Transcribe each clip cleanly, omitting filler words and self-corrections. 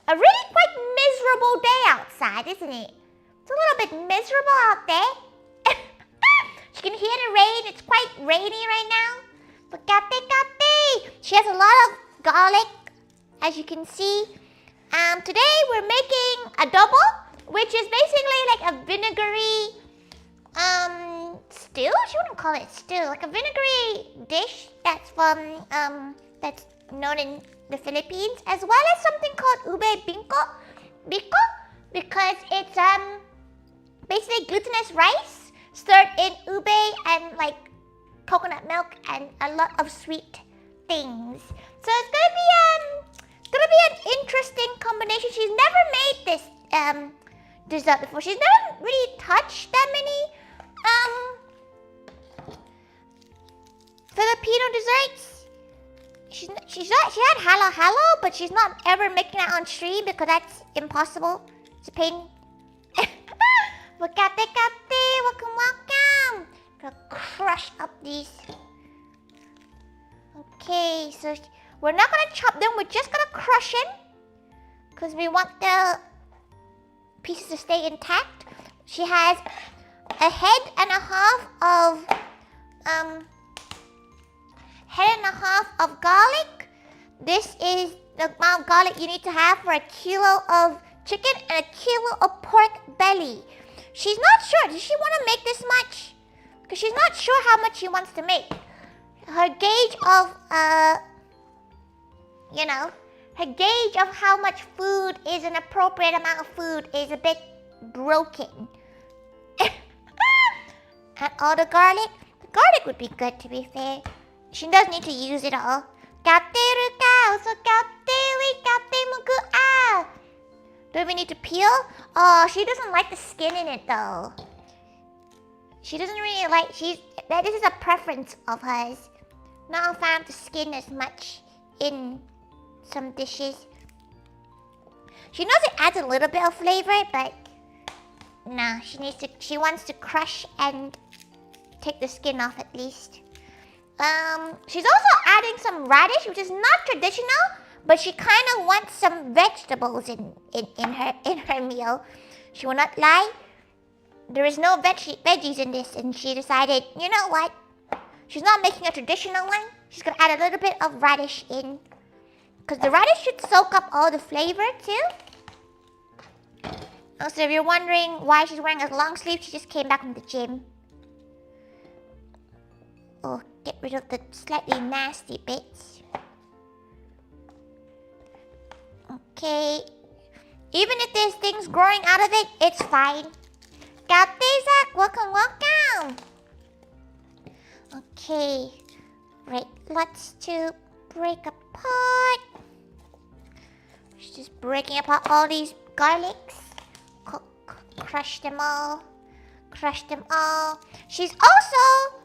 a really quite miserable day outside, isn't it? It's a little bit miserable out there. You can hear the rain. It's quite rainy right now. But kate. She has a lot of garlic, as you can see. Today we're making adobo, which is basically like a vinegary stew. She wouldn't call it stew, like a vinegary dish that's from that's known in the Philippines, as well as something called ube biko, because it's basically glutinous rice stirred in ube and like coconut milk and a lot of sweet things. So it's gonna be an interesting combination. She's never made this dessert before. She's never really touched that many Filipino desserts. She had halo, but she's not ever making that on stream because that's impossible. It's a pain. But kate, welcome. Gonna crush up these. Okay, so we're not gonna chop them. We're just gonna crush them because we want the pieces to stay intact. She has a head and a half of garlic. This is the amount of garlic you need to have for a kilo of chicken and a kilo of pork belly. She's not sure. Does she want to make this much? Because she's not sure how much she wants to make. Her gauge of her gauge of how much food is an appropriate amount of food is a bit broken. And all the garlic would be good, to be fair. She does need to use it all. Do we need to peel? Oh, she doesn't like the skin in it though. She doesn't really like. This is a preference of hers. Not a fan of the skin as much in some dishes. She knows it adds a little bit of flavor, but nah, she wants to crush and take the skin off at least. She's also adding some radish, which is not traditional, but she kind of wants some vegetables in her meal. She will not lie. There is no veggies in this, and she decided, you know what? She's not making a traditional one. She's gonna add a little bit of radish in, because the radish should soak up all the flavor too. Also, if you're wondering why she's wearing a long sleeve, she just came back from the gym. Oh, get rid of the slightly nasty bits. Okay. Even if there's things growing out of it, it's fine. Zach, welcome. Okay. Right, let's break apart. She's just breaking apart all these garlics. Crush them all. She's also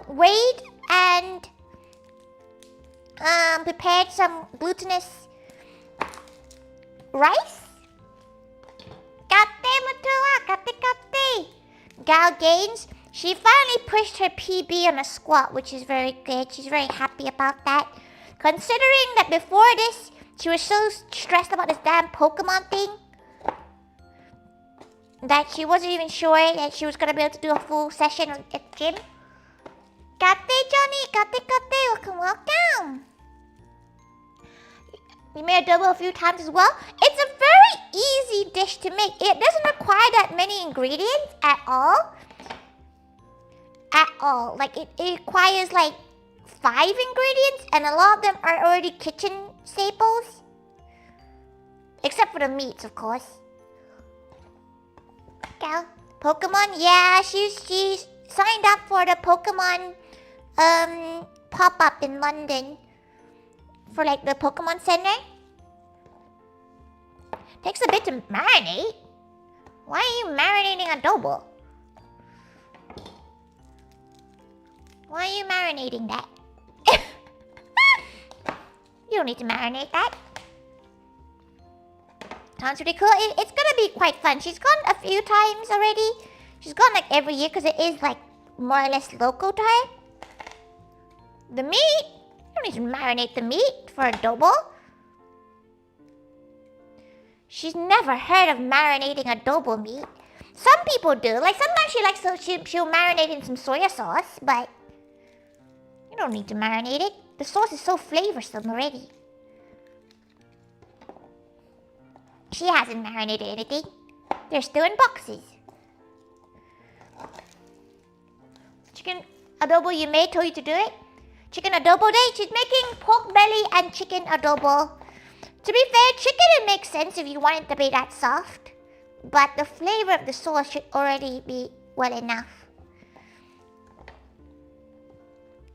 weighed and prepared some glutinous rice. Gal gains. She finally pushed her PB on a squat, which is very good. She's very happy about that. Considering that before this, she was so stressed about this damn Pokemon thing that she wasn't even sure that she was going to be able to do a full session at the gym. Kate, Johnny. Kate. Welcome. You made adobo a few times as well. It's a very easy dish to make. It doesn't require that many ingredients at all. Like, it requires like 5 ingredients, and a lot of them are already kitchen staples. Except for the meats, of course. Gal, Pokemon, yeah, she's signed up for the Pokemon pop-up in London. For like the Pokemon Center. Takes a bit to marinate. Why are you marinating adobo? Why are you marinating that? You don't need to marinate that. Sounds pretty cool. It's gonna be quite fun. She's gone a few times already. She's gone like every year because it is like more or less local to her. The meat. You don't need to marinate the meat for adobo. She's never heard of marinating adobo meat. Some people do. Like sometimes she likes to, she'll marinate in some soy sauce, but you don't need to marinate it. The sauce is so flavorsome already. She hasn't marinated anything. They're still in boxes. Chicken adobo you made, told you to do it. Chicken adobo day. She's making pork belly and chicken adobo. To be fair, chicken it makes sense if you want it to be that soft. But the flavor of the sauce should already be well enough.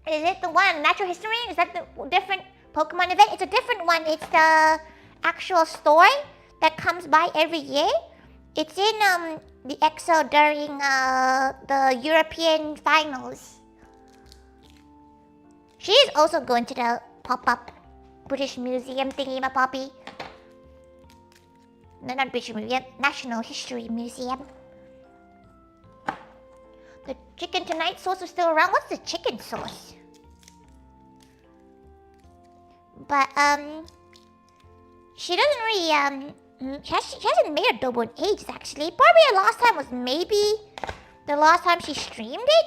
Is it the one Natural History? Is that the different Pokemon event? It's a different one. It's the actual story that comes by every year. It's in the EXO during the European finals. She is also going to the pop-up British Museum thingy, my poppy. No, not British Museum, National History Museum. The chicken tonight sauce is still around. What's the chicken sauce? But she doesn't really she hasn't made adobo in ages actually. Probably the last time was maybe the last time she streamed it.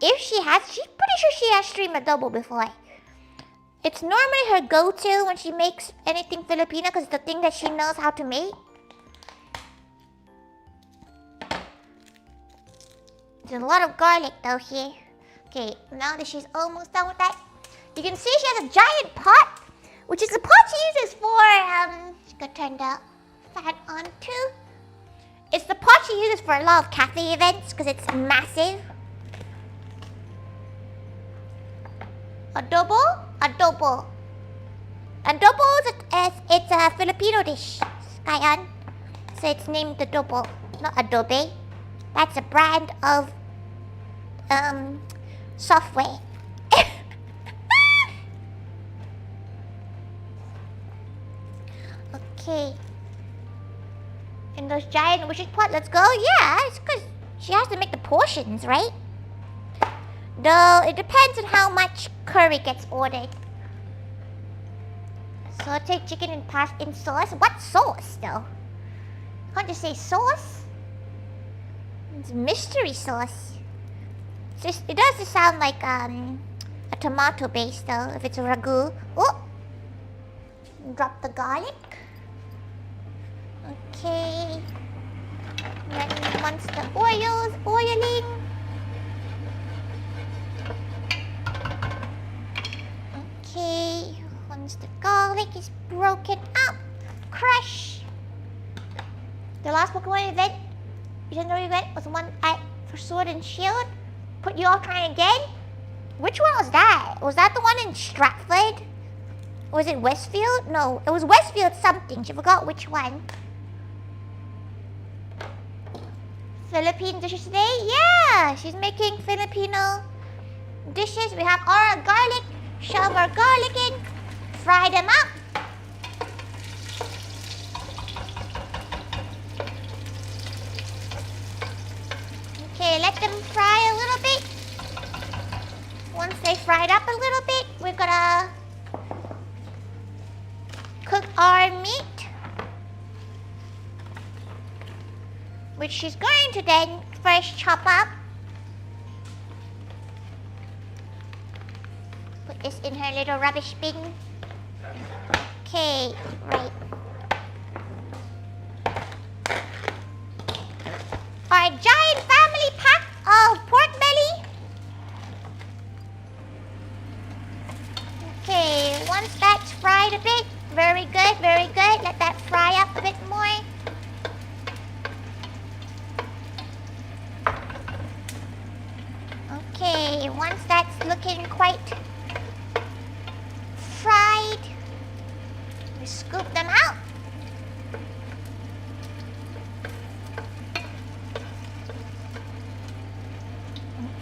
If she has, she's pretty sure she has streamed adobo before. It's normally her go-to when she makes anything Filipino because it's the thing that she knows how to make. There's a lot of garlic though here. Okay, now that she's almost done with that, you can see she has a giant pot, which is the pot she uses for, she's gonna turn the fan on too. It's the pot she uses for a lot of cafe events because it's massive. Adobo? Adobo. Adobo it's a Filipino dish, Skyan. So it's named adobo, not adobe. That's a brand of software. Okay. In those giant wishing pot, let's go. Yeah, it's because she has to make the portions, right? Though it depends on how much curry gets ordered. Sauteed chicken in pasta in sauce. What sauce though? Can't just say sauce. It's mystery sauce. It does just sound like a tomato base though. If it's a ragu. Oh, drop the garlic. Okay. Then once the oil's oiling. Okay, once the garlic is broken up, crush. The last Pokemon event, legendary event, was the one for Sword and Shield. Put you off trying again. Which one was that? Was that the one in Stratford? Or was it Westfield? No, it was Westfield something. She forgot which one. Philippine dishes today? Yeah, she's making Filipino dishes. We have our garlic. Shove our garlic in, fry them up. Okay, let them fry a little bit. Once they fried up a little bit, we're gonna cook our meat, which she's going to then first chop up. Put this in her little rubbish bin. Okay, right. Our giant family pack of pork belly. Okay, once that's fried a bit, very good, very good. Let that fry up a bit more. Okay, once that's looking quite fried, we scoop them out.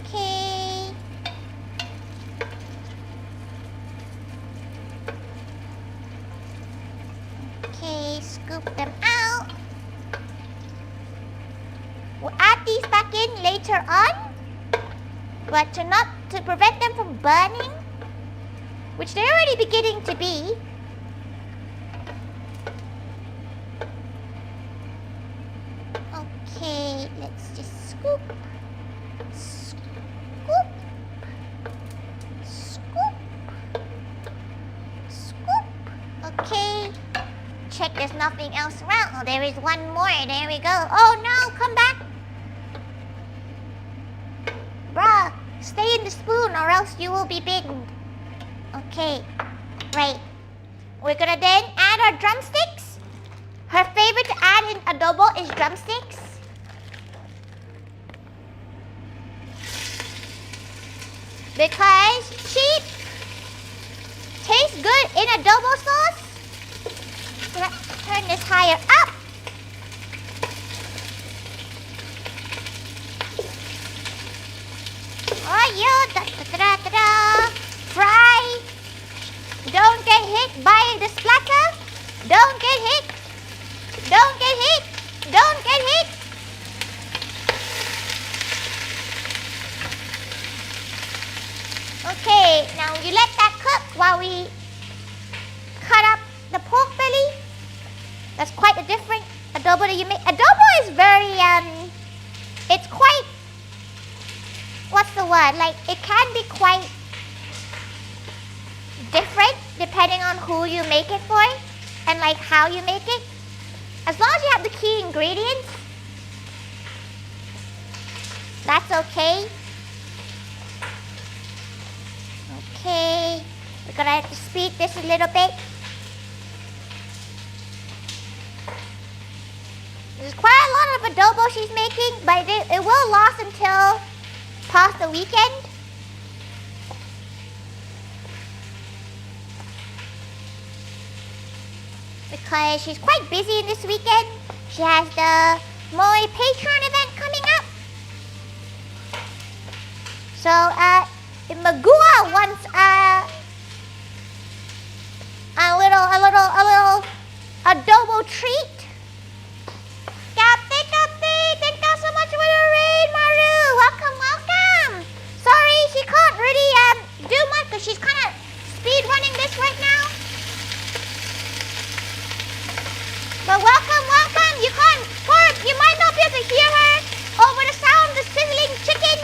Okay. Okay, scoop them out. We'll add these back in later on, but to prevent them from burning, which they're already beginning to be, check there's nothing else around. Oh, there is one more. There we go. Oh no, come back. Bruh, stay in the spoon or else you will be bitten. Okay, right. We're gonna then add our drumsticks. Her favorite to add in adobo is drumsticks. Because she tastes good in adobo sauce. Let's turn this higher up. Oh yeah, da da da da da. Fry. Don't get hit by the splatter. Don't get hit. Don't get hit. Don't get hit. Okay, now you let that cook while we cut up the pork belly. That's quite a different adobo that you make. Adobo is very, it's quite, what's the word? Like, it can be quite different depending on who you make it for and like how you make it. As long as you have the key ingredients, that's okay. Okay, we're gonna have to speed this a little bit. There's quite a lot of adobo she's making, but it will last until past the weekend. Because she's quite busy this weekend. She has the Moe Patreon event coming up. So, if Magua wants a little adobo treat. Kapti, thank you so much for the raid, Maru. Welcome. Sorry, she can't really do much because she's kind of speed running this right now. But welcome. You might not be able to hear her over the sound of the sizzling chicken.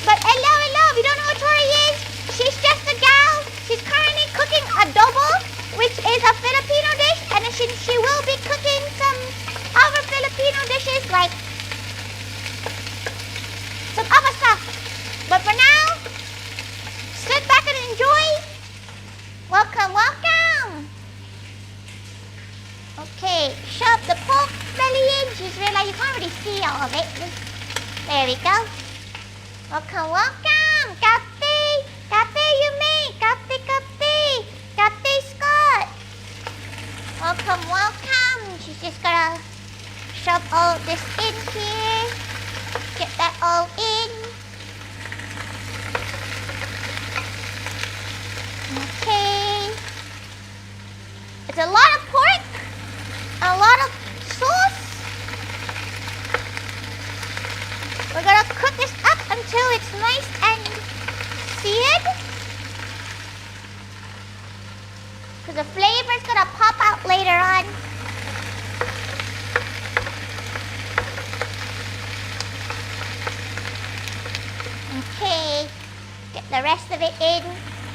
But hello, if you don't know who Tori is, she's just a gal. She's currently cooking adobo, which is a Filipino dish, and then she will be cooking some other Filipino dishes like some other stuff. But for now, sit back and enjoy. Welcome. Okay, shove the pork belly in. She's realized you can't really see all of it. There we go. Welcome. Kapti, Yumi. Kapti, Scott. Welcome. She's just gonna shove all this in here. Get that all in. Okay. It's a lot of pork. A lot of sauce. We're gonna cook this up until it's nice and seared. Because the flavor is gonna pop out later on. Okay, get the rest of it in.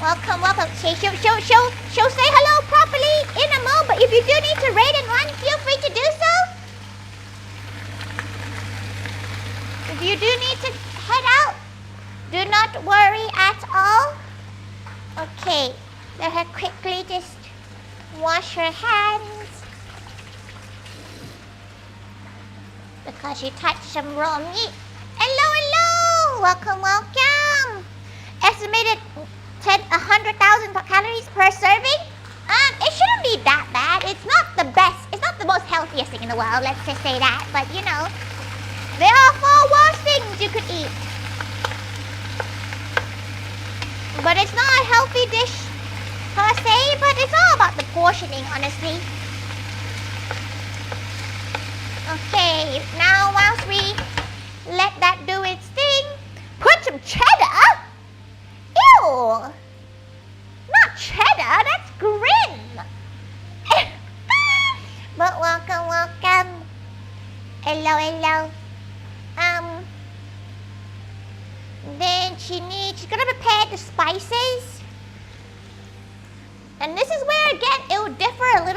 Welcome. She'll say hello properly in a moment, but if you do need to raid and run, feel free to do so. If you do need to head out, do not worry at all. Okay, let her quickly just wash her hands. Because she touched some raw meat. Hello. Welcome. Estimated 100,000 calories per serving. It shouldn't be that bad. It's not the best. It's not the most healthiest thing in the world. Let's just say that. But you know, there are far worse things you could eat. But it's not a healthy dish per se. But it's all about the portioning, honestly. Okay, now whilst we let that do its thing, put some cheddar. Ew! Not cheddar, that's grim. But welcome. Hello. Then she's gonna prepare the spices. And this is where again it will differ a little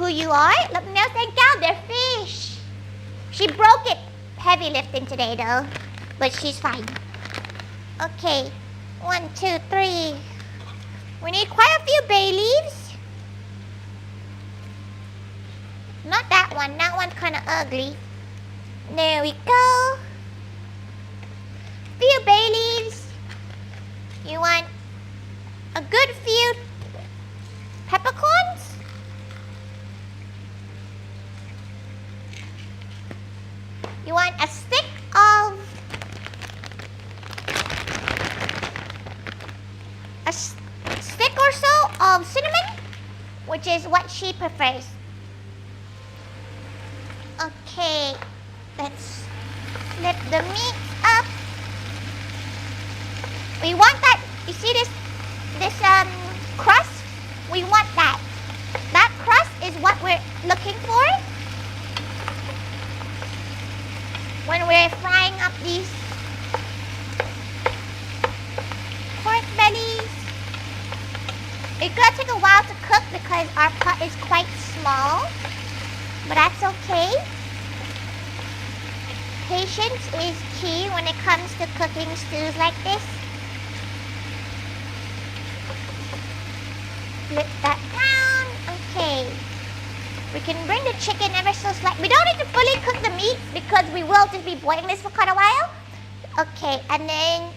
who you are. Let me know. Thank God they're fish. She broke it. Heavy lifting today though, but she's fine. Okay, 1, 2, 3. We need quite a few bay leaves. Not that one. That one's kind of ugly. There we go. Few bay leaves. You want a good few peppercorns? You want a stick of stick or so of cinnamon, which is what she prefers. Okay, let's flip the meat up. We want that, you see this crust? We want that. That crust is what we're looking for when we're frying up these pork bellies. It's gonna take a while to cook because our pot is quite small, but that's okay. Patience is key when it comes to cooking stews like this. Flip that round. Okay. We can bring the chicken ever so slightly. We don't need to fully cook the meat because we will just be boiling this for quite a while. Okay, and then,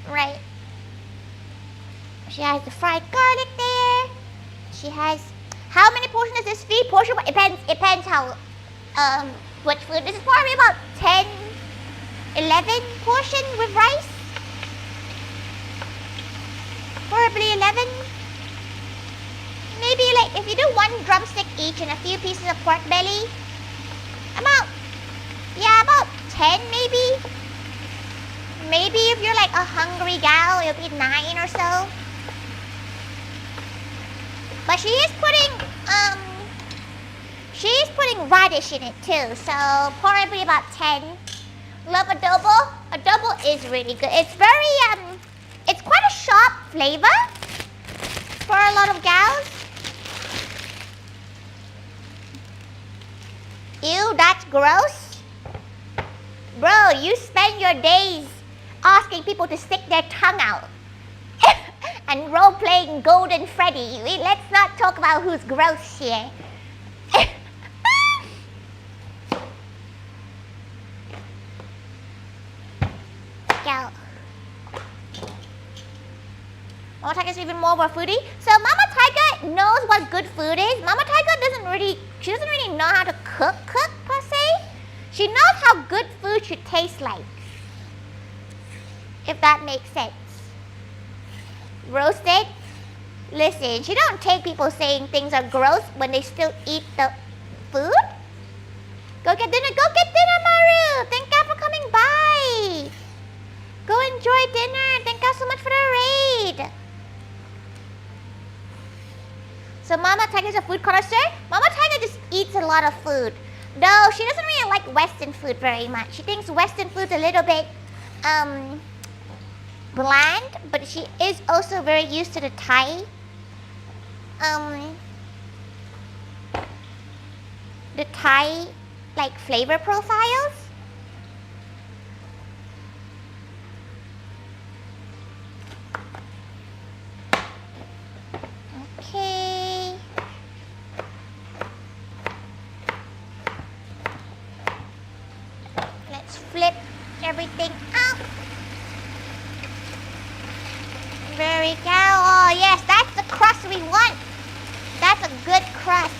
right. She has the fried garlic there. She has, how many portions does this feed? Portion, depends how, what food. This is probably about 10, 11 portions with rice. Probably 11. Maybe like if you do one drumstick each and a few pieces of pork belly, about 10 maybe. Maybe if you're like a hungry gal, it'll be 9 or so. But she is putting radish in it too, so probably about 10. Love adobo. Adobo is really good. It's very it's quite a sharp flavor for a lot of gals. Ew, that's gross. Bro, you spend your days asking people to stick their tongue out and role-playing Golden Freddy. Let's not talk about who's gross here. Go. Mama Thaiga is even more of a foodie. So Mama Thaiga knows what good food is. Mama Thaiga doesn't really know how to cook per se. She knows how good food should taste like. If that makes sense. Roasted? Listen, she don't take people saying things are gross when they still eat the food. Go get dinner, Maru. Thank God for coming by. Go enjoy dinner. Thank God so much for the raid. So Mama Thaiga is a food connoisseur. Mama Thaiga just eats a lot of food. Though she doesn't really like Western food very much. She thinks Western food's a little bit bland, but she is also very used to the Thai like flavor profiles. Okay. Let's flip everything up. There we go. Oh yes, that's the crust we want. That's a good crust.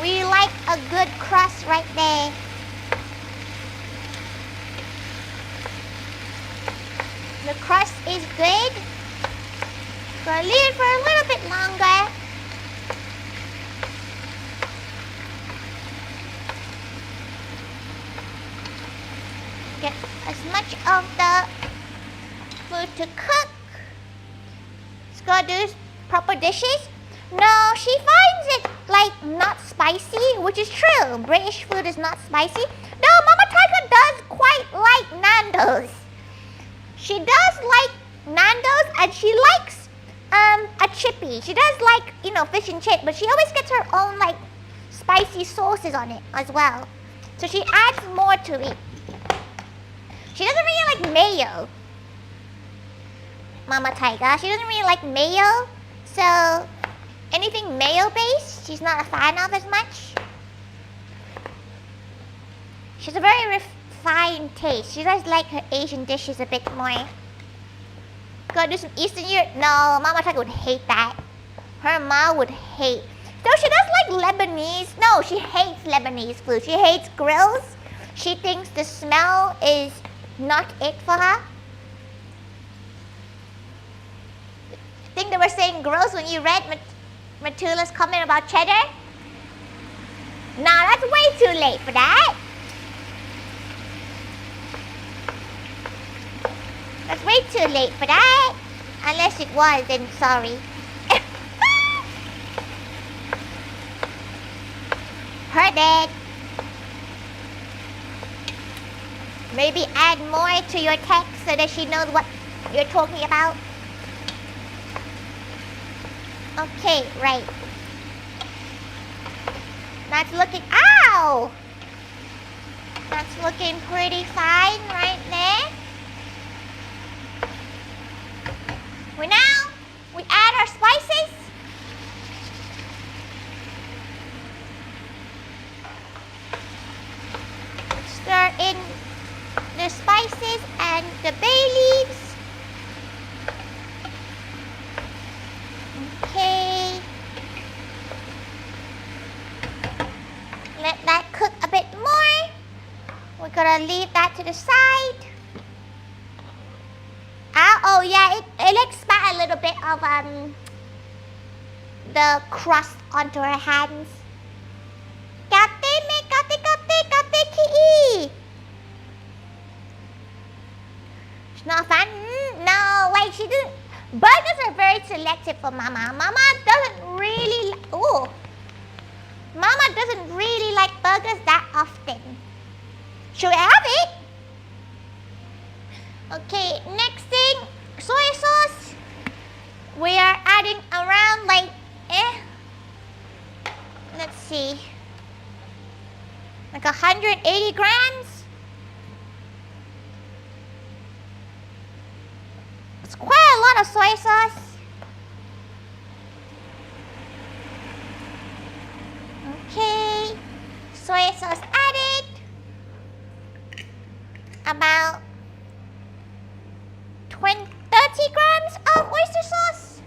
We like a good crust right there. The crust is good. Gonna leave it for a little bit longer. Get as much of the food to cook. Let's go do proper dishes. No, she finds it like not spicy, which is true. British food is not spicy. No, Mama Thaiga does quite like Nando's. She does like Nando's and she likes a chippy. She does like, fish and chip, but she always gets her own like spicy sauces on it as well. So she adds more to it. She doesn't really like mayo. Mama Thaiga, she doesn't really like mayo. So anything mayo based, she's not a fan of as much. She has a very refined taste. She does like her Asian dishes a bit more. Go do some Eastern Europe. No, Mama Thaiga would hate that. Her mom would hate. Though she does like Lebanese. No, she hates Lebanese food. She hates grills. She thinks the smell is not it for her. I think they were saying gross when you read Matula's comment about cheddar. Nah, that's way too late for that. That's way too late for that. Unless it was, then sorry. Heard it. Maybe add more to your text so that she knows what you're talking about. Okay, right. That's looking, ow! That's looking pretty fine right there. We add our spices. Stir in the spices and the bay leaves. Okay. Let that cook a bit more. We're gonna leave that to the side. Oh yeah, it like spat a little bit of the crust onto her hands. Kate ki. She's not a fan? No, wait, she didn't. Burgers are very selective for Mama. Mama doesn't really like burgers that often. Should we have it? Okay, next thing, soy sauce. We are adding around like, let's see, like 180 grams. It's quite a lot of soy sauce. Okay, soy sauce added. About 30 grams of oyster sauce.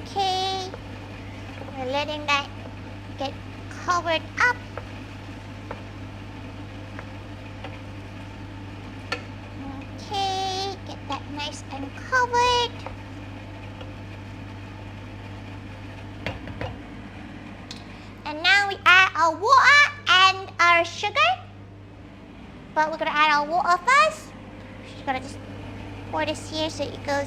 Okay, we're letting that get covered up. Okay, get that nice and covered. And now we add our water and our sugar. But we're gonna add our water first. Just gonna just pour this here so it goes.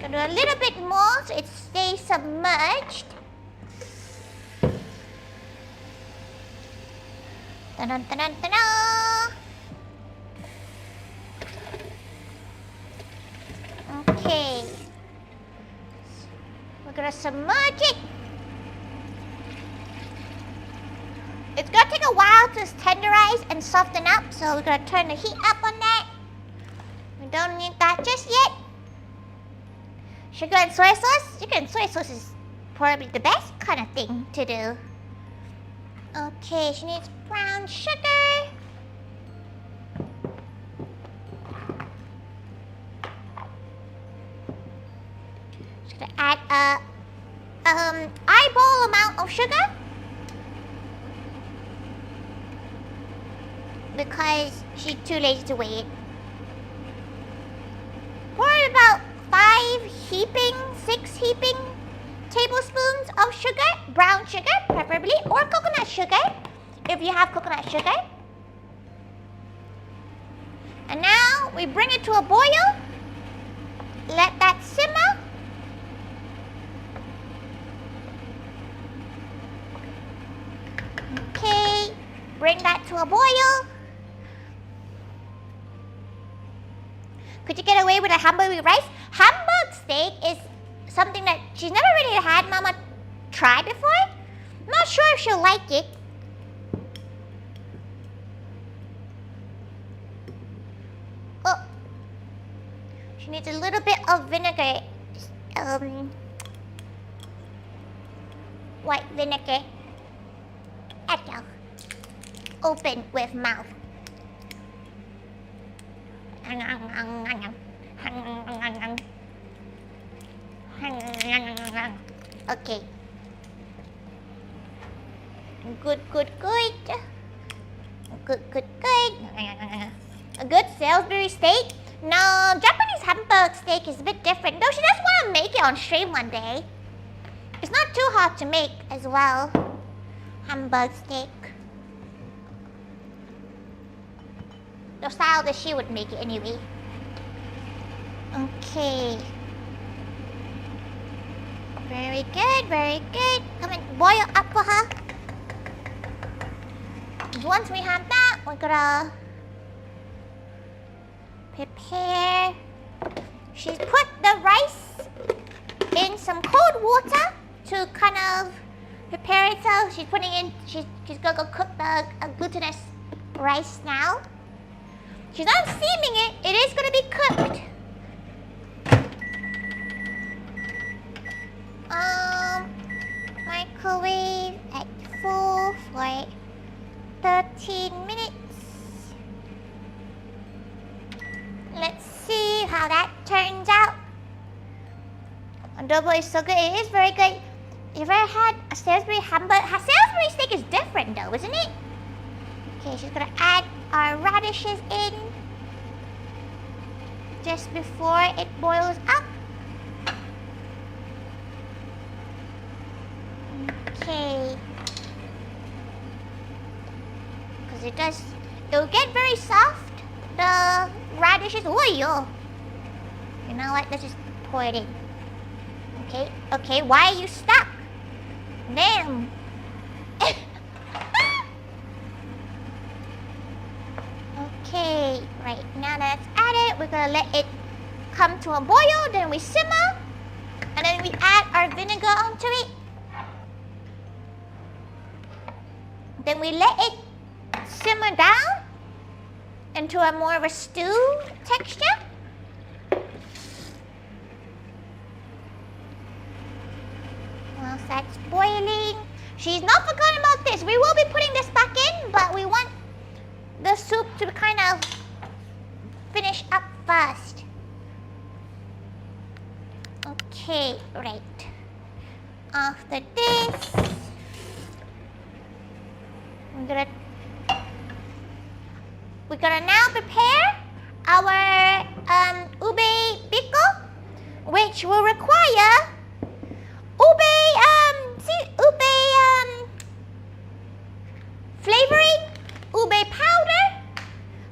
Gonna do a little bit more so it stays submerged. Ta-da, ta-da, ta-da. Okay. We're gonna submerge it. It's gonna take a while to tenderize and soften up, so we're gonna turn the heat up on that. We don't need that just yet. Sugar and soy sauce. Sugar and soy sauce is probably the best kind of thing to do. Okay, she needs brown sugar. Just gonna add a eyeball amount of sugar. Because she's too lazy to weigh it. Probably about 6 heaping tablespoons of sugar, brown sugar preferably, or coconut sugar if you have coconut sugar. And now we bring it to a boil. Let that simmer. Okay, bring that to a boil. Could you get away with a hamburger with rice? Hamburg steak is something that she's never really had Mama try before. I'm not sure if she'll like it. Oh, she needs a little bit of vinegar. White vinegar. Echo. Open with mouth. Okay. Good. Good. A good Salisbury steak? No, Japanese Hamburg steak is a bit different. Though she does want to make it on stream one day. It's not too hard to make as well. Hamburg steak. The style that she would make it anyway. Okay. Very good. Come and boil up for her. Once we have that, we're gonna prepare. She's put the rice in some cold water to kind of prepare itself. She's putting in, she's gonna go cook the glutinous rice now. She's not steaming it, it is gonna be cooked. Microwave at full for 13 minutes. Let's see how that turns out. Adobo is so good, it is very good. You ever had a Salisbury hamburger? Salisbury steak is different though, isn't it? Okay, she's gonna add our radishes in just before it boils up. Okay. Because it'll get very soft. The radishes, oh, you know what, let's just pour it in. Okay, why are you stuck? Damn. Okay, right, now that's added, we're gonna let it come to a boil, then we simmer, and then we add our vinegar onto it. Then we let it simmer down into a more of a stew texture. Whilst that's boiling, she's not forgotten about this. We will be putting this back in, but we want the soup to kind of finish up first. Okay, right. After this, we're gonna now prepare our ube pickle, which will require flavoring, ube powder,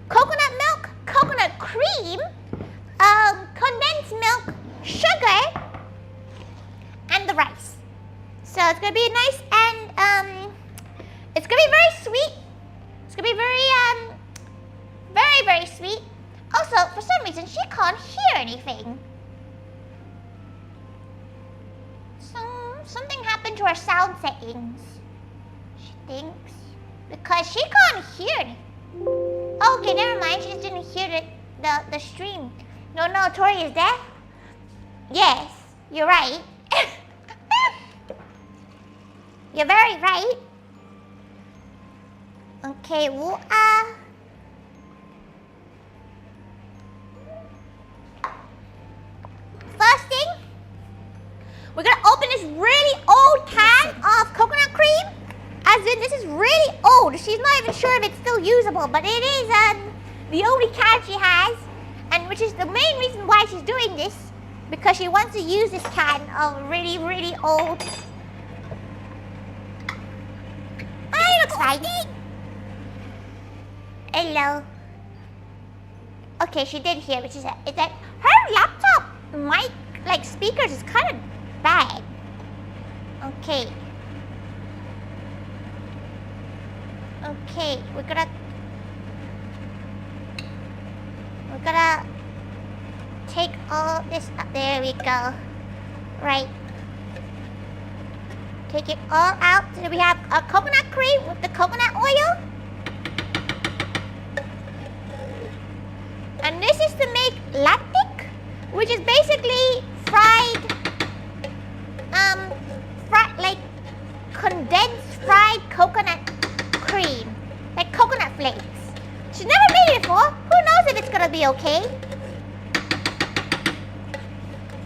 coconut milk, coconut cream, condensed milk, sugar, and the rice. So it's gonna be nice and it's gonna be very sweet. It's gonna be very sweet. Also, for some reason, she can't hear anything. Something happened to her sound settings, she thinks, because she can't hear anything. Okay, never mind. She just didn't hear the stream. No, Tori is there. Yes, you're right. You're very right. Okay, first thing, we're gonna open this really old can of coconut cream. As in, this is really old. She's not even sure if it's still usable, but it is the only can she has, and which is the main reason why she's doing this, because she wants to use this can of really old. Hi, looks fine. Hello. Okay, she did hear, but she said, is that her laptop mic, like speakers, is kind of bad. Okay. Okay, we're gonna take all this up. There we go. Right. Take it all out. So we have a coconut cream with the coconut oil. And this is to make lactic, which is basically fried, like condensed fried coconut cream, like coconut flakes. She's never made it before. Who knows if it's gonna be okay?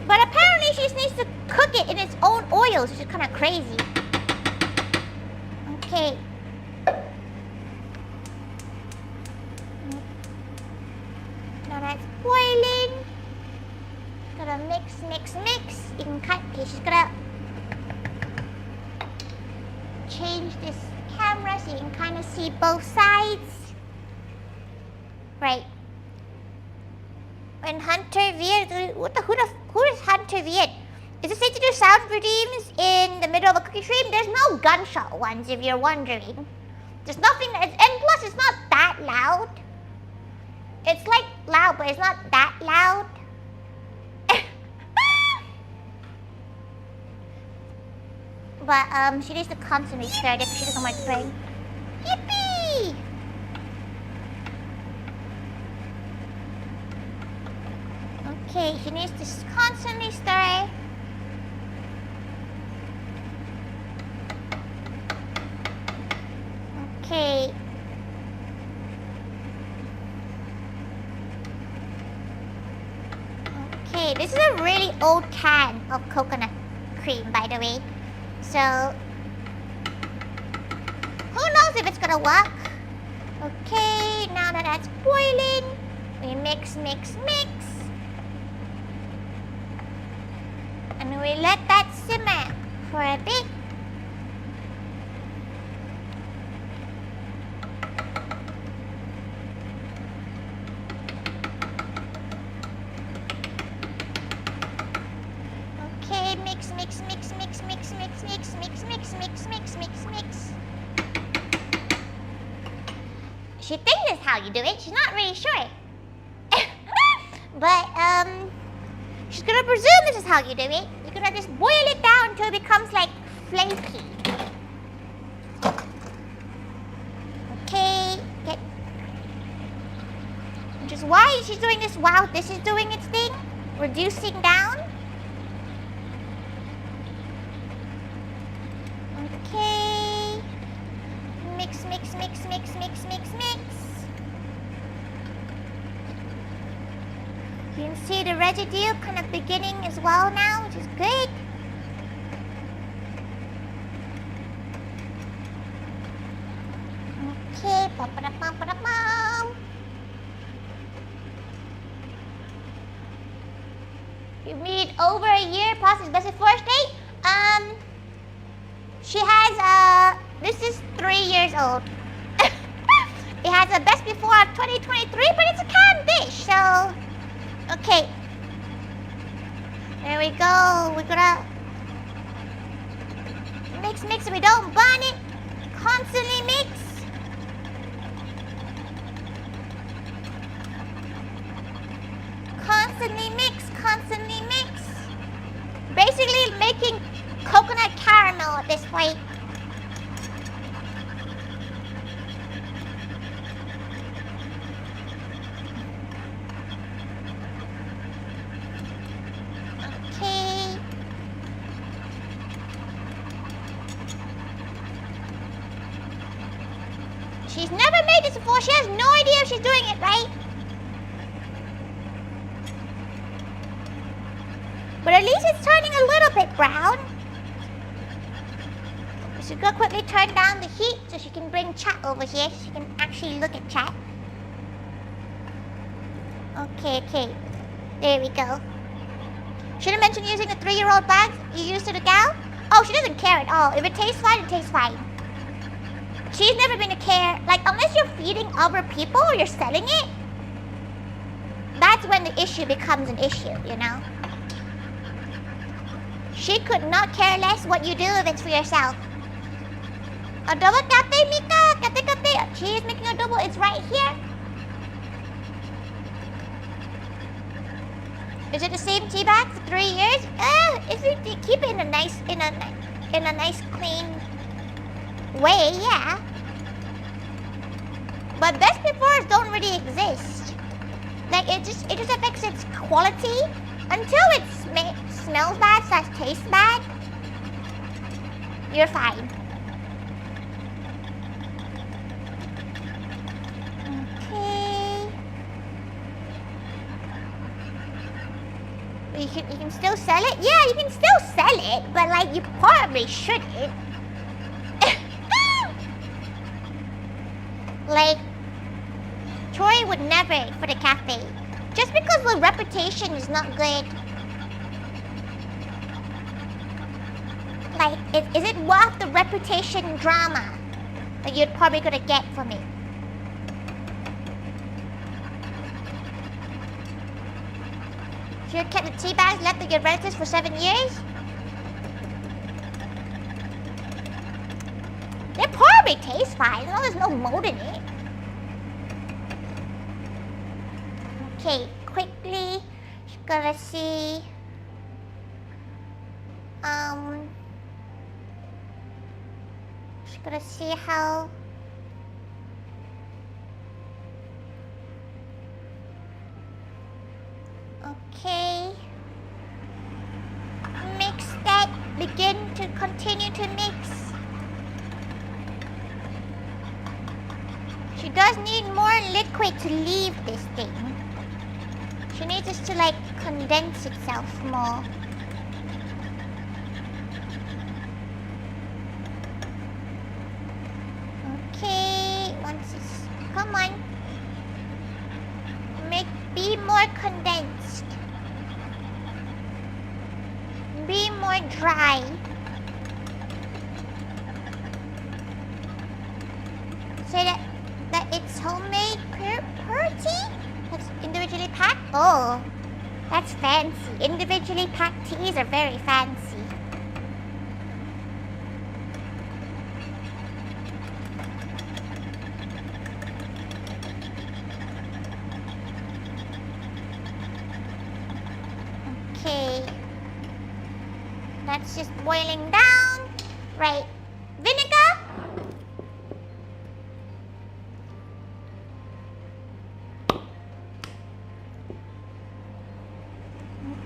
But apparently she just needs to cook it in its own oils, which is kind of crazy. Okay. Now that's boiling. Gotta mix. You can cut. Okay, she's gonna change this camera so you can kind of see both sides. Right. When Hunter Viet, who is Hunter Viet? Is it safe to do sound redeems in the middle of a cookie stream? There's no gunshot ones, if you're wondering. There's nothing, and plus it's not that loud. It's like loud, but it's not that loud. But she needs to constantly stir it if she doesn't want to bring. Yippee! Okay, she needs to constantly stir. Okay. Okay, this is a really old can of coconut cream, by the way. So, who knows if it's gonna work? Okay, now that that's boiling, we mix. And we let that simmer for a bit. Okay, mix. She thinks that's how you do it. She's not really sure. But, she's gonna presume this is how you do it. You're gonna just boil it down until it becomes like flaky. Okay, just why is she doing this while this is doing its thing? Reducing down. Okay. Mix. You can see the residue kind of beginning as well now, which is good. Okay, you mean over a year past his best before date? She has this is 3 years old. It has a best before of 2023, but it's a canned dish, so okay. There we go. We're gonna mix. We don't burn it. Constantly mix. Constantly mix. Basically making coconut caramel at this point. Okay. She's never made this before. She has no idea if she's doing it right. But at least it's turning a little bit brown. She's gonna quickly turn down the heat so she can bring chat over here. So she can actually look at chat. Okay. There we go. Should have mentioned using a 3-year-old bag you used to the gal. Oh, she doesn't care at all. If it tastes fine, it tastes fine. She's never been to care. Like, unless you're feeding other people or you're selling it, that's when the issue becomes an issue, you know? She could not care less what you do if it's for yourself. Adobo cafe, Mika. Kate. She is making adobo. It's right here. Is it the same tea bag for 3 years? If you keep it in a nice clean way, yeah. But best befores don't really exist. Like it just affects its quality until it smells bad / tastes bad. You're fine. Okay. You can still sell it? Yeah, you can still sell it, but like you probably shouldn't. Like Tori would never for the cafe. Just because the reputation is not good. Like, is it worth the reputation drama that you're probably gonna get from it? So you kept the tea bags left with your relatives for 7 years? They probably taste fine, as long as there's no mold in it. Okay, quickly, just gonna see. Just gonna see how. Okay. Mix that. Begin to continue to mix. She does need more liquid to leave this thing. She needs this to like condense itself more. Okay, once it's, come on. Be more condensed. Be more dry. Say that it's homemade per tea? That's individually packed? Oh, that's fancy. Individually packed teas are very fancy. Okay. That's just boiling down. Right. Vinegar?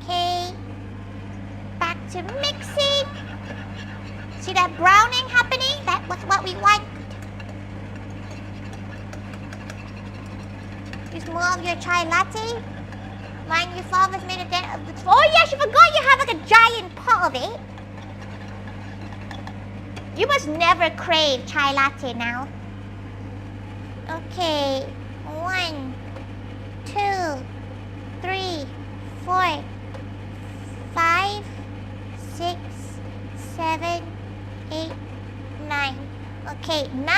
Okay. Back to mixing. See that browning happening? That was what we want. Use more of your chai latte. Mind your father's made a dent of the... Oh yeah, she forgot you have like a giant pot of it. You must never crave chai latte now. Okay. 1, 2, 3, 4, 5, 6, 7, 8, 9. Okay, 9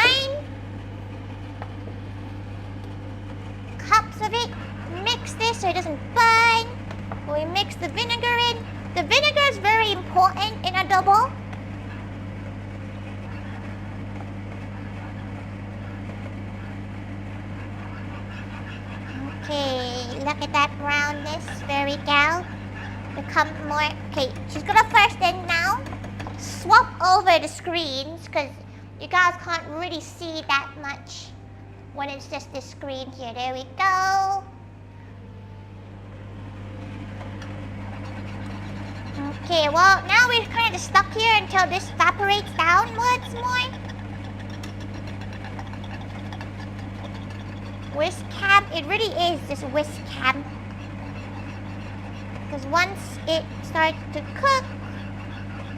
cups of it. Mix this so it doesn't burn. We mix the vinegar in. The vinegar is very important in adobo. Okay, look at that brownness. Very gal. Become more. Okay, she's gonna first then now swap over the screens because you guys can't really see that much when it's just this screen here. There we go. Okay, well, now we're kind of stuck here until this evaporates downwards more. Whisk cam, it really is this whisk cam. Because once it starts to cook,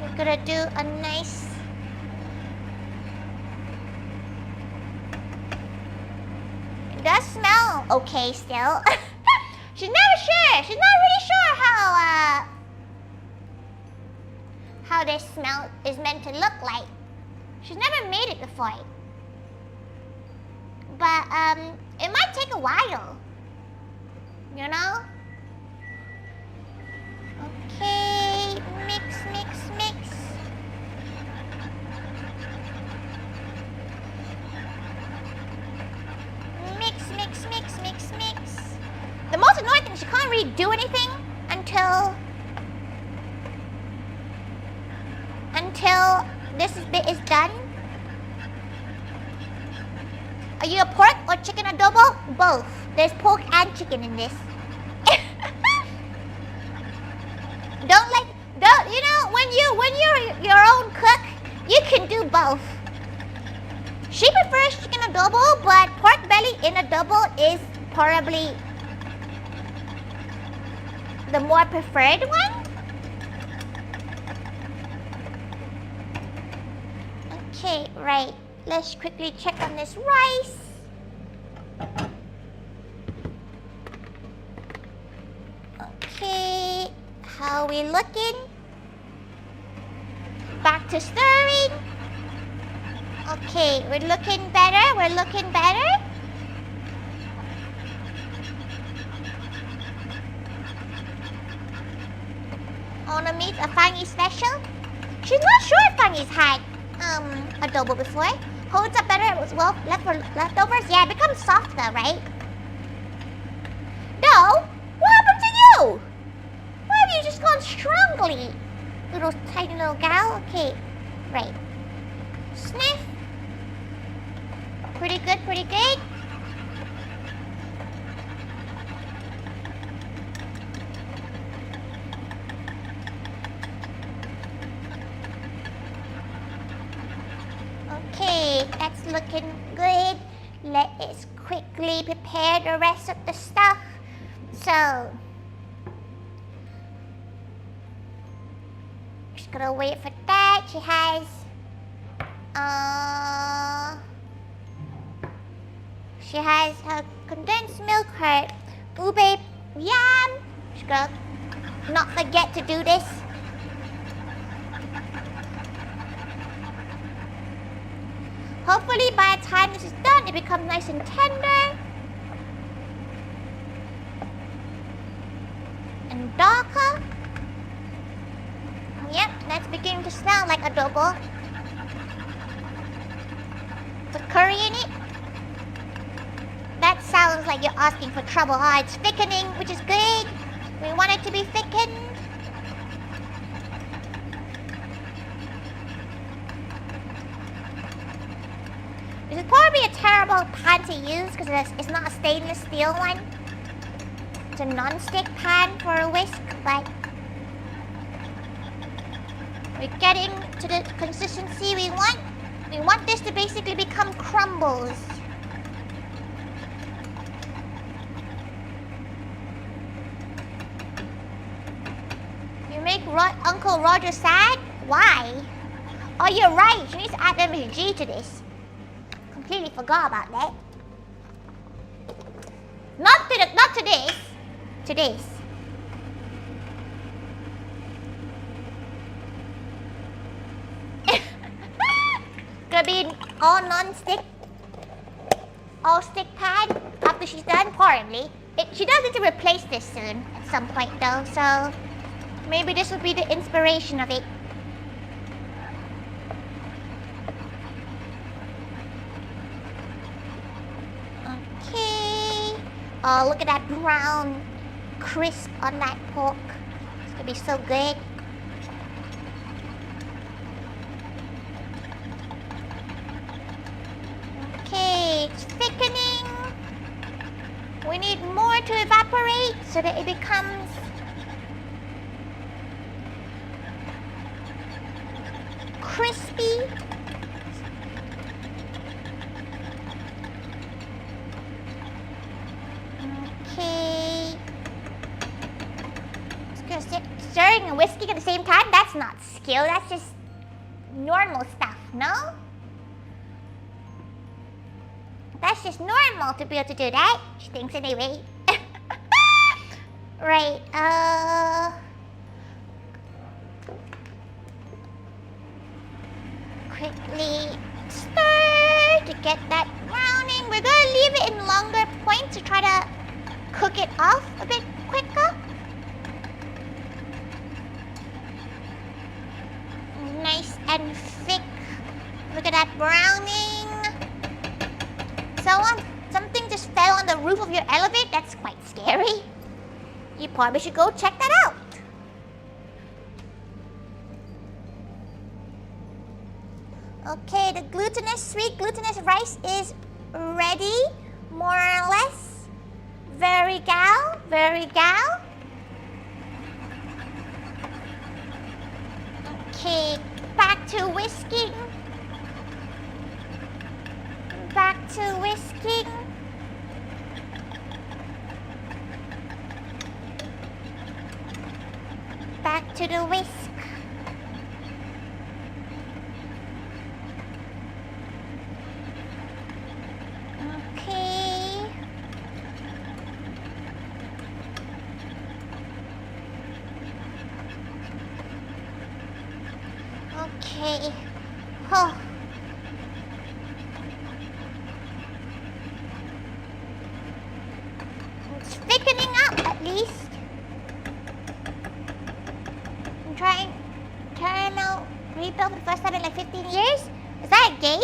we're gonna do a nice... It does smell okay still. She's never sure. She's not really sure how this smell is meant to look like. She's never made it before. But it might take a while. You know? Okay, mix, mix, mix. can't really do anything until this bit is done. Are you a pork or chicken adobo? Both. There's pork and chicken in this. You know, when you're your own cook, you can do both. She prefers chicken adobo, but pork belly in adobo is probably the more preferred one. Okay, right. Let's quickly check on this rice. Okay, how are we looking? Back to stirring. Okay, we're looking better. On the meat, a Fanny special. She's not sure if Fanny's had adobo before. Holds up better as well leftovers. Yeah, it becomes softer, right? No, what happened to you? Why have you just gone strongly? Little tiny little gal. Okay, right. Sniff. Pretty good. Okay, that's looking good. Let us quickly prepare the rest of the stuff. So, just gonna wait for that. She has, her condensed milk, her ube yam. Just gonna not forget to do this. Hopefully by the time this is done, it becomes nice and tender and darker. Yep, that's beginning to smell like adobo. Put curry in it. That sounds like you're asking for trouble. It's thickening, which is good. We want it to be thickened. This is probably a terrible pan to use because it's not a stainless steel one. It's a non-stick pan for a whisk, but we're getting to the consistency we want. We want this to basically become crumbles. You make Uncle Roger sad? Why? Oh, you're right. She needs to add MSG to this. Completely forgot about that. Not to this. To this. Gonna be an all non-stick, all stick pan after she's done, probably. She does need to replace this soon at some point though, so maybe this will be the inspiration of it. Okay. Oh, look at that brown crisp on that pork. It's gonna be so good. Okay, it's thickening. We need more to evaporate so that it becomes crispy. Okay. Stirring and whisking at the same time? That's not skill, that's just normal stuff, no? That's just normal to be able to do that. She thinks anyway. Right, quickly stir to get that browning. We're gonna leave it in longer points to try to cook it off a bit quicker. Nice and thick. Look at that browning. Something just fell on the roof of your elevator. That's quite scary. You probably should go check that out. Okay, the sweet glutinous rice is ready, more or less. Very gal. Okay, back to whisking. Back to whisking. Back to the whisk. Okay. Okay. Oh. It's thickening up at least. I'm trying caramel rebuild for the first time in like 15 years. Is that a game?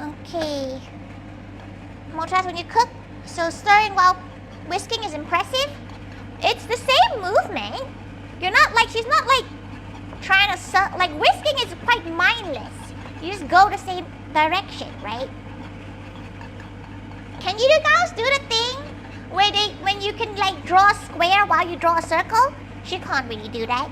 Okay. More tries when you cook. So stirring while whisking is impressive. It's the same movement. You're not like, she's not like trying to, like whisking is quite mindless. You just go the same direction, right? Can you guys do the thing where when you can like draw a square while you draw a circle? She can't really do that.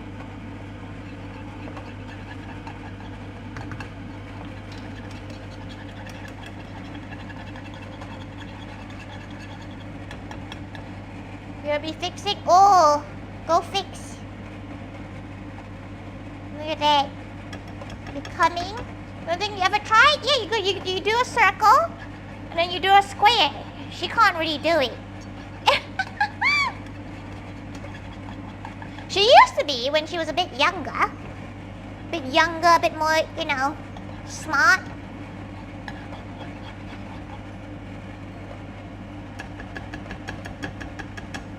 You'll be fixing. Oh, go fix. Look at that. Becoming. One thing you ever tried? Yeah, you do a circle, and then you do a square. She can't really do it. She used to be when she was a bit younger. A bit more, you know, smart.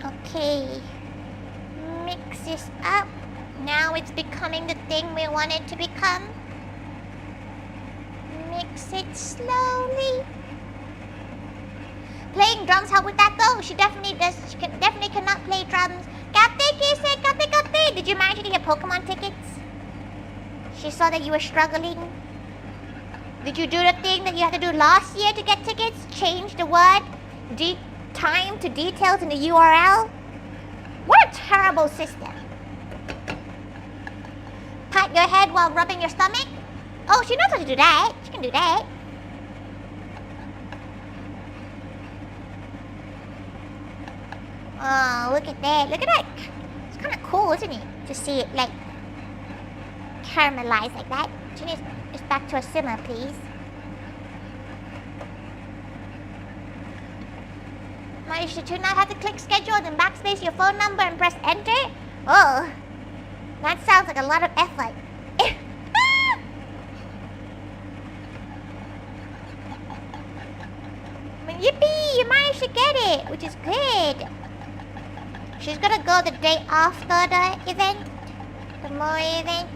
Okay, mix this up. Now it's becoming the thing we want it to become. Mix it slowly. Playing drums help with that though. She definitely does. She definitely cannot play drums. Kate, did you manage to get Pokemon tickets? She saw that you were struggling. Did you do the thing that you had to do last year to get tickets? Change the word time to details in the URL? What a terrible system. Pat your head while rubbing your stomach? Oh, she knows how to do that. She can do that. Oh, look at that. Look at that. It's kind of cool, isn't it? To see it like caramelized like that. She needs it's back to a simmer, please. You should not have to click schedule, then backspace your phone number and press enter. Oh, that sounds like a lot of effort. Yippee, you managed to get it, which is good. She's gonna go the day after the event, the Mori event.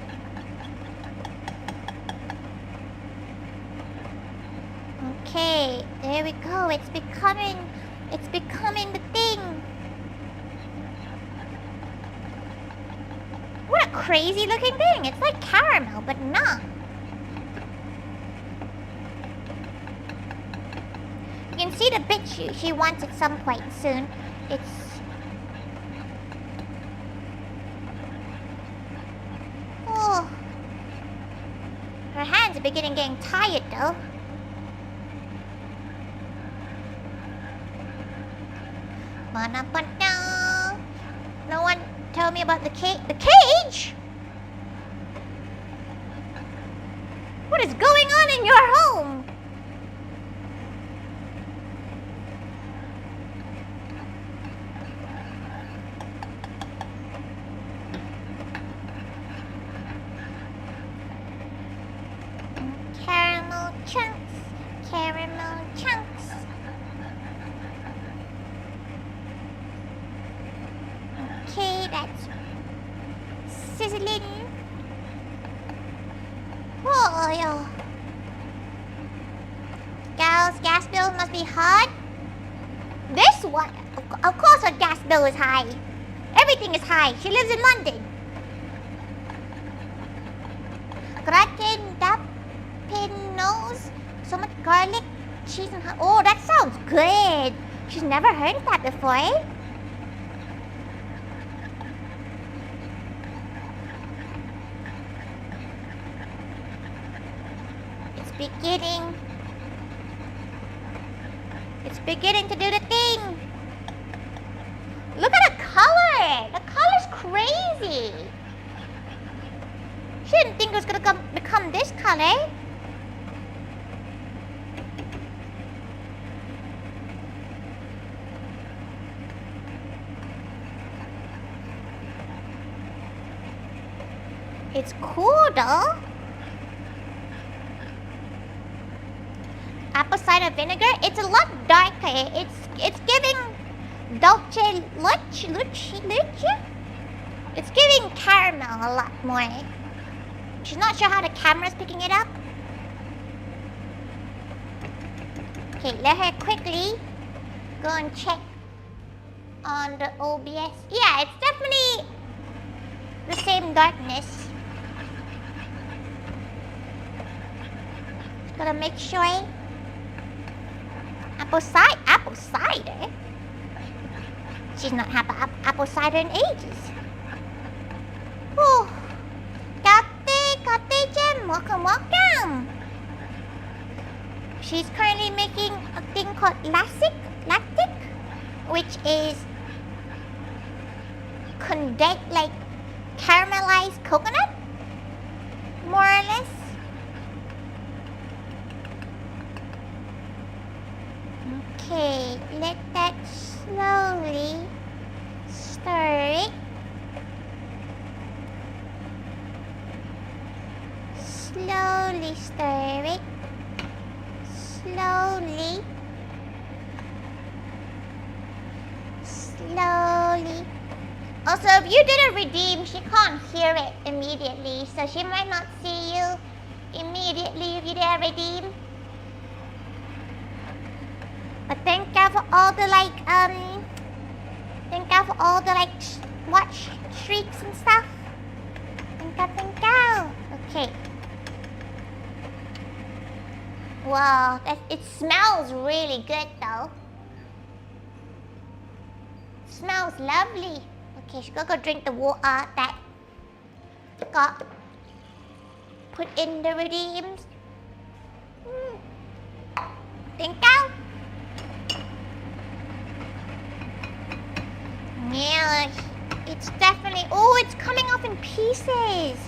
Okay, there we go. It's becoming the thing. What a crazy looking thing. It's like caramel, but not. You can see the bit she wants at some point soon. It's... Oh. Her hands are beginning getting tired though. No one told me about the cage. The cage? What is going on in your home? Caramel chunks. Caramel chunks. Okay, that's sizzling. Oh, yo. Gals, gas bills must be really hard. This one, of course her gas bill is high. Everything is high. She lives in London. Gratin, dapin nose, so much garlic, cheese and oh, that sounds good. She's never heard of that before. It's beginning to do the thing. Look at the color. The color's crazy. She didn't think it was gonna become this color. It's cool though. Apple cider vinegar. It's a lot darker. It's giving dolce luce. It's giving caramel a lot more. She's not sure how the camera's picking it up. Okay, let her quickly go and check on the OBS. Yeah, it's definitely the same darkness. Just gotta make sure. Apple cider? She's not had apple cider in ages. Whew. Kate Jem, welcome. She's currently making a thing called lactic, which is like caramelized coconut, more or less. Okay, let that slowly stir it. Slowly stir it. Slowly. Also, if you didn't redeem, she can't hear it immediately, so she might not see you immediately if you didn't redeem. But thank you for all the watch streaks and stuff. Thank you. Okay. Wow, it smells really good though. Smells lovely. Okay, she's gonna go drink the water that got put in the redeems. Thank you. Yeah, it's definitely... Oh, it's coming off in pieces.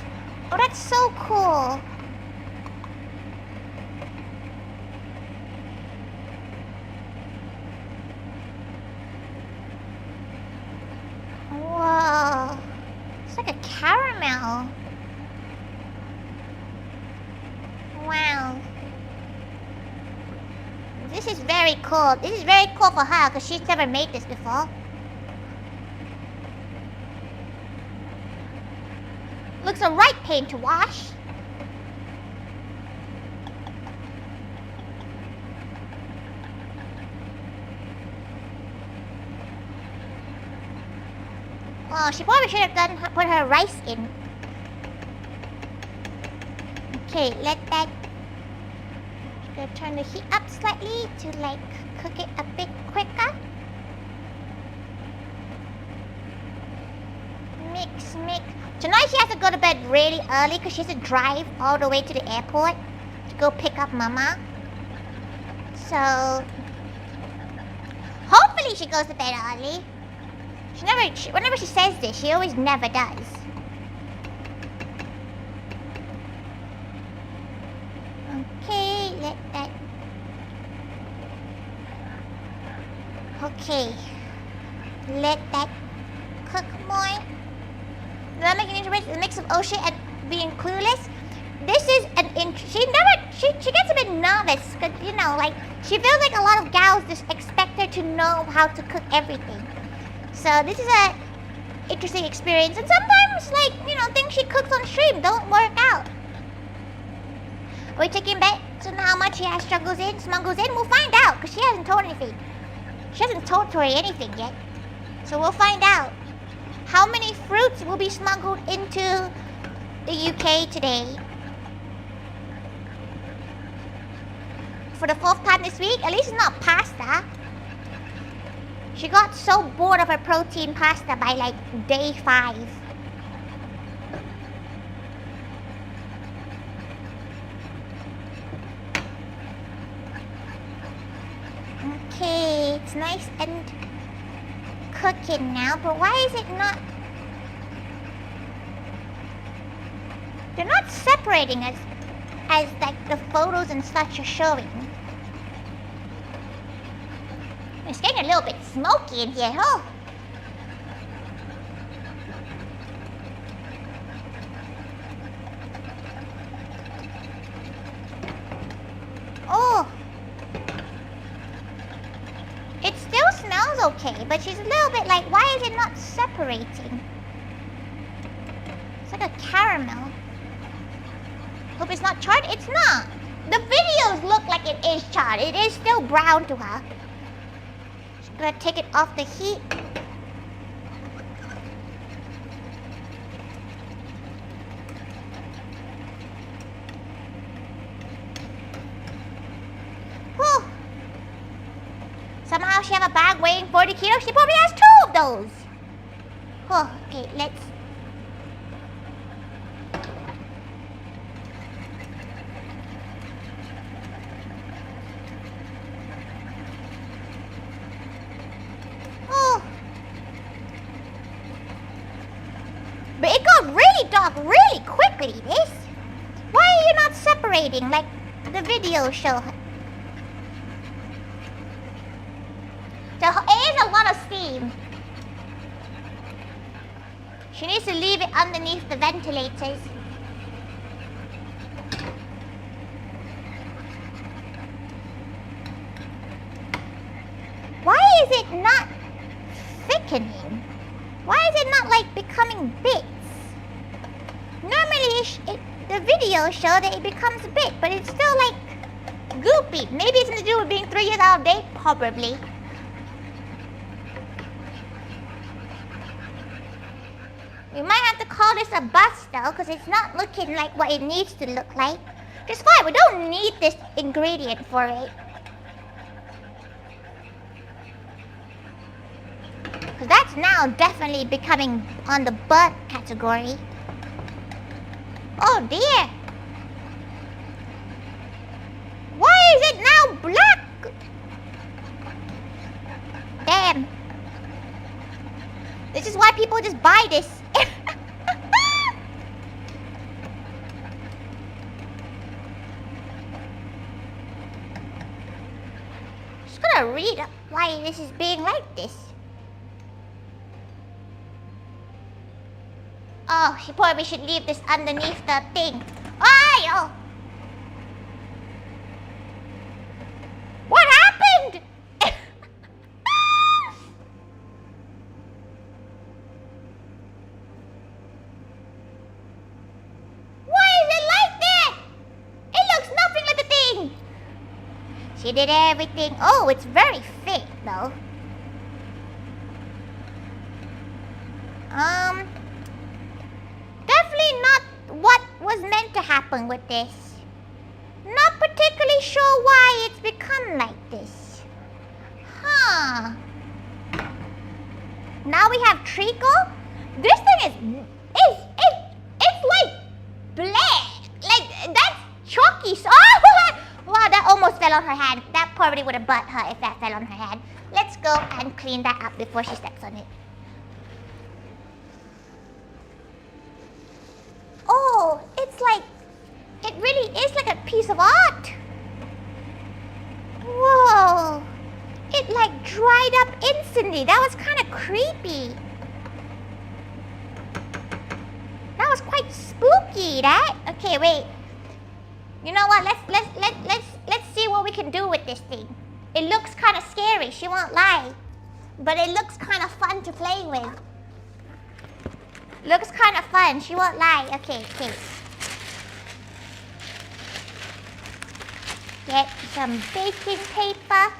Oh, that's so cool. Whoa. It's like a caramel. Wow. This is very cool. This is very cool for her because she's never made this before. Looks a right pain to wash. Oh, she probably should have put her rice in. Okay, let that... Just gonna turn the heat up slightly to cook it a bit quicker. Mix. Tonight she has to go to bed really early because she has to drive all the way to the airport to go pick up Mama. So hopefully she goes to bed early. Whenever she says this, she always never does. Okay, let that... Okay. Let that cook more. Not making interest in the mix of O'Shea and being clueless. This is she gets a bit nervous because, you know, she feels like a lot of gals just expect her to know how to cook everything. So this is a interesting experience, and sometimes things she cooks on stream don't work out. Are we taking bets on how much she has smuggles in? We'll find out, because she hasn't told anything. She hasn't told Tori anything yet. So we'll find out how many fruits will be smuggled into the UK today. For the 4th time this week, at least it's not pasta. She got so bored of her protein pasta by like day 5. Okay, it's nice and cooking now, but why is it not? They're not separating as like the photos and such are showing. It's getting a little bit smoky in here, huh? Oh. It still smells okay, but she's a little bit like, why is it not separating? It's like a caramel. Hope it's not charred. It's not. The videos look like it is charred. It is still brown to her. Just gonna take it off the heat. Whew. Somehow she have a bag weighing 40 kilos. She probably has 2 of those. Oh, okay, let's. But it got really dark really quickly, this. Why are you not separating like the video show? So it is a lot of steam. She needs to leave it underneath the ventilators. Why is it not thickening? Why is it not like becoming bits? Normally the videos show that it becomes a bit, but it's still like goopy. Maybe it's to do with being 3 years out of date, probably. We might have to call this a bust though, because it's not looking like what it needs to look like. It's fine, we don't need this ingredient for it. Because that's now definitely becoming on the burnt category. Oh dear. Why is it now black? Damn. This is why people just buy this. Just gonna read why this is being like this. Oh, she probably should leave this underneath the thing. Oh! What happened? Why is it like that? It looks nothing like the thing. She did everything. Oh, it's very thick though. Definitely not what was meant to happen with this. Not particularly sure why it's become like this. Huh. Now we have treacle. This thing it's like black. Like that's chalky. Oh, wow, that almost fell on her hand. That probably would have burnt her if that fell on her hand. Let's go and clean that up before she steps on it. Oh, it's like, it really is like a piece of art. Whoa. It like dried up instantly. That was kind of creepy. That was quite spooky, that. Okay, wait. You know what? Let's see what we can do with this thing. It looks kind of scary, she won't lie. But it looks kind of fun to play with. Looks kind of fun, she won't lie. Okay. get some baking paper.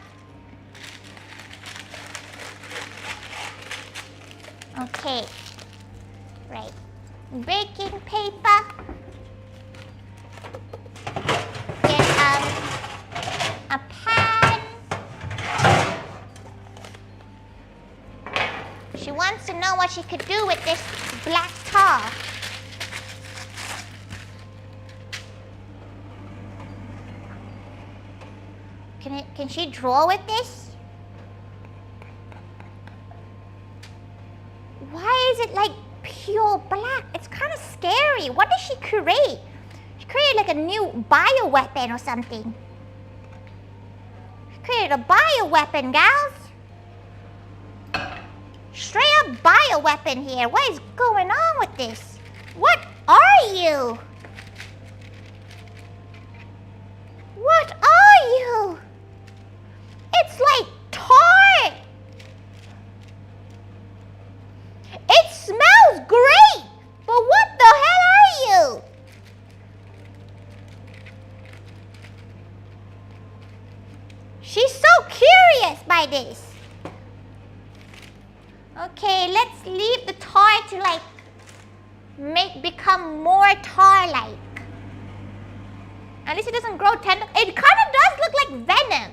Okay. Right. Baking paper. Get a pan. She wants to know what she could do with this black tar. Can she draw with this? Why is it like pure black? It's kind of scary. What did she create? She created like a new bioweapon or something. She created a bioweapon, gals. Straight up bioweapon here. What is going on with this? What are you? What are you? It's like tar. It smells great, but what the hell are you? She's so curious by this. Okay, let's leave the tar to like become more tar-like. At least it doesn't grow tender. It kind of does look like venom.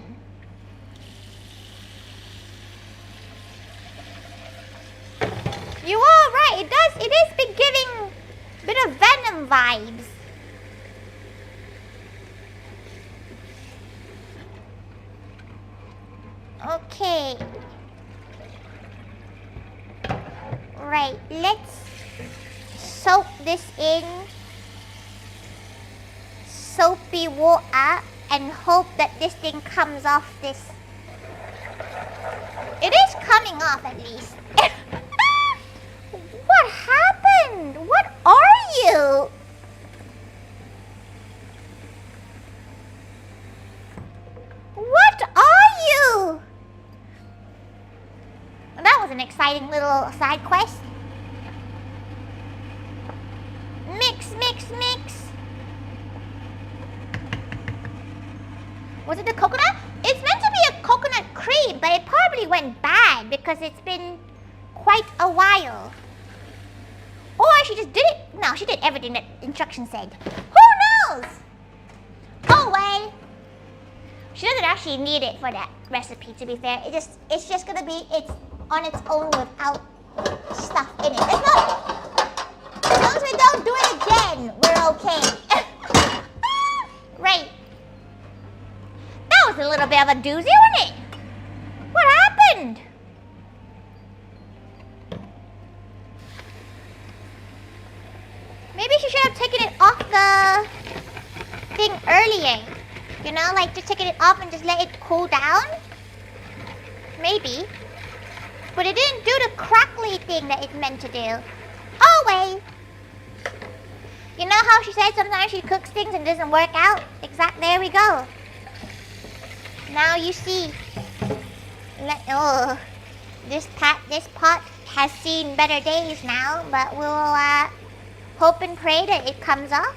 You are right. It does. It is been giving a bit of venom vibes. Okay. Right. Let's soak this in soapy water and hope that this thing comes off this. It is coming off at least. What happened? What are you? What are you? That was an exciting little side quest. Mix, mix, mix. Was it the coconut? It's meant to be a coconut cream, but it probably went bad because it's been quite a while. Or she just did it. No, she did everything that instructions said. Who knows? Oh well. She doesn't actually need it for that recipe, to be fair. It's just gonna be on its own without stuff in it. It's not. As long as we don't do it again, we're okay. Right. That was a little bit of a doozy, wasn't it? What happened? Maybe she should have taken it off the thing earlier. You know, like just taking it off and just let it cool down. Maybe. But it didn't do the crackly thing that it meant to do. Oh well. You know how she said sometimes she cooks things and it doesn't work out? Exactly. There we go. Now you see. This pot has seen better days now, but we'll hope and pray that it comes off.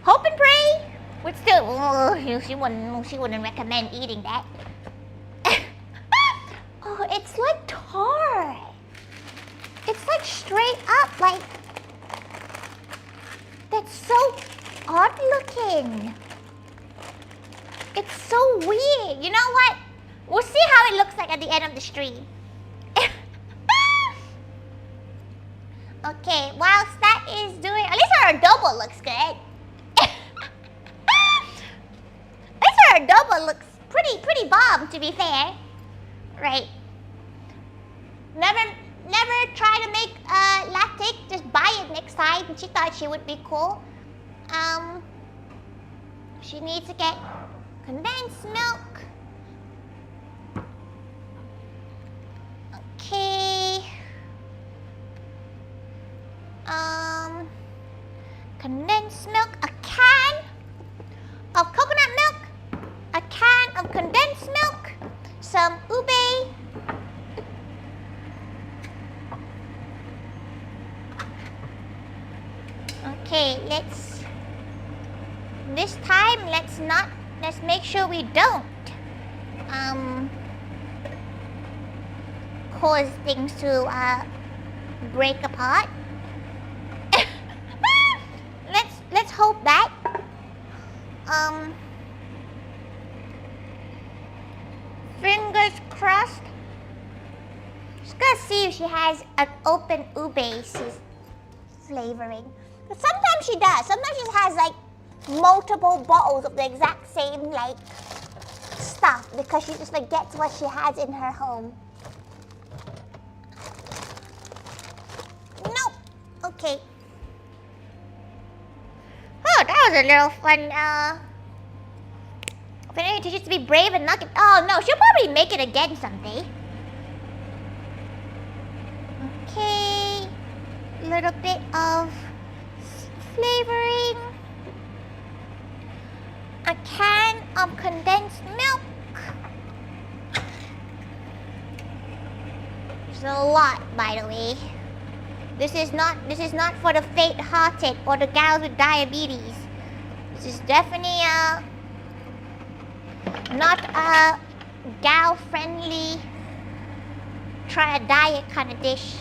Hope and pray. Would still, she wouldn't recommend eating that. Oh, it's like tar. It's like straight up, like that's so odd looking. It's so weird. You know what? We'll see how it looks like at the end of the stream. Okay, whilst that is doing, at least our adobo looks good. At least our adobo looks pretty bomb, to be fair. Right. Never try to make latte. Just buy it next time. She thought she would be cool. She needs to get condensed milk. Okay. Condensed milk, a can of coconut milk, a can of condensed milk, some ube. Okay, let's this time, let's make sure we don't cause things to break apart. Let's hope that fingers crossed. Just gonna see if she has an open ube flavoring. But sometimes she does. Sometimes she has like multiple bottles of the exact same like stuff because she just forgets what she has in her home. Nope. Okay. Oh, that was a little fun. If anyone teaches to be brave and not get. Oh no, she'll probably make it again someday. Okay. A little bit of flavoring. A can of condensed milk. It's a lot, by the way. This is not for the faint-hearted or the gals with diabetes. This is definitely not a gal-friendly try a diet kind of dish.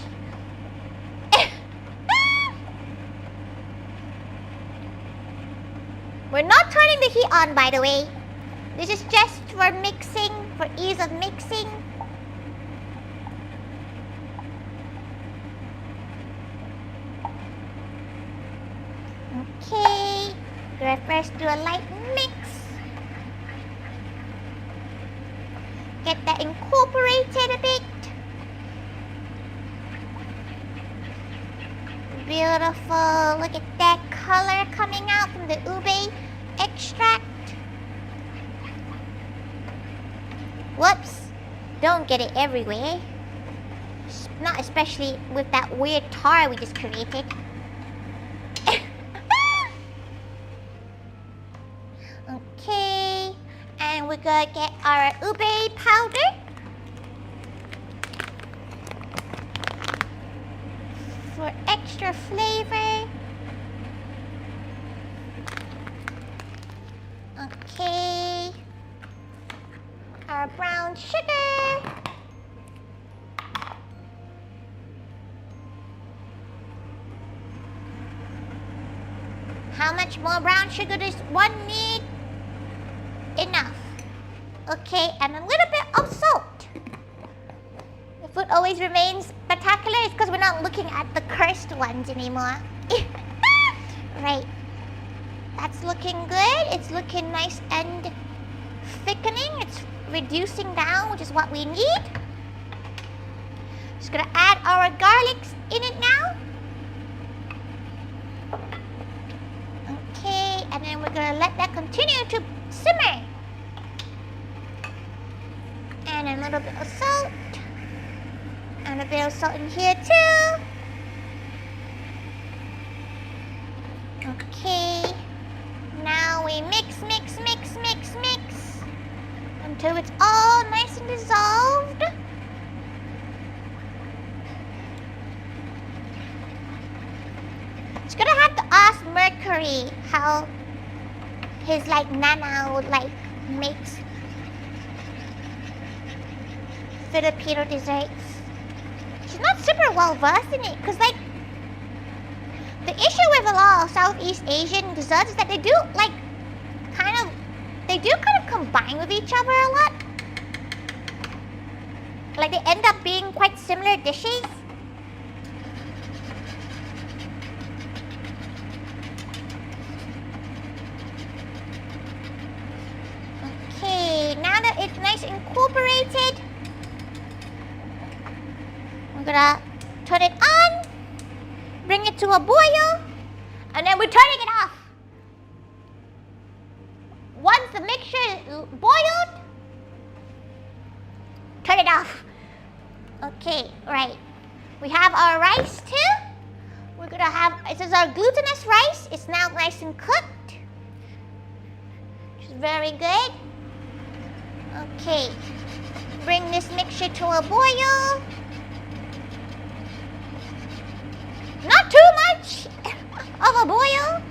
We're not turning the heat on, by the way. This is just for mixing, for ease of mixing. Okay, gonna first do a light mix. Get that incorporated a bit. Beautiful, look at that color coming out from the ube extract. Whoops, don't get it everywhere. Not especially with that weird tar we just created. Okay, and we're gonna get our ube powder. For extra flavor. Okay. Our brown sugar. How much more brown sugar does one need? Enough. Okay, and a little bit of salt. The food always remains spectacular. It's because we're not looking at the cursed ones anymore. Right. That's looking good. It's looking nice and thickening. It's reducing down, which is what we need. Just gonna add our garlics in it now. Okay, and then we're gonna let that continue to simmer. And a little bit of salt. And a bit of salt in here too. Okay. Now we mix until it's all nice and dissolved. Just gonna have to ask Mercury how his like nana would like makes Filipino desserts. She's not super well versed in it, cause like the issue with a lot of Southeast Asian desserts is that they do kind of combine with each other a lot. Like they end up being quite similar dishes. Okay, now that it's nice and incorporated, I'm gonna turn it on, bring it to a boil, and then we're turning it off. Once the mixture is boiled, turn it off. Okay, right. We have our rice too. We're gonna have, this is our glutinous rice. It's now nice and cooked, which is very good. Okay, bring this mixture to a boil. Not too much of a boil.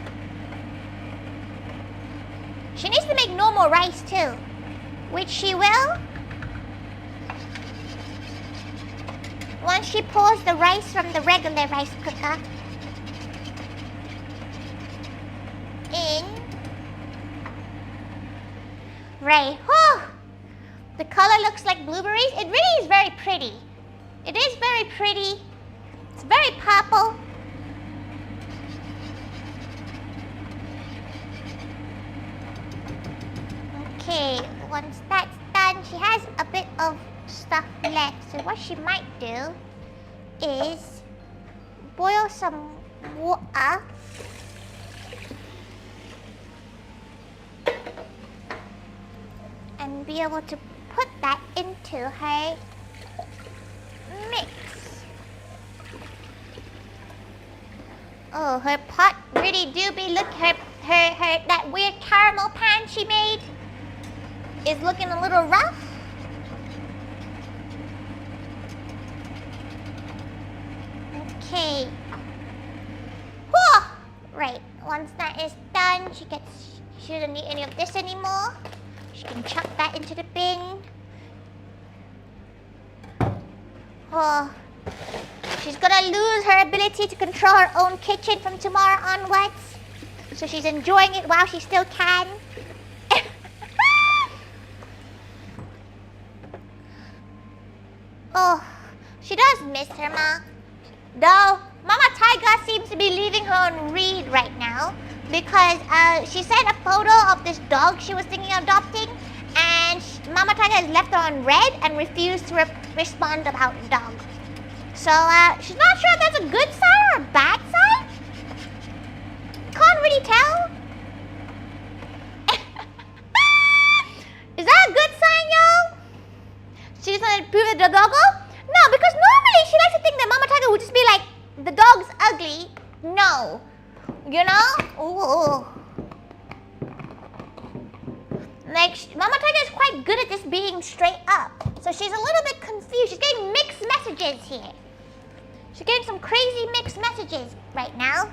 make normal rice too, which she will once she pours the rice from the regular rice cooker in. Right. Whew. The color looks like blueberries. It really is very pretty. It is very pretty. It's very purple. Okay, once that's done, she has a bit of stuff left. So what she might do is boil some water. And be able to put that into her mix. Oh, her pot really do be look her that weird caramel pan she made is looking a little rough. Okay. Whew. Right. Once that is done, she doesn't need any of this anymore. She can chuck that into the bin. Oh, she's gonna lose her ability to control her own kitchen from tomorrow onwards. So she's enjoying it while she still can. Oh, she does miss her ma. Though, Mama Thaiga seems to be leaving her on read right now. Because she sent a photo of this dog she was thinking of adopting, and Mama Thaiga has left her on red and refused to respond about the dog. So she's not sure if that's a good sign or a bad sign. Can't really tell. Is that a good sign, yo? She doesn't approve of the doggo? No, because normally she likes to think that Mama Thaiga would just be like, the dog's ugly. No. You know? Ooh. Like, Mama Thaiga is quite good at just being straight up. So she's a little bit confused. She's getting mixed messages here. She's getting some crazy mixed messages right now.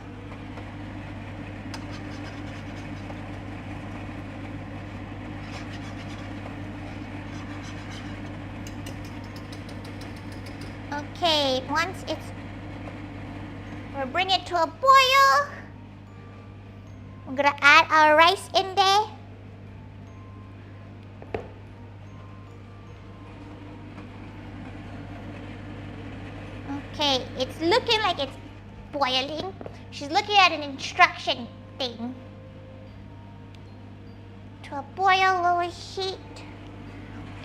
Okay, once we'll bring it to a boil. We're gonna add our rice in there. Okay, it's looking like it's boiling. She's looking at an instruction thing. To a boil, lower heat.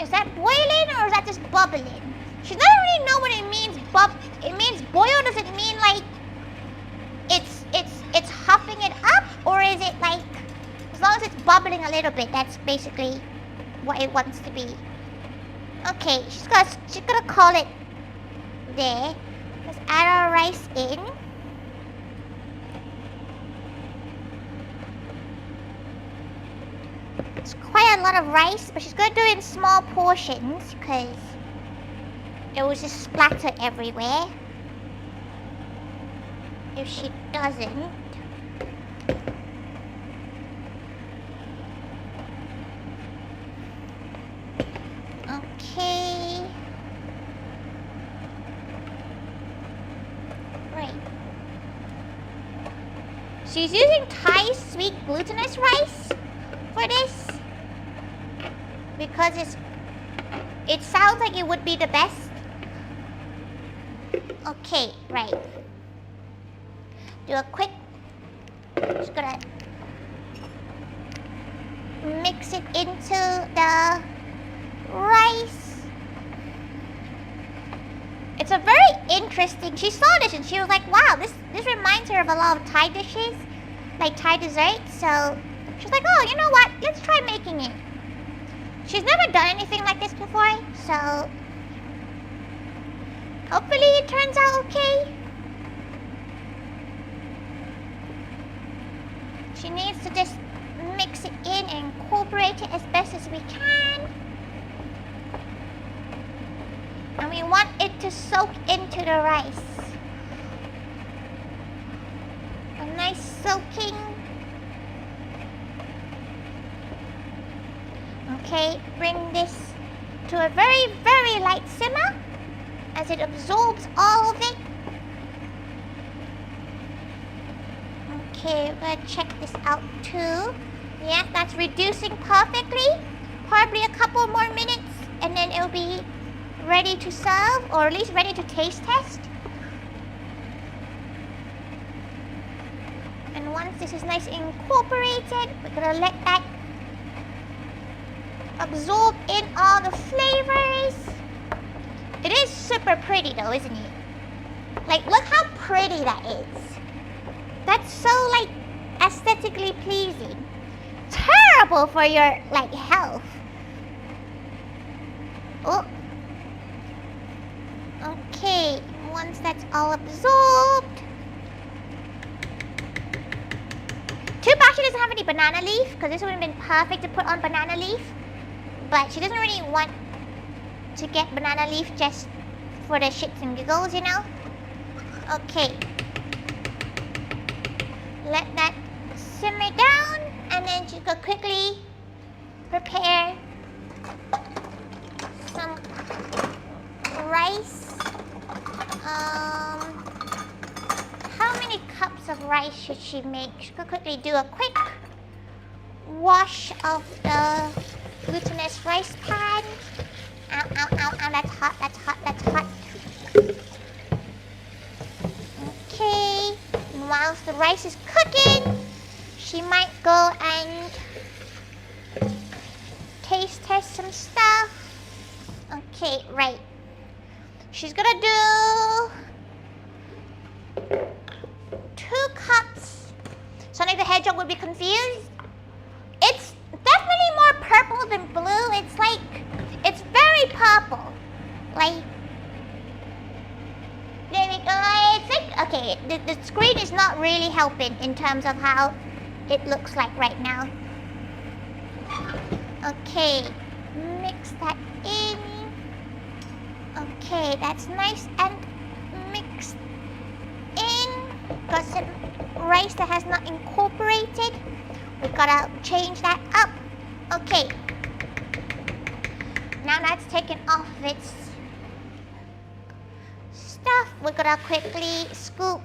Is that boiling or is that just bubbling? She doesn't really know what it means. It means boil. Does it mean like it's huffing it up, or is it like as long as it's bubbling a little bit? That's basically what it wants to be. Okay, she's gonna call it there. Let's add our rice in. It's quite a lot of rice, but she's gonna do it in small portions because it will just splatter everywhere if she doesn't. Okay. Right. She's using Thai sweet glutinous rice for this because it sounds like it would be the best. Okay, right. Do a quick, just gonna mix it into the rice. It's a very interesting, she saw this and she was like, wow, this reminds her of a lot of Thai dishes, like Thai desserts. So she's like, oh, you know what, let's try making it. She's never done anything like this before, so hopefully it turns out okay. She needs to just mix it in and incorporate it as best as we can. And we want it to soak into the rice. A nice soaking. Okay, bring this to a very, very light simmer as it absorbs all of it. Okay, we're gonna check this out too. Yeah, that's reducing perfectly. Probably a couple more minutes and then it'll be ready to serve, or at least ready to taste test. And once this is nice and incorporated, we're gonna let that absorb in all the flavors. It is super pretty though, isn't it? Like, look how pretty that is. That's so, like, aesthetically pleasing. Terrible for your, like, health. Oh. Okay, once that's all absorbed. Too bad she doesn't have any banana leaf, because this would have been perfect to put on banana leaf. But she doesn't really want to get banana leaf just for the shits and giggles, you know? Okay. Let that simmer down, and then she's gonna quickly prepare some rice. How many cups of rice should she make? She could quickly do a quick wash of the glutinous rice pan. Ow, ow, ow, ow, that's hot, that's hot, that's hot. Okay, and whilst the rice is cooking, she might go and taste test some stuff. Okay, right. She's gonna do 2 cups. Sonic the Hedgehog would be confused. It's definitely more purple than blue. It's like, it's very purple. Like, there we go. It's like, okay, the screen is not really helping in terms of how it looks like right now. Okay, mix that in. Okay, that's nice and mixed in. Got some rice that has not incorporated. We gotta change that up. Okay. Now that's taken off its stuff. We're gonna quickly scoop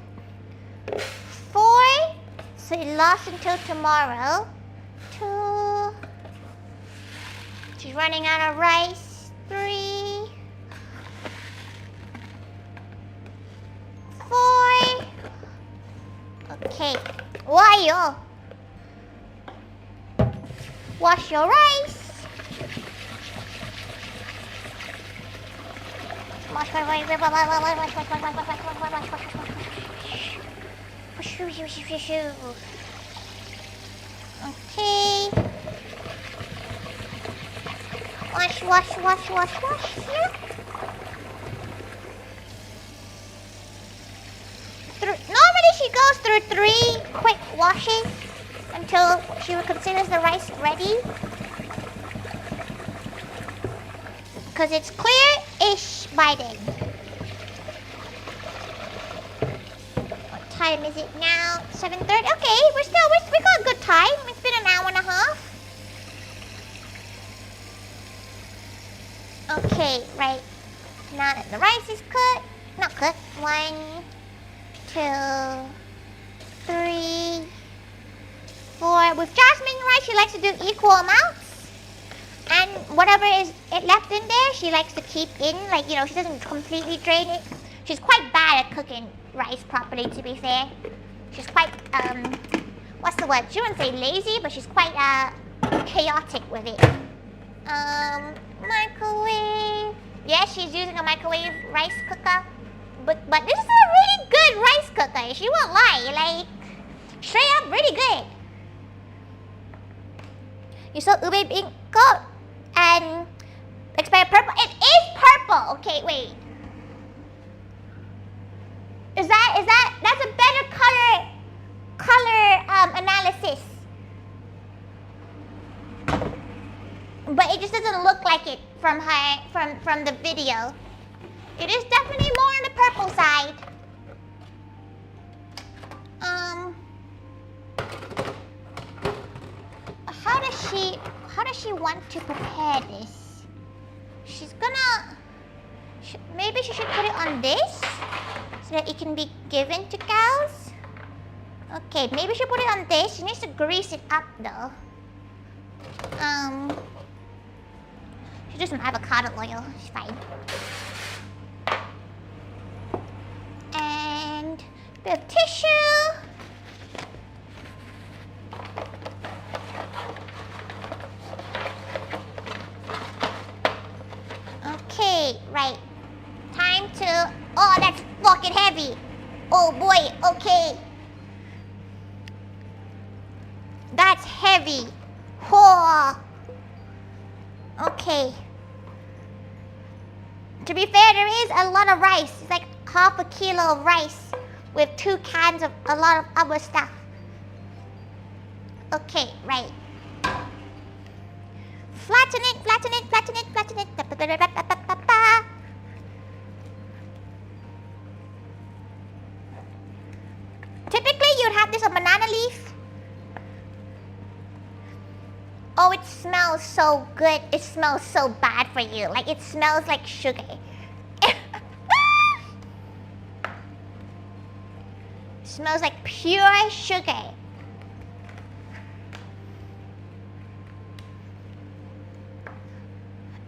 4, so it lasts until tomorrow. 2. She's running out of rice. 3. 4. Okay. Why wash your rice. Wash. Okay. Wash. Yeah. Normally she goes through 3 quick washes until she considers the rice ready. Because it's clear-ish by then. What time is it now? 7:30? Okay, we got a good time. It's been an hour and a half. Okay, right. Now that the rice is cooked, not cooked. 1, 2, 3, 4. With jasmine rice, she likes to do equal amounts. And whatever is left in there, she likes to keep in. Like, you know, she doesn't completely drain it. She's quite bad at cooking rice properly, to be fair. She's quite, what's the word? She wouldn't say lazy, but she's quite, chaotic with it. Microwave. Yes, she's using a microwave rice cooker. But this is a really good rice cooker. She won't lie. Like, straight up really good. You saw ube being cooked and expired purple. It is purple. Okay, wait. That's a better color analysis. But it just doesn't look like it from the video. It is definitely more on the purple side. How does she want to prepare this? She's gonna... maybe she should put it on this so that it can be given to cows. Okay, maybe she put it on this. She needs to grease it up though. She do some avocado oil. It's fine. And a bit of tissue. Okay, right. Time to... oh, that's fucking heavy. Oh boy, okay. That's heavy. Oh. Okay. To be fair, there is a lot of rice. It's like half a kilo of rice with 2 cans of a lot of other stuff. Okay, right. Flatten it, flatten it, flatten it, flatten it. Typically, you'd have this on banana leaf. Oh, it smells so good. It smells so bad for you. Like, it smells like sugar. Smells like pure sugar.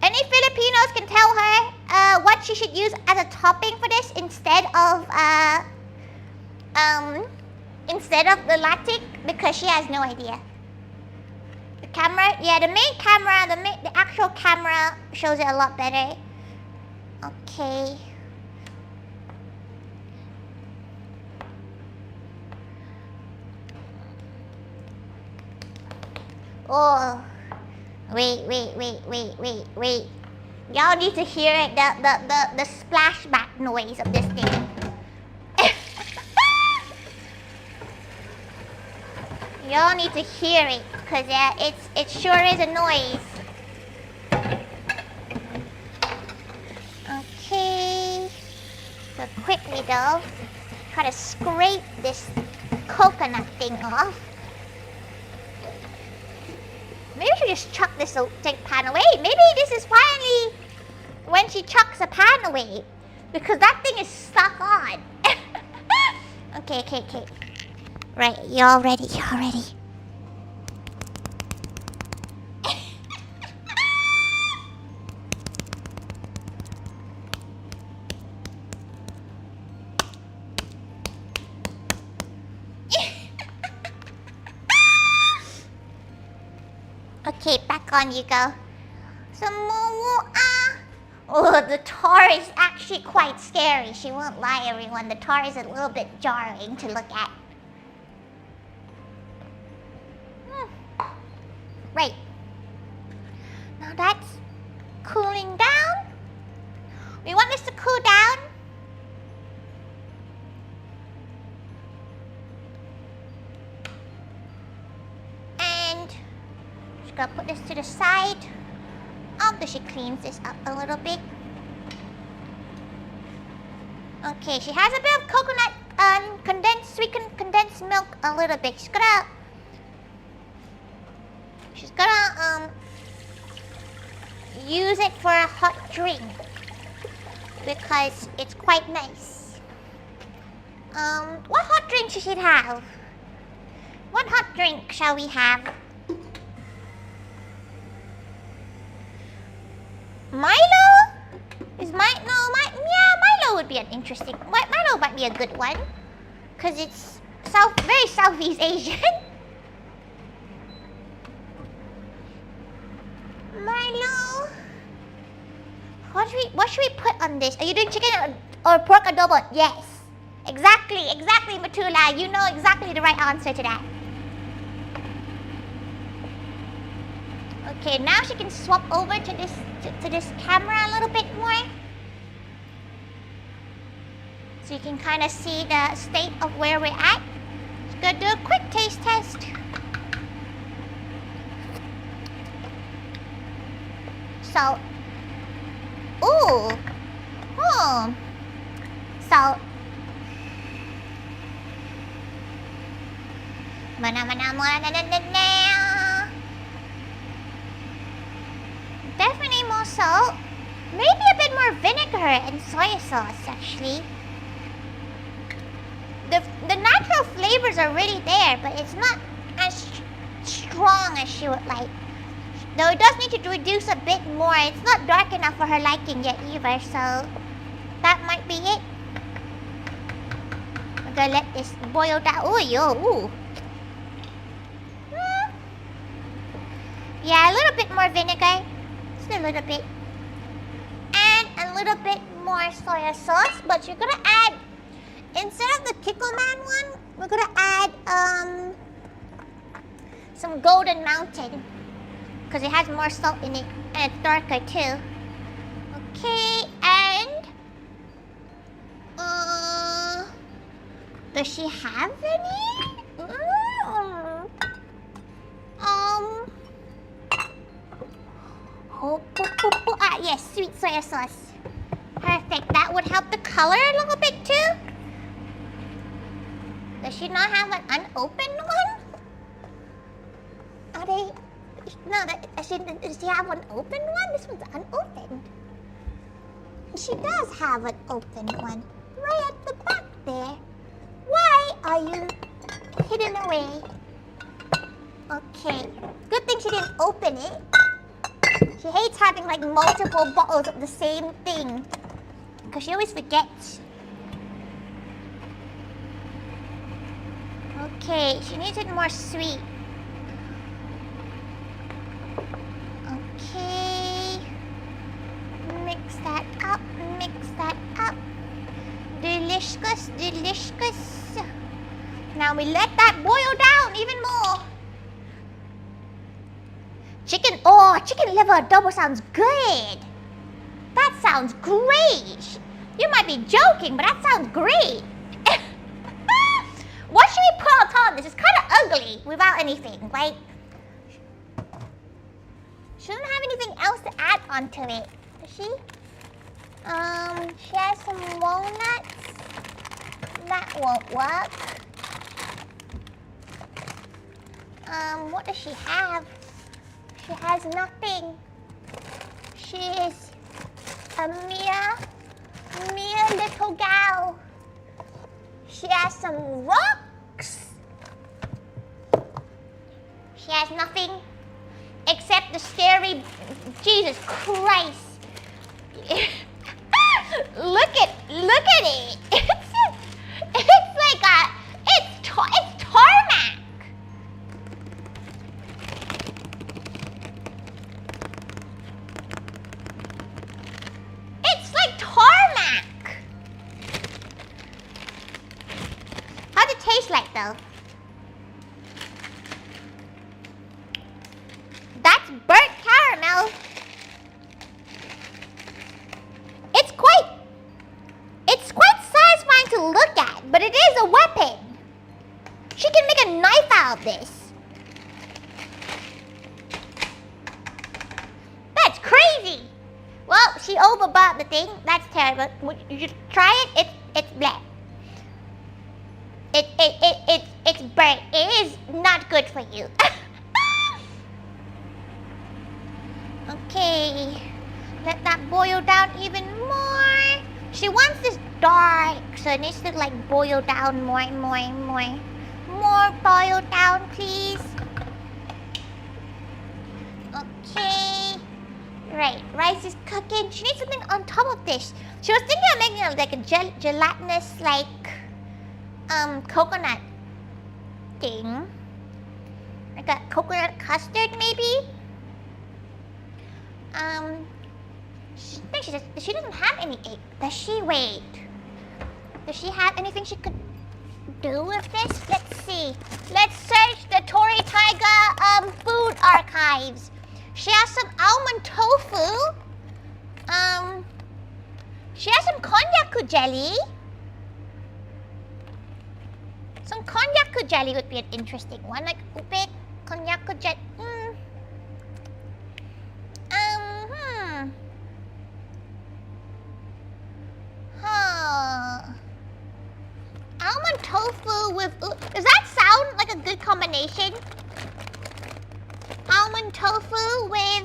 Any Filipinos can tell her what she should use as a topping for this instead of the latte, because she has no idea. The camera, yeah, the main camera, the actual camera shows it a lot better. Okay. Oh, wait. Y'all need to hear it, the splashback noise of this thing. Y'all need to hear it, because it sure is a noise. Okay. So quickly though, try to scrape this coconut thing off. Maybe she just chuck this pan away. Maybe this is finally when she chucks a pan away, because that thing is stuck on. Okay. Right, y'all ready? Okay, back on you go. Some more. Oh, the tar is actually quite scary. She won't lie, everyone. The tar is a little bit jarring to look at. Right. Now that's cooling down. We want this to cool down. And just gonna put this to the side after she cleans this up a little bit. Okay, she has a bit of coconut sweetened condensed milk a little bit. She's gonna use it for a hot drink because it's quite nice. What hot drink should she have? What hot drink shall we have? Milo? Milo would be an interesting... Milo might be a good one. Because it's very Southeast Asian. Milo. What should we put on this? Are you doing chicken or pork adobo? Yes. Exactly, Matula. You know exactly the right answer to that. Okay, now she can swap over to this camera a little bit more. So you can kind of see the state of where we're at. Just gonna do a quick taste test. So, so, Maybe a bit more vinegar and soy sauce, actually. The natural flavors are really there, but it's not as strong as she would like. Though it does need to reduce a bit more. It's not dark enough for her liking yet either, so that might be it. I'm gonna let this boil down. Ooh. Yeah, a little bit more vinegar. Just a little bit. And a little bit more soy sauce. But you're gonna add, instead of the Kickleman one, we're gonna add some Golden Mountain. Because it has more salt in it. And it's darker too. Okay, and does she have any? Yes, sweet soy sauce. Perfect. That would help the color a little bit too. Does she not have an unopened one? Are they? No, does she have an open one? This one's unopened. She does have an open one. Right at the back there. Why are you hidden away? Okay. Good thing she didn't open it. She hates having like multiple bottles of the same thing. Because she always forgets. Okay, she needs it more sweet. Okay. Mix that up, mix that up. Delicious, delicious. Now we let that boil down even more. Chicken liver adobo sounds good. That sounds great. You might be joking, but that sounds great. What should we put on top of this? It's kind of ugly without anything. Like, she doesn't have anything else to add onto it. Does she? She has some walnuts. That won't work. What does she have? She has nothing. She is a mere little gal. She has some rocks. She has nothing except the scary, Jesus Christ. Look at it. It's like it's tarmac. It's like tarmac. How's it taste like though? That's burnt caramel. It's quite satisfying to look at, but it is a weapon. She can make a knife out of this. That's crazy. Well, she overbought the thing. That's terrible. You should try it. It's blah. It's burnt. It is not good for you. Okay, let that boil down even more. She wants this dark, so it needs to like boil down more. More boil down, please. Okay. Right, rice is cooking. She needs something on top of this. She was thinking of making like a gelatinous like coconut thing. Like a coconut custard maybe? She doesn't have any egg. Does she? Wait. Does she have anything she could do with this? Let's see. Let's search the Tori Thaiga food archives. She has some almond tofu. She has some konjaku jelly. Some konjaku jelly would be an interesting one. Like ube konjaku jelly. Almond tofu with... Does that sound like a good combination? Almond tofu with...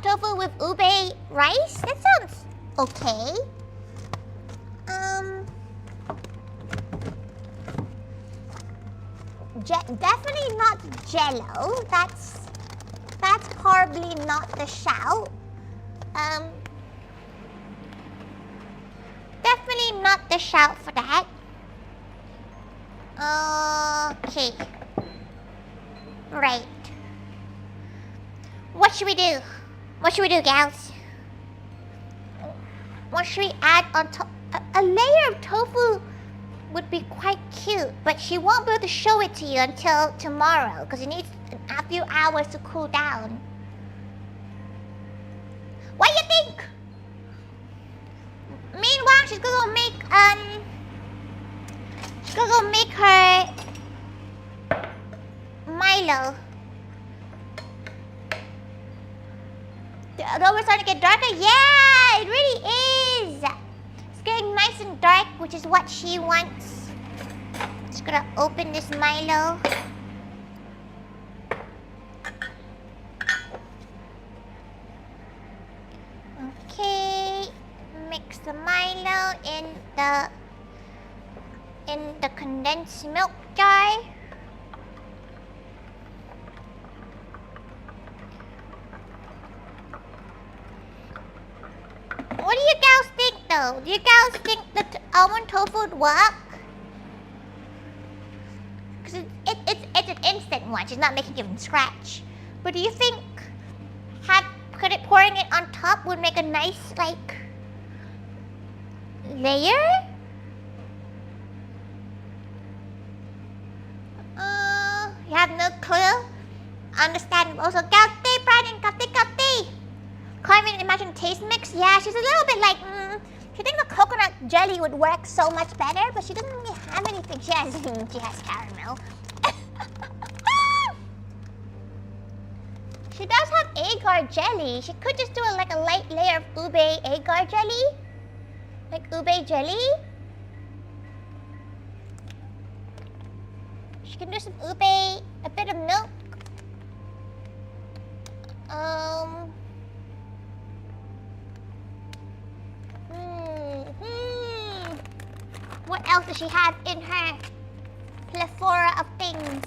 tofu with ube rice? That sounds okay. Definitely not jello. That's probably not the shout. Definitely not the shout for that. Okay. Right. What should we do? What should we do, gals? What should we add on top? A layer of tofu would be quite cute, but she won't be able to show it to you until tomorrow because it needs a few hours to cool down. What do you think? Meanwhile, she's gonna go make her Milo. The adobo is starting to get darker. Yeah, it really is. It's getting nice and dark, which is what she wants. Just gonna open this Milo. Okay, mix the Milo in the condensed milk jar. What do you guys think though? Do you guys think that almond tofu would work? Because it's an instant one. She's not making it from scratch. But do you think pouring it on top would make a nice like layer? You have no clue? Understandable. So Kati, Brian, Kati. Can't even imagine taste mix. Yeah, she's a little bit like, she thinks the coconut jelly would work so much better, but she doesn't really have anything. She has caramel. She does have agar jelly. She could just do a light layer of ube agar jelly. Like ube jelly. She can do some ube, a bit of milk. What else does she have in her plethora of things?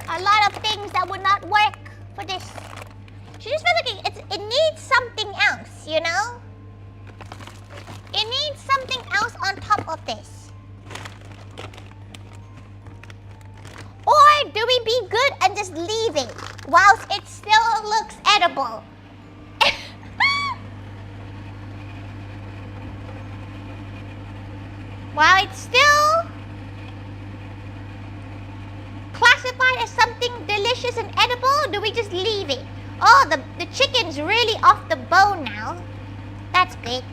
A lot of things that would not work for this. She just feels like it needs something else, you know? It needs something else on top of this. Or do we be good and just leave it whilst it still looks edible? While it's still classified as something delicious and edible, do we just leave it? Oh, the chicken's really off the bone now. That's good.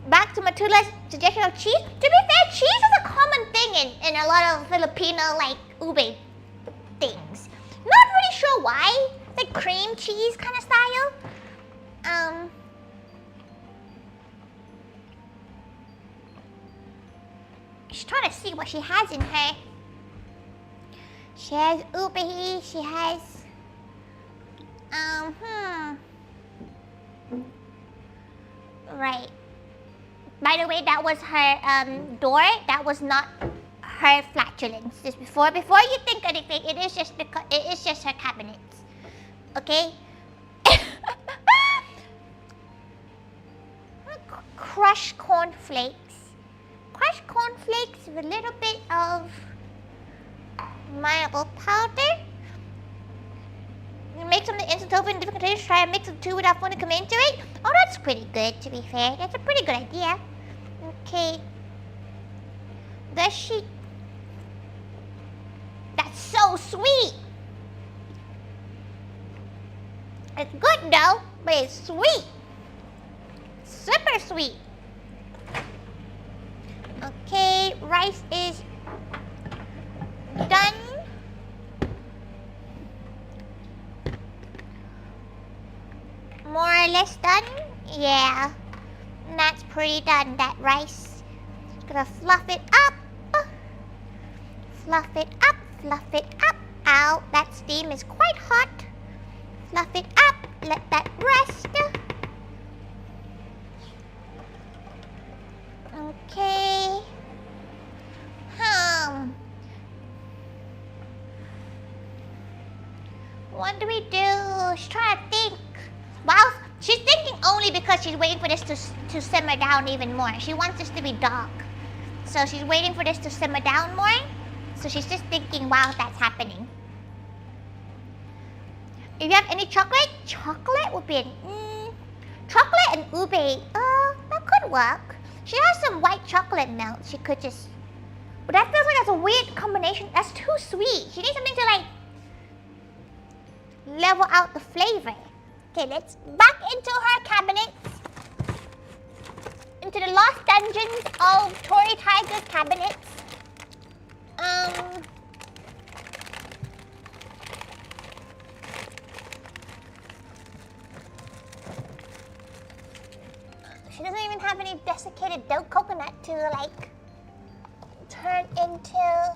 Back to Matula's suggestion of cheese. To be fair, cheese is a common thing in a lot of Filipino like ube things. Not really sure why. Like cream cheese kind of style. She's trying to see what she has in her. She has ube, she has... Right. By the way, that was her door. That was not her flatulence. Just before you think anything, it is just her cabinets. Okay? Crushed cornflakes. Crushed cornflakes with a little bit of marble powder. You make some of the instant tofu in different containers. Try a mix of two without food to come into it. Oh, that's pretty good, to be fair. That's a pretty good idea. Okay. Does she... That's so sweet. It's good though, but it's sweet. Super sweet. Okay, rice is done. More or less done? Yeah. That's pretty done, that rice. Just gonna fluff it up. Fluff it up, Fluff it up. Ow, that steam is quite hot. Fluff it up. Let that rest. Okay. What do we do? She's trying to think. Well, she's thinking only because she's waiting for this to simmer down even more. She wants this to be dark. So she's waiting for this to simmer down more. So she's just thinking while that's happening. If you have any chocolate, chocolate would be an chocolate and ube. That could work. She has some white chocolate milk. She could just. But that feels like that's a weird combination. That's too sweet. She needs something to like level out the flavor. Okay, let's back into her cabinets. Into the lost dungeons of Tori Thaiga's cabinets. She doesn't even have any desiccated dough coconut to like turn into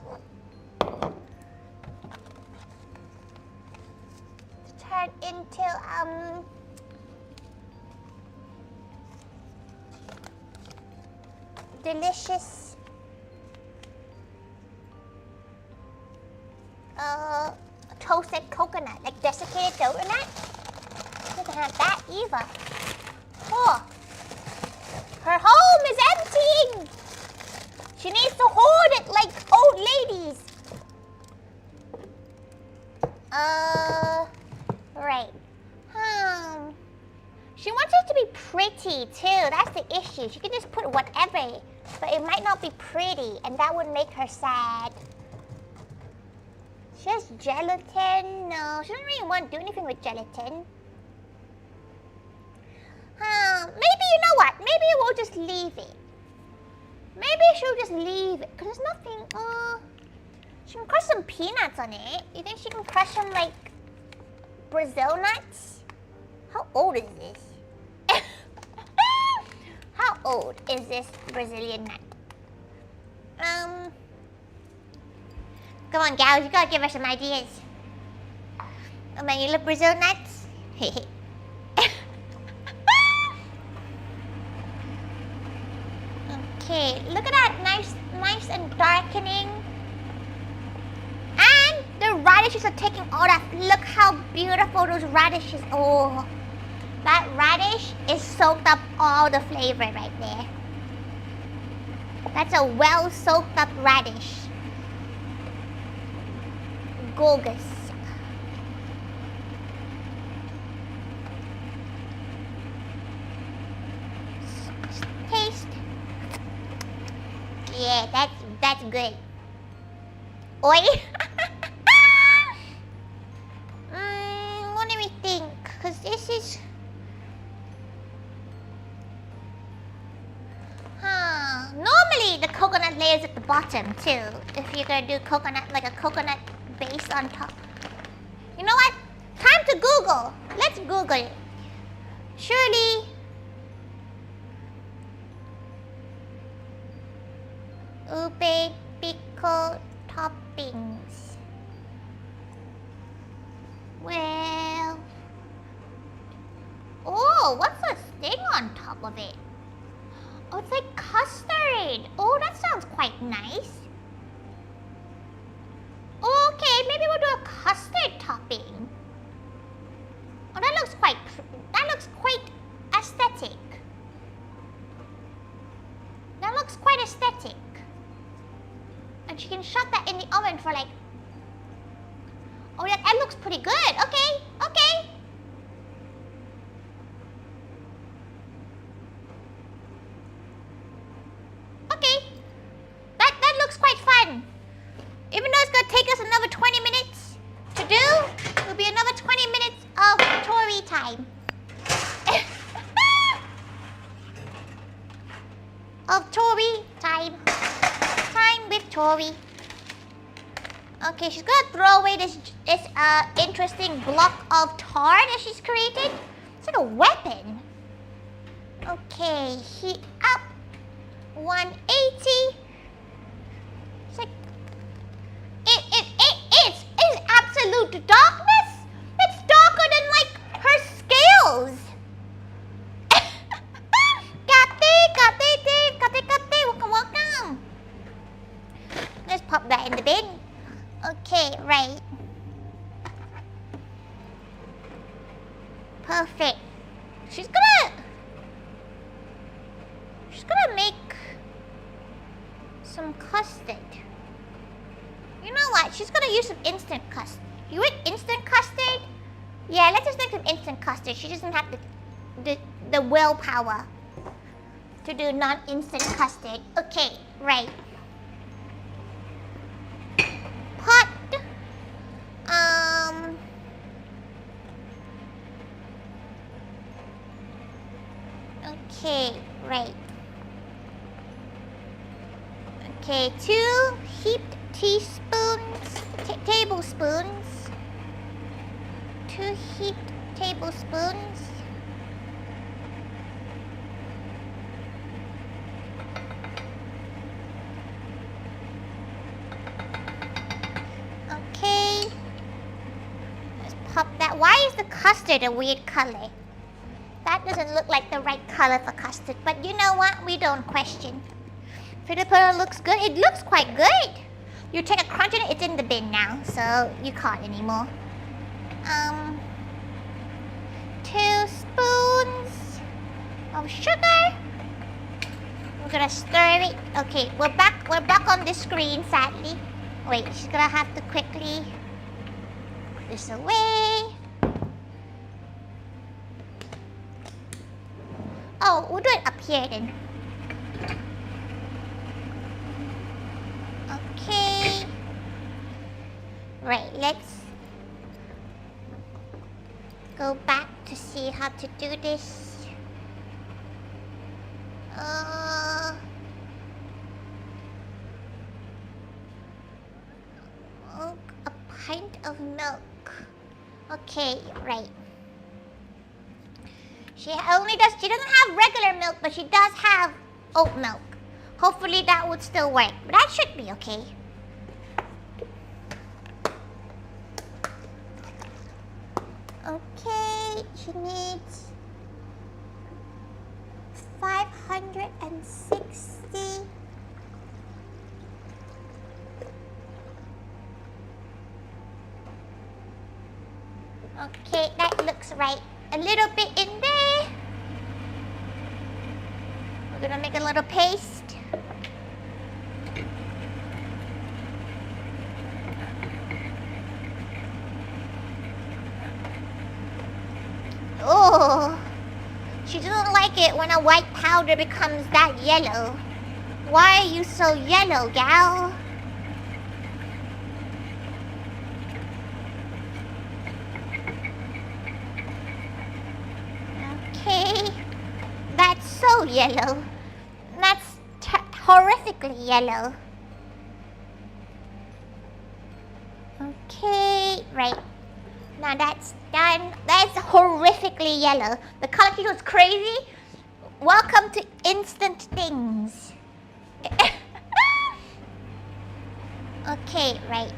delicious toasted coconut, like desiccated coconut. She doesn't have that either. Oh, her home is emptying. She needs to hoard it like old ladies. Right. She wants it to be pretty too. That's the issue. She can just put whatever, but it might not be pretty, and that would make her sad. She has gelatin. No, she doesn't really want to do anything with gelatin. Maybe you know what? Maybe we'll just leave it. Maybe she'll just leave it, because there's nothing. She can crush some peanuts on it. You think she can crush some like Brazil nuts? How old is this? How old is this Brazilian nut? Come on, gals, you gotta give her some ideas. Oh man, you look Brazil nuts? Okay, look at that, nice and darkening. And the radishes are taking all that. Look how beautiful those radishes. Oh, that radish is soaked up all the flavor right there. That's a well soaked up radish. Gorgeous. Taste. Yeah, that's good. Oi. What do we think? Cause this is. Normally the coconut layer is at the bottom too. If you're gonna do coconut, like a coconut base on top. You know what? Time to Google. Let's Google it. Surely. Ube pickle toppings. Well. Oh, what's this thing on top of it? Oh, it's like custard. Oh, that sounds quite nice. Okay, maybe we'll do a custard topping. Oh, that looks quite aesthetic. That looks quite aesthetic. And she can shove that in the oven for like. Oh, yeah, that looks pretty good. Okay, okay. Okay. That looks quite fun. Even though it's gonna take us another 20 minutes to do, it'll be another 20 minutes of Tori time. Of Tori time. Time with Tori. Okay, she's gonna throw away this interesting block of tar that she's created. It's like a weapon. Okay, heat up. 180. It's like darkness? It's darker than like her scales. Kate, welcome. Let's pop that in the bin. Okay, right. Perfect. She's gonna make some custard. You know what? She's gonna use some instant custard. You want instant custard? Yeah, let's just make some instant custard. She doesn't have the willpower to do non-instant custard. Okay, right. Pot. Okay, right. Okay, 2 heaped teaspoons, tablespoons. 2 heaped tablespoons. Okay. Let's pop that. Why is the custard a weird color? That doesn't look like the right color for custard, but you know what? We don't question. Filipino looks good. It looks quite good. You take a crunch in it, it's in the bin now, so you can't anymore. 2 spoons of sugar. We're gonna stir it. Okay, we're back on the screen, sadly. Wait, she's gonna have to quickly put this away. Oh, we'll do it up here then. Okay. Right, let's go back to see how to do this. Oh, a pint of milk. Okay, right. She doesn't have regular milk, but she does have oat milk. Hopefully that would still work, but that should be okay. Okay, she needs 560. Okay, that looks right. A little bit in there. We're gonna make a little paste. Oh, she doesn't like it when a white powder becomes that yellow. Why are you so yellow, gal? Okay, that's so yellow. That's horrifically yellow. Okay, right. Now that's done. That's horrifically yellow. The color key was crazy. Welcome to instant things. Okay, right.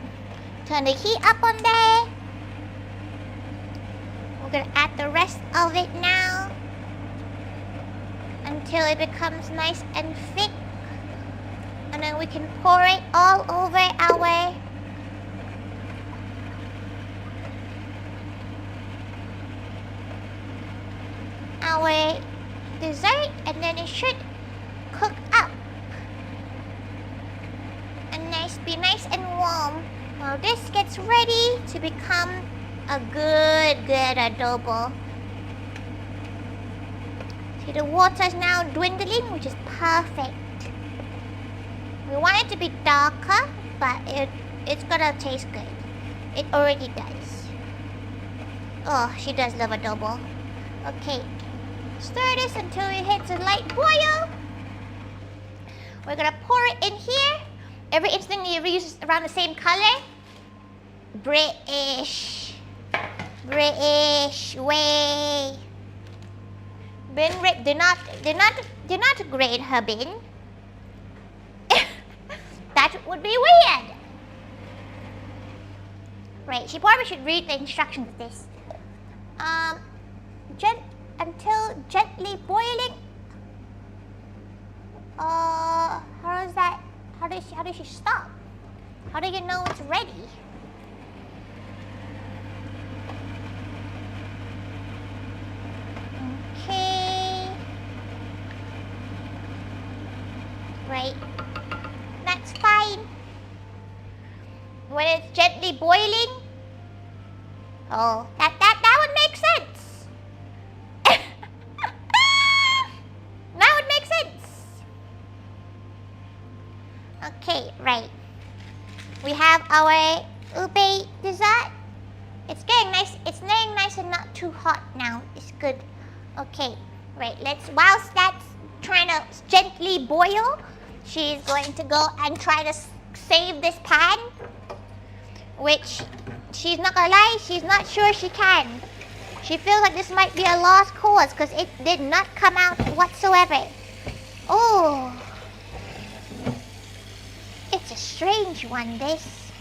Turn the heat up on there. We're gonna add the rest of it now until it becomes nice and thick. And then we can pour it all over our dessert, and then it should cook up and be nice and warm while this gets ready to become a good adobo. See, the water is now dwindling, which is perfect. We want it to be darker, but it's gonna taste good. It already does. Oh, she does love adobo. Okay, stir this until it hits a light boil. We're gonna pour it in here. Every instant you use is around the same color. British way. Bin rip. Do not grade her bin. That would be weird. Right, she probably should read the instructions of this. Until gently boiling. How is that? How does she stop? How do you know it's ready? Okay. Right. That's fine. When it's gently boiling. Oh, that would make sense. That would make sense. Okay, right. We have our ube dessert. It's getting nice. It's getting nice and not too hot now. It's good. Okay, right. Whilst that's trying to gently boil, she's going to go and try to save this pan, which she's not gonna lie, she's not sure she can. She feels like this might be a lost cause because it did not come out whatsoever. Oh, it's a strange one, this.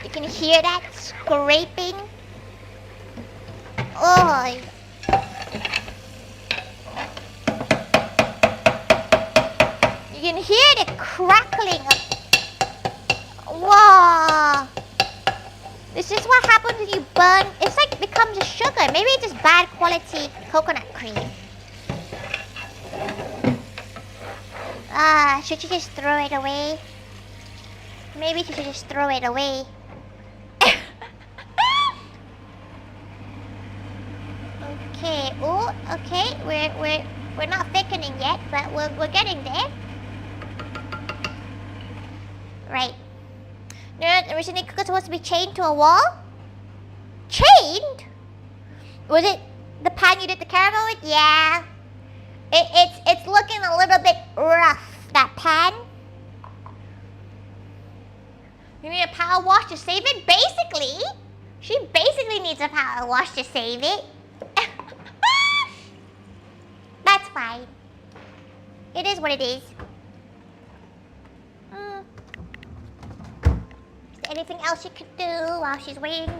You can hear that scraping. Oh. You can hear the crackling of... Whoa. This is what happens when you burn. It's like it becomes a sugar. Maybe it's just bad quality coconut cream. Should you just throw it away? Maybe you should just throw it away. Okay. Oh, okay. We're not thickening yet, but we're getting there. Right. The original cooker supposed to be chained to a wall? Chained? Was it the pan you did the caramel with? Yeah. It's looking a little bit rough, that pan. You need a power wash to save it? Basically. She basically needs a power wash to save it. That's fine. It is what it is. Is there anything else you could do while she's waiting?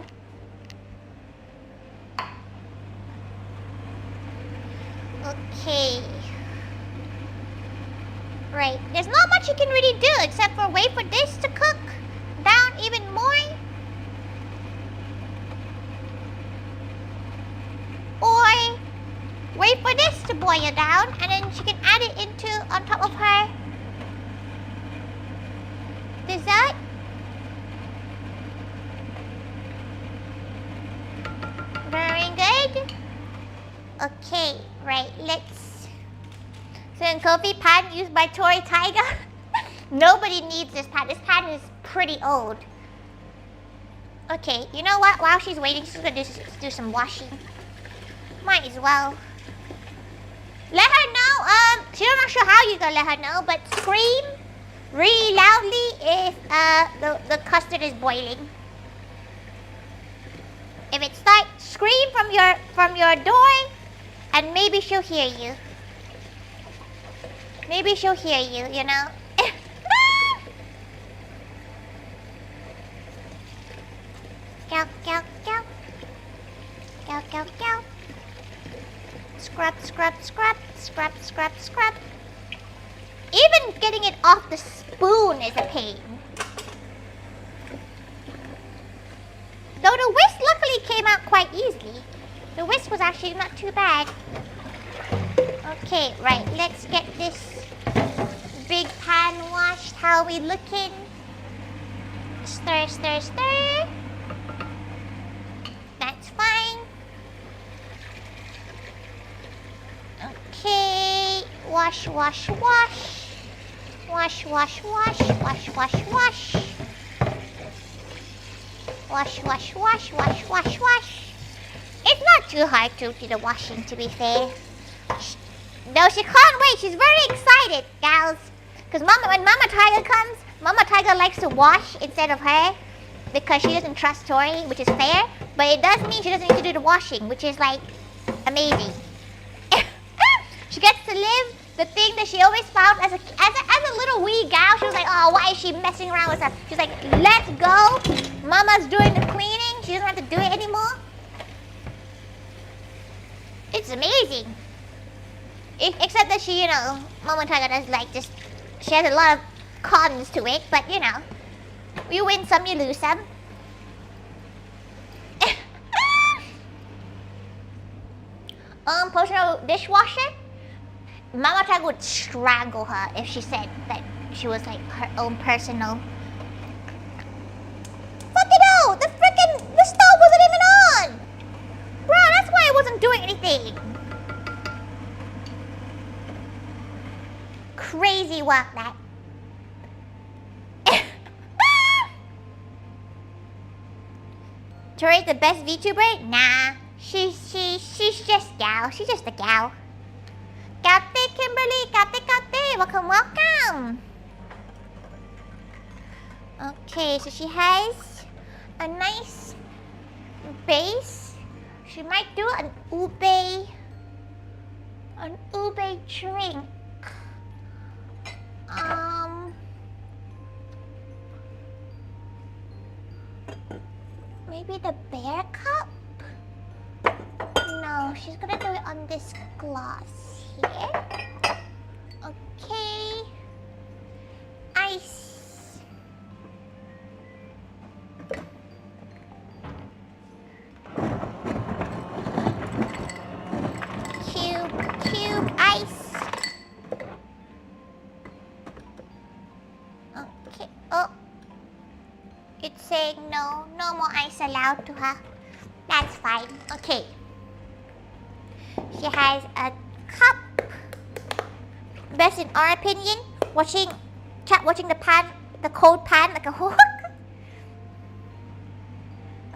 Okay. Right. There's not much you can really do except for wait for this to cook down even more. Or wait for this to boil down and then she can add it into on top of her dessert. Very good. Okay, right, let's... So in coffee pan used by Tori Thaiga. Nobody needs this pan. This pan is pretty old. Okay, you know what? While she's waiting, she's gonna do some washing. Might as well. Let her know, she's not sure how you're gonna let her know, but scream really loudly if the custard is boiling. If it starts, scream from your door, and maybe she'll hear you. Maybe she'll hear you, you know. Go, go, go. Go, go, go. Scrub, scrub, scrub, scrub, scrub, scrub. Even getting it off the spoon is a pain. Though the whisk luckily came out quite easily. The whisk was actually not too bad. Okay, right, let's get this big pan washed. How we looking? Stir, stir, stir. That's fine. Okay, wash, wash, wash. Wash, wash, wash, wash, wash, wash. Wash, wash, wash, wash, wash, wash. It's not too hard to do the washing, to be fair. No, she can't wait. She's very excited, gals. Because when Mama Thaiga comes, Mama Thaiga likes to wash instead of her. Because she doesn't trust Tori, which is fair. But it does mean she doesn't need to do the washing, which is like amazing. She gets to live the thing that she always found as a little wee gal. She was like, oh, why is she messing around with stuff? She's like, let's go. Mama's doing the cleaning. She doesn't have to do it anymore. It's amazing. Except that she, Mama Thaiga does like just, she has a lot of cons to it, but you win some, you lose some. Personal dishwasher. Mama Thaiga would strangle her if she said that she was like her own personal. Fuck it out! The stove wasn't even on! Bro, that's why it wasn't doing anything. Crazy work that. Tori's the best VTuber? Nah. She's just gal. She's just a gal. Kate Kimberly, Kate, welcome. Okay, so she has a nice base. She might do an ube drink. Maybe the bear cup? No, she's gonna do it on this glass here. Okay. Ice. Cube, ice. Okay, oh. It's saying no more ice allowed to her. That's fine, okay. She has a cup. Best in our opinion, watching the cold pan like a hawk.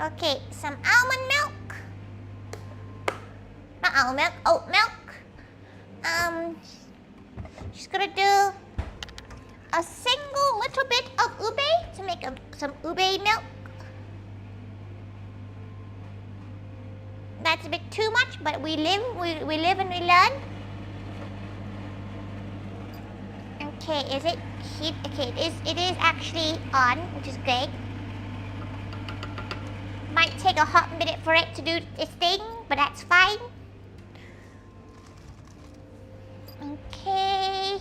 Okay, some almond milk. Not almond milk, oat milk. She's gonna do a single little bit of ube to make some ube milk. That's a bit too much, but we live and we learn. Okay, is it heat? Okay, it is actually on, which is great. Might take a hot minute for it to do its thing, but that's fine. Okay,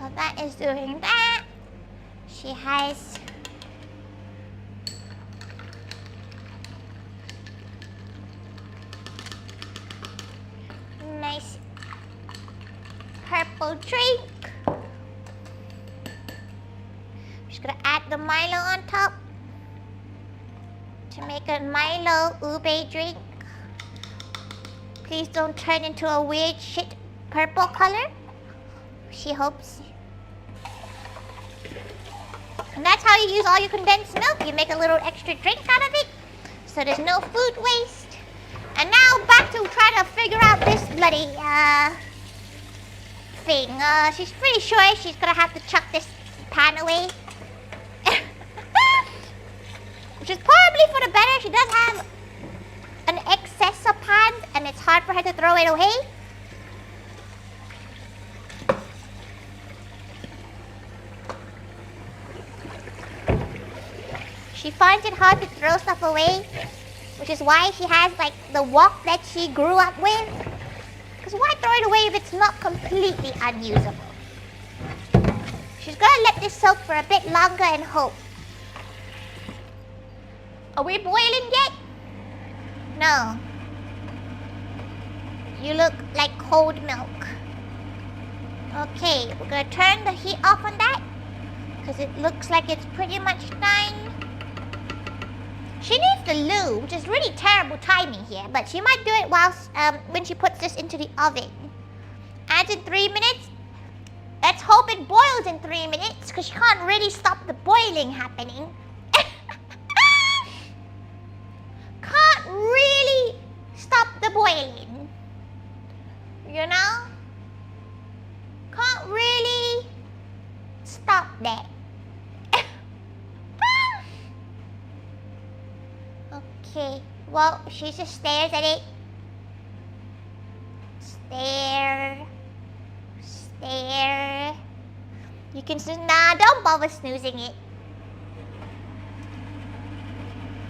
well that is doing that. She has nice purple drink. Just gonna add the Milo on top to make a Milo ube drink. Please don't turn into a weird shit purple color. She hopes. And that's how you use all your condensed milk. You make a little extra drink out of it, so there's no food waste. And now back to trying to figure out this bloody thing. She's pretty sure she's gonna have to chuck this pan away. Which is probably for the better. She does have an excess of pans and it's hard for her to throw it away. She finds it hard to throw stuff away, which is why she has like the wok that she grew up with. Because why throw it away if it's not completely unusable? She's gonna let this soak for a bit longer and hope. Are we boiling yet? No. You look like cold milk. Okay, we're gonna turn the heat off on that because it looks like it's pretty much done. She needs the loo, which is really terrible timing here, but she might do it whilst when she puts this into the oven. Adds in 3 minutes. Let's hope it boils in 3 minutes because she can't really stop the boiling happening. Can't really stop the boiling. You know? Can't really stop that. Okay, well, she just stares at it. Stare. You can snooze. Nah, don't bother snoozing it.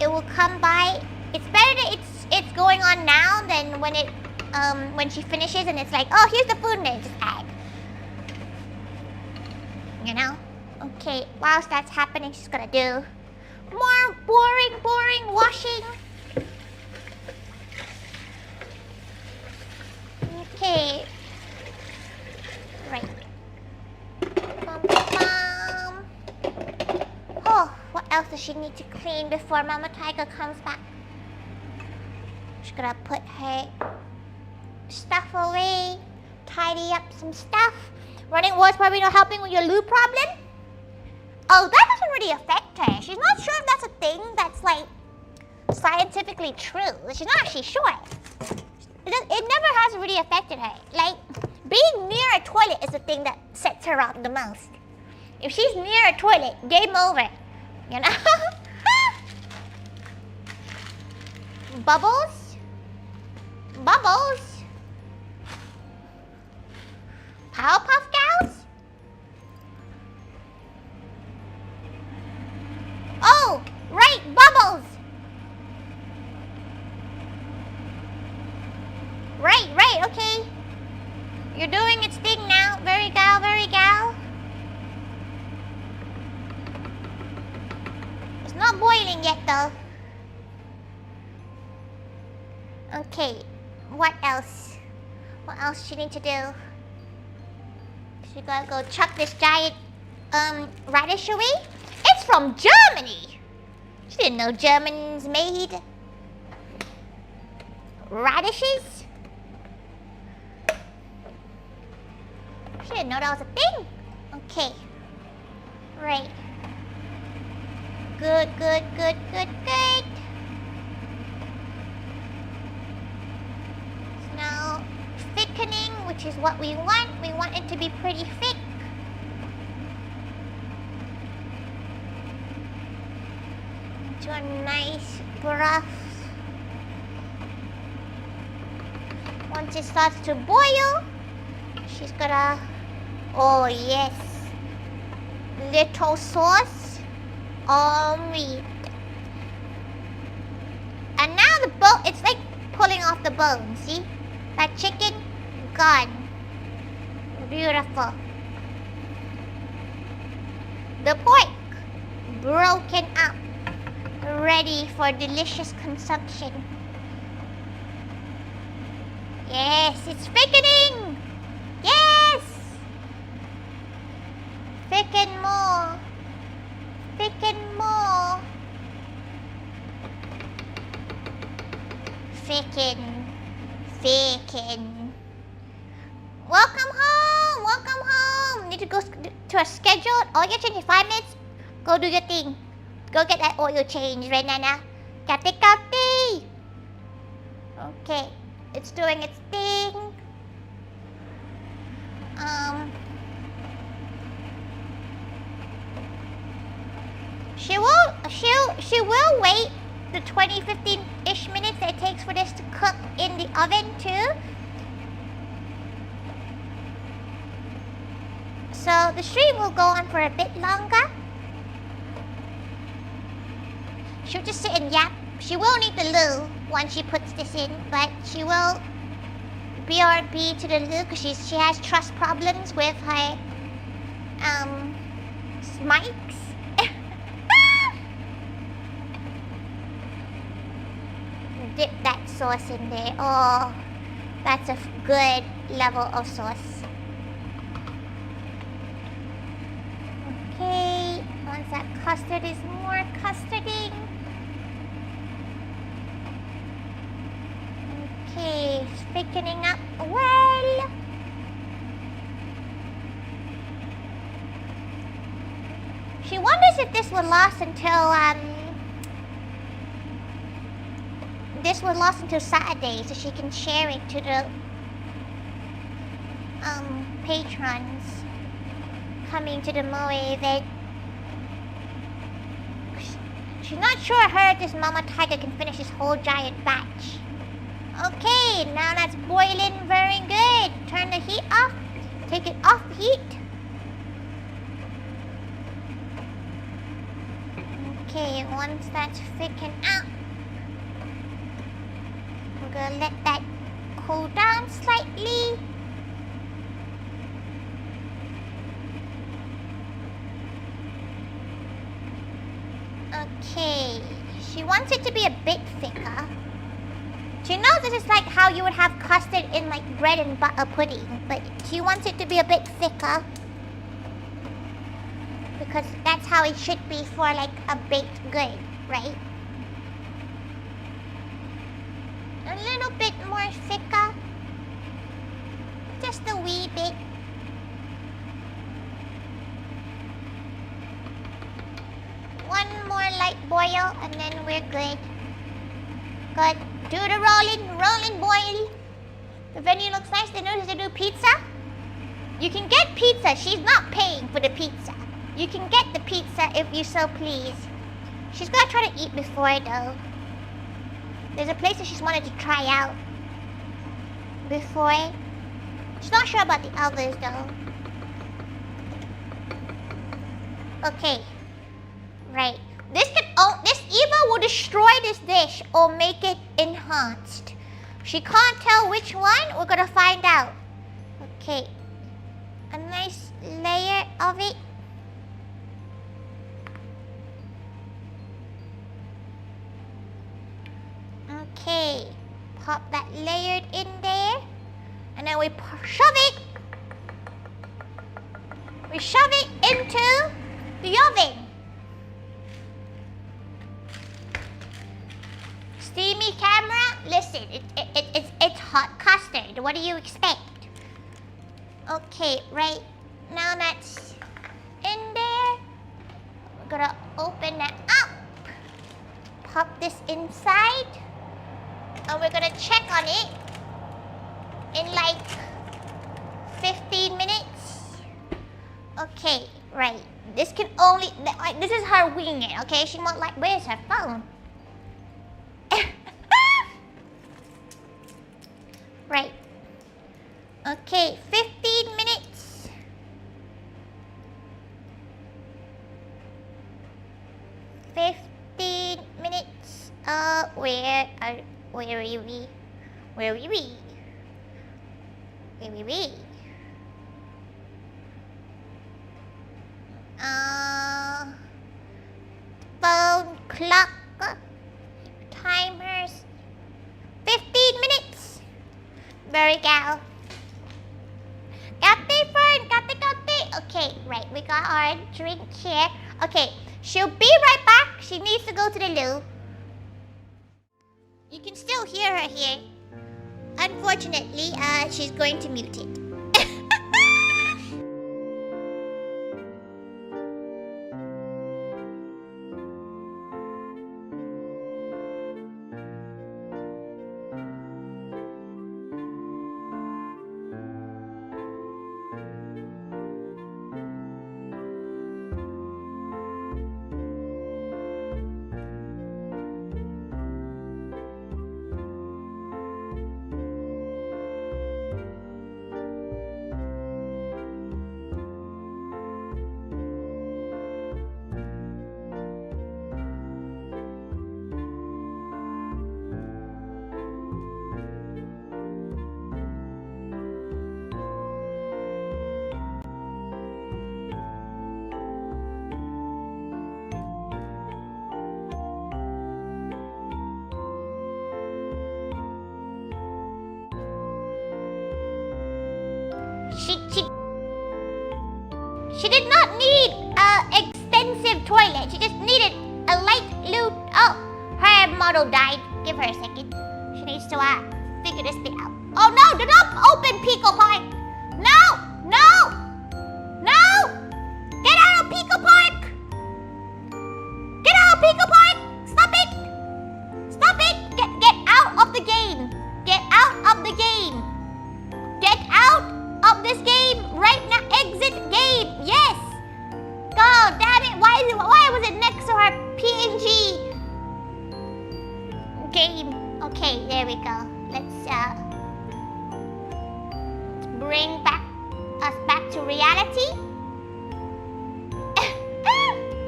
It will come by. It's better that it's going on now than when she finishes and it's like, oh, here's the food, and then just add. You know? Okay, whilst that's happening, she's gonna do more boring washing. Okay. Right. Oh, what else does she need to clean before Mama Thaiga comes back? She's gonna put her stuff away, tidy up some stuff. Running water's probably not helping with your loo problem. Oh, that doesn't really affect her. She's not sure if that's a thing that's like scientifically true. She's not actually sure. It never has really affected her. Like, being near a toilet is the thing that sets her off the most. If she's near a toilet, game over. You know? Bubbles? Bubbles? Powerpuff Gals? Oh, right, Bubbles! Right, okay. You're doing its thing now. Very gal, very gal. It's not boiling yet though. Okay, what else? What else she need to do? She gotta go chuck this giant radish away? It's from Germany! She didn't know Germans made radishes? She didn't know that was a thing. Okay. Right. Good. So now, thickening, which is what we want. We want it to be pretty thick. Into a nice broth. Once it starts to boil, she's gonna, oh yes, little sauce on meat. And now the bone, it's like pulling off the bone, see? That chicken, gone. Beautiful. The pork, broken up, ready for delicious consumption. Yes, it's thickening! Yes! Thicken more. Thicken more. Thicken. Welcome home. Need to go to a schedule. All your change in 5 minutes. Go do your thing. Go get that oil change, right, Nana? Kati. Okay. It's doing its thing. She will wait the 15-ish minutes that it takes for this to cook in the oven too. So the stream will go on for a bit longer. She'll just sit and yap. She will need the loo once she puts this in, but she will BRB to the loo because she has trust problems with her mics. Dip that sauce in there. Oh, that's a good level of sauce. Okay, once that custard is more custarding. Okay, thickening up well. She wonders if this will last until Saturday, so she can share it to the patrons coming to the Moe event. She's not sure this Mama Thaiga can finish this whole giant batch. Okay, now that's boiling very good. Turn the heat off. Take it off the heat. Okay, once that's thickened out, we're gonna let that cool down slightly. Okay, she wants it to be a bit thicker. She knows this is like how you would have custard in like bread and butter pudding, but she wants it to be a bit thicker. Because that's how it should be for like a baked good, right? A little bit more thicker. Just a wee bit. One more light boil and then we're good. Good. Do the rolling boil. The venue looks nice. They notice they do pizza. You can get pizza. She's not paying for the pizza. You can get the pizza if you so please. She's gonna try to eat before though. There's a place that she's wanted to try out before. She's not sure about the others though. Okay. Right. This Eva will destroy this dish or make it enhanced. She can't tell which one. We're gonna find out. Okay. A nice layer of it. Okay. Pop that layered in there. And then we shove it. We shove it into the oven. Steamy camera? Listen, it's hot custard. What do you expect? Okay, right now that's in there. We're gonna open that up. Pop this inside. And we're gonna check on it in like 15 minutes. Okay, right. This can only, like, this is her winging it, okay? She won't like, where's her phone? Right. Okay, 15 minutes. Where are we? Phone, clock, timers. 15 minutes. Very gal. Okay, right. We got our drink here. Okay, she'll be right back. She needs to go to the loo. You can still hear her here. Unfortunately, she's going to mute it. She did not need an extensive toilet. She just needed a light lube. Oh, her model died. Give her a second. She needs to figure this bit out. Oh no, do not open Pico Park. No, no, no. Get out of Pico Park. Get out of Pico Park. Stop it. Stop it. Get out of the game. Get out of the game. Get out of this game right now. Exit game. Yes. God damn it. Why was it next to her PNG game? Okay, there we go. Let's bring us back to reality.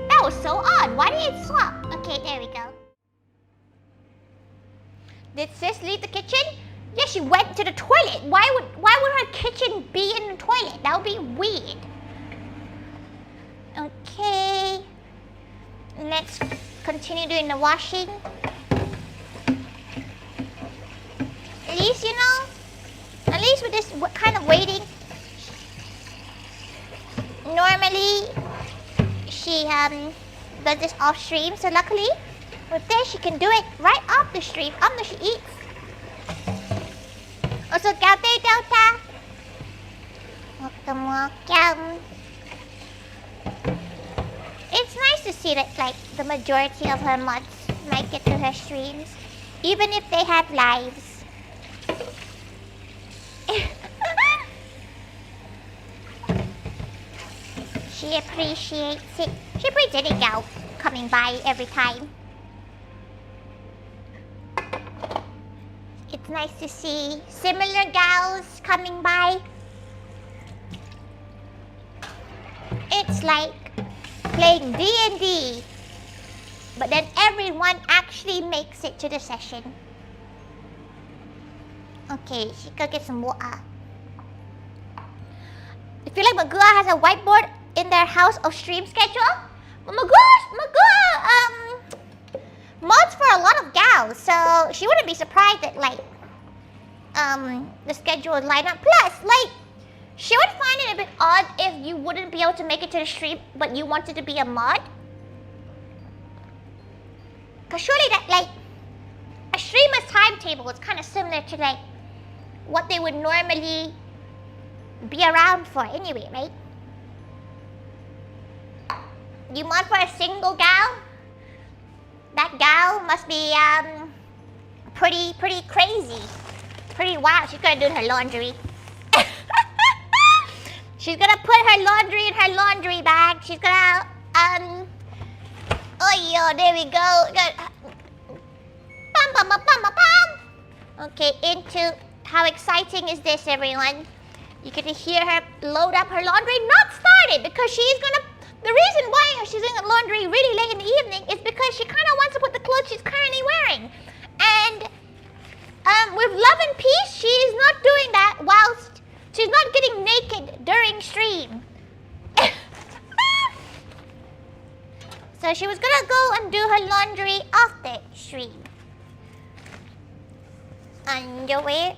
That was so odd. Why did it swap? Okay, there we go. Did sis leave the kitchen? Yeah, she went to the toilet. Why would her kitchen be in the toilet? That would be weird. Okay. Let's continue doing the washing. At least, at least with this kind of waiting, normally she does this off stream. So luckily, with this, she can do it right off the stream after she eats. Also, Delta. Welcome. It's nice to see that the majority of her mods might get to her streams, even if they have lives. She appreciates it. She appreciates any gal coming by every time. It's nice to see similar gals coming by. It's like playing D&D, but then everyone actually makes it to the session. Okay, she could get some water. I feel like Magua has a whiteboard in their house of stream schedule. But Magua mods for a lot of gals, so she wouldn't be surprised that the schedule would line up. Plus, she would find it a bit odd if you wouldn't be able to make it to the stream, but you wanted to be a mod. Cause surely that a streamer's timetable is kind of similar to what they would normally be around for anyway, right? You mod for a single gal? That gal must be pretty crazy, pretty wild. She's gonna do her laundry. She's gonna put her laundry in her laundry bag. She's gonna oh yeah, there we go. Okay, into how exciting is this, everyone? You get to hear her load up her laundry. Not started, because she's gonna. The reason why she's doing the laundry really late in the evening is because she kind of wants to put the clothes she's currently wearing. And with love and peace, she's not doing that whilst she's not getting naked during stream. So she was gonna go and do her laundry after stream. Underwear.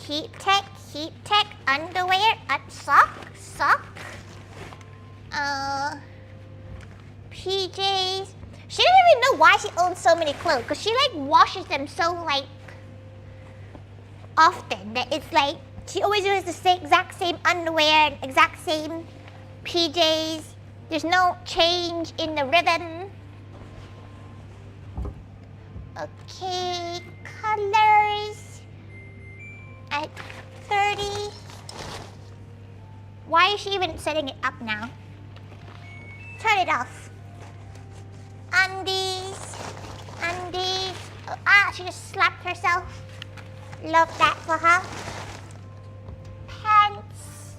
Heat tech, underwear, sock. PJs. She doesn't even know why she owns so many clothes, because she washes them so often that it's she always uses the exact same underwear, exact same PJs. There's no change in the rhythm. Okay, colors at 30. Why is she even setting it up now? Turn it off. Undies. Oh, she just slapped herself. Love that for her. Pants.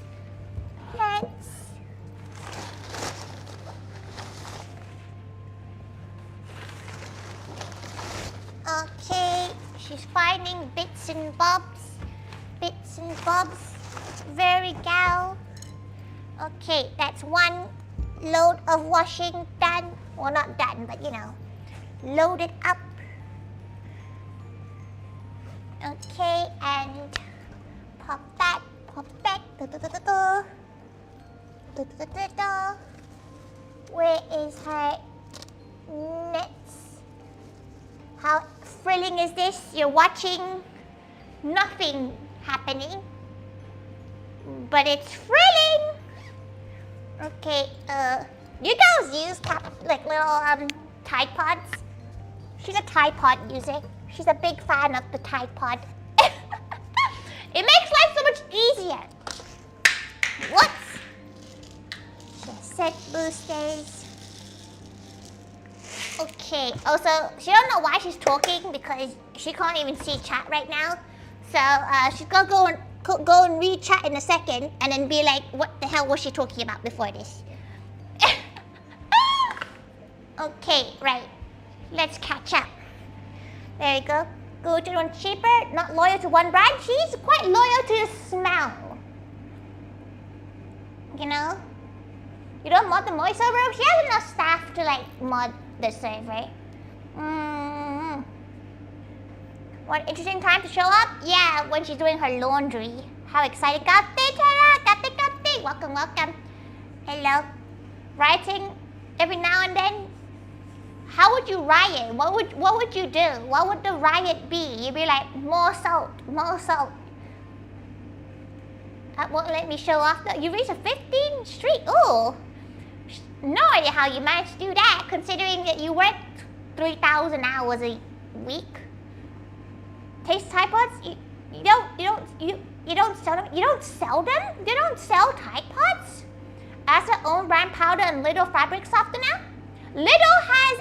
Okay, she's finding bits and bobs. Very gal. Okay, that's one load of washing done. Well, not done, but loaded up. Okay, and pop that. Where is her nets? How thrilling is this? You're watching nothing happening, but it's thrilling. Okay, you guys use little Tide Pods? She's a Tide Pod user. She's a big fan of the Tide Pod. It makes life so much easier. What? Set boosters. Okay, also, she don't know why she's talking because she can't even see chat right now. So, she's gonna go and go and read chat in a second and then be like, what the hell was she talking about before this? Okay, right. Let's catch up. There you go. Go to one cheaper, not loyal to one brand. She's quite loyal to the smell. You know? You don't mod the Moist server? She has enough staff to like mod the server. What interesting time to show up? Yeah, when she's doing her laundry. How excited. Kate, welcome, welcome. Hello. Writing every now and then. How would you riot? What would you do? What would the riot be? You'd be like, more salt, more salt. That won't let me show off. You reached a 15th streak. Ooh. No idea how you managed to do that, considering that you work 3,000 hours a week. Taste Tide Pods? You don't sell them? You don't sell them? They don't sell Tide Pods? As their own brand powder and Lidl fabric softener? Lidl has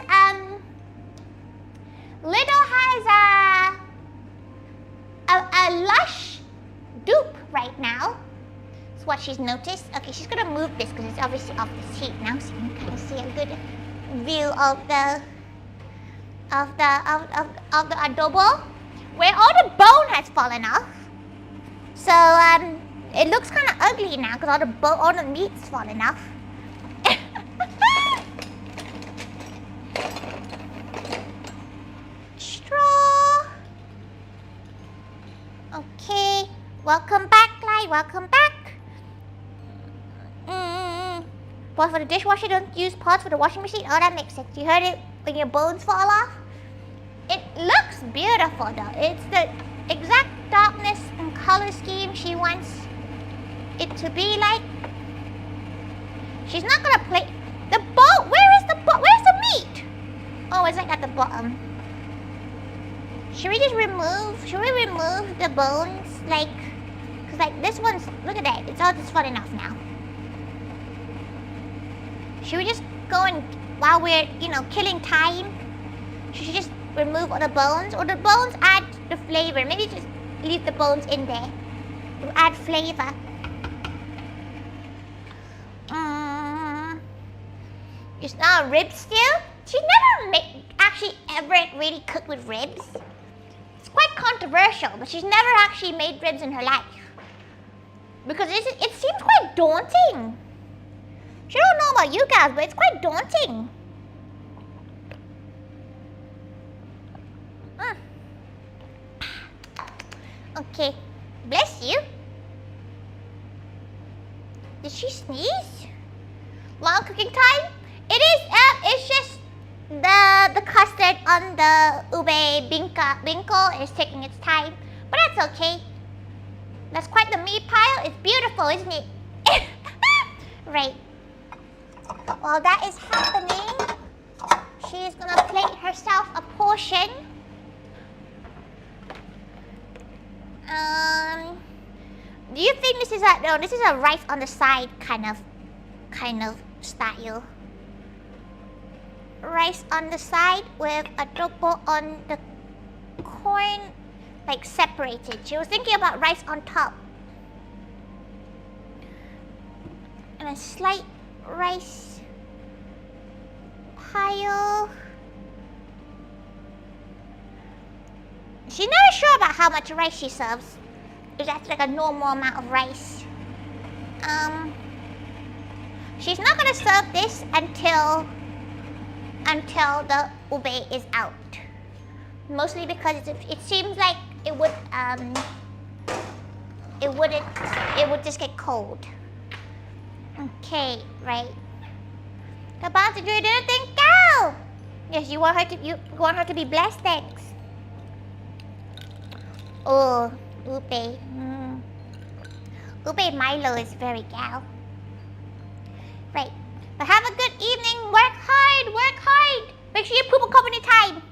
a Lush dupe right now. That's what she's noticed. Okay, she's gonna move this because it's obviously off the seat now, so you can kind of see a good view of the adobo, where all the bone has fallen off. So it looks kind of ugly now because all the meat's fallen off. Straw. Okay, welcome back, Clyde. Welcome back. Pause for the dishwasher. Don't use pause for the washing machine. Oh, that makes sense. You heard it when your bones fall off. It looks beautiful though. It's the exact darkness and color scheme she wants it to be like. She's not gonna play the bone. Where's the meat? Oh, it's like at the bottom. Should we remove the bones? Like, cause like this one's, look at that. It's all just falling off now. Should we just go and, while we're, killing time, should we just remove all the bones? Or the bones add the flavor? Maybe just leave the bones in there to add flavor. It's not a rib still? She never actually ever really cooked with ribs. It's quite controversial, but she's never actually made ribs in her life. Because it seems quite daunting. I don't know about you guys, but it's quite daunting. Okay, bless you. Did she sneeze? Long cooking time? It is. It's just the custard on the ube binko is taking its time, but that's okay. That's quite the meat pile. It's beautiful, isn't it? Right. While that is happening, she is gonna plate herself a portion. Do you think this is no, this is a rice on the side kind of style. Rice on the side with adobo on the corn, like separated. She was thinking about rice on top. And a slight rice pile. She's never sure about how much rice she serves. If that's like a normal amount of rice. She's not gonna serve this until the ube is out. Mostly because it seems like it would just get cold. Okay, right. About to do dinner thing, go! Yes, you want her to be blessed, thanks. Oh, ube. Ube Milo is very gal. Right. But have a good evening. Work hard, work hard. Make sure you poop on company time.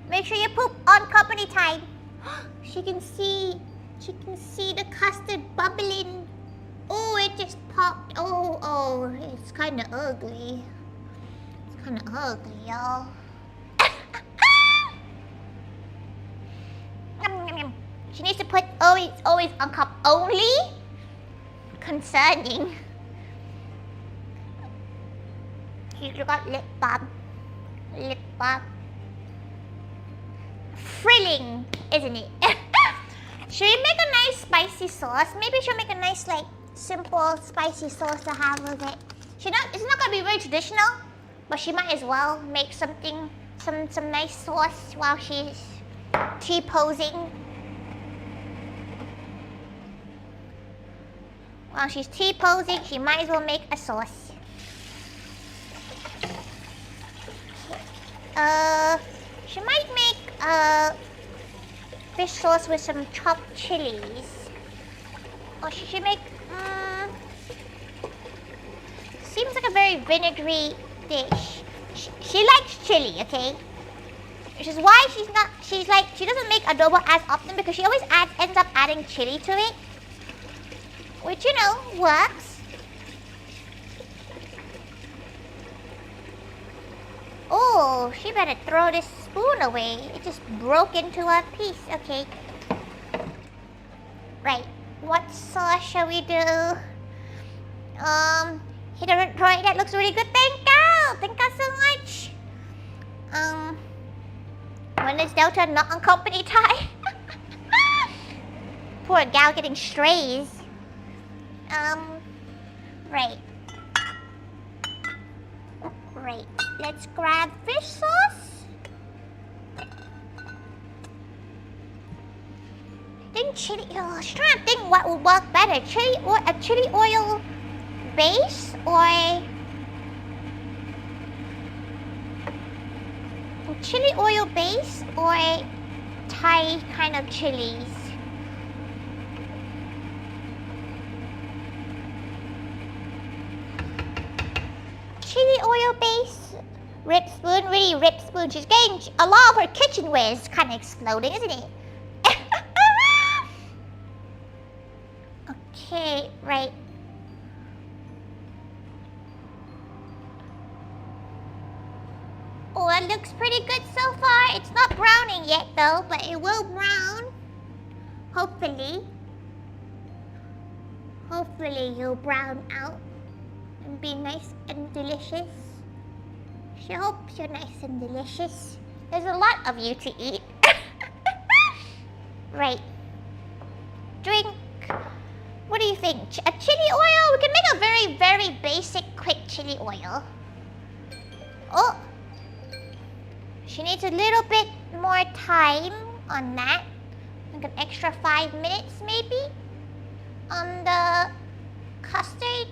Make sure you poop on company time. She can see the custard bubbling. Oh, it just popped. Oh, it's kind of ugly. It's kind of ugly, y'all. She needs to put always on cup only. Concerning. She's got lip balm. Lip balm. Thrilling, isn't it? Should we make a nice spicy sauce? Maybe she'll make a nice like simple spicy sauce to have with it. It's not gonna be very traditional, but she might as well make something, some nice sauce while she's T-posing. While she's T-posing, she might as well make a sauce. She might make fish sauce with some chopped chilies. Or she should make, seems like a very vinegary dish. She likes chili, okay? Which is why she doesn't make adobo as often because she always ends up adding chili to it. Which, you know, works. Oh, she better throw this spoon away. It just broke into a piece. Okay. Right. What sauce shall we do? Hit a Tori, that looks really good. Thank you. Thank you so much. When is Delta not on company time? Poor gal getting strays. Right. Right. Let's grab fish sauce. I think chili. Oh, I was trying to think what would work better: chili or a chili oil base, or a chili oil base, or a Thai kind of chilies. Chili oil base, rip spoon, really rip spoon. She's getting a lot of her kitchenware is kind of exploding, isn't it? Okay, right. Oh, that looks pretty good so far. It's not browning yet though, but it will brown. Hopefully. Hopefully you'll brown out and be nice and delicious. She hopes you're nice and delicious. There's a lot of you to eat. Right. Drink. What do you think? A chili oil? We can make a very, very basic, quick chili oil. Oh. She needs a little bit more time on that. Like an extra 5 minutes maybe on the custard.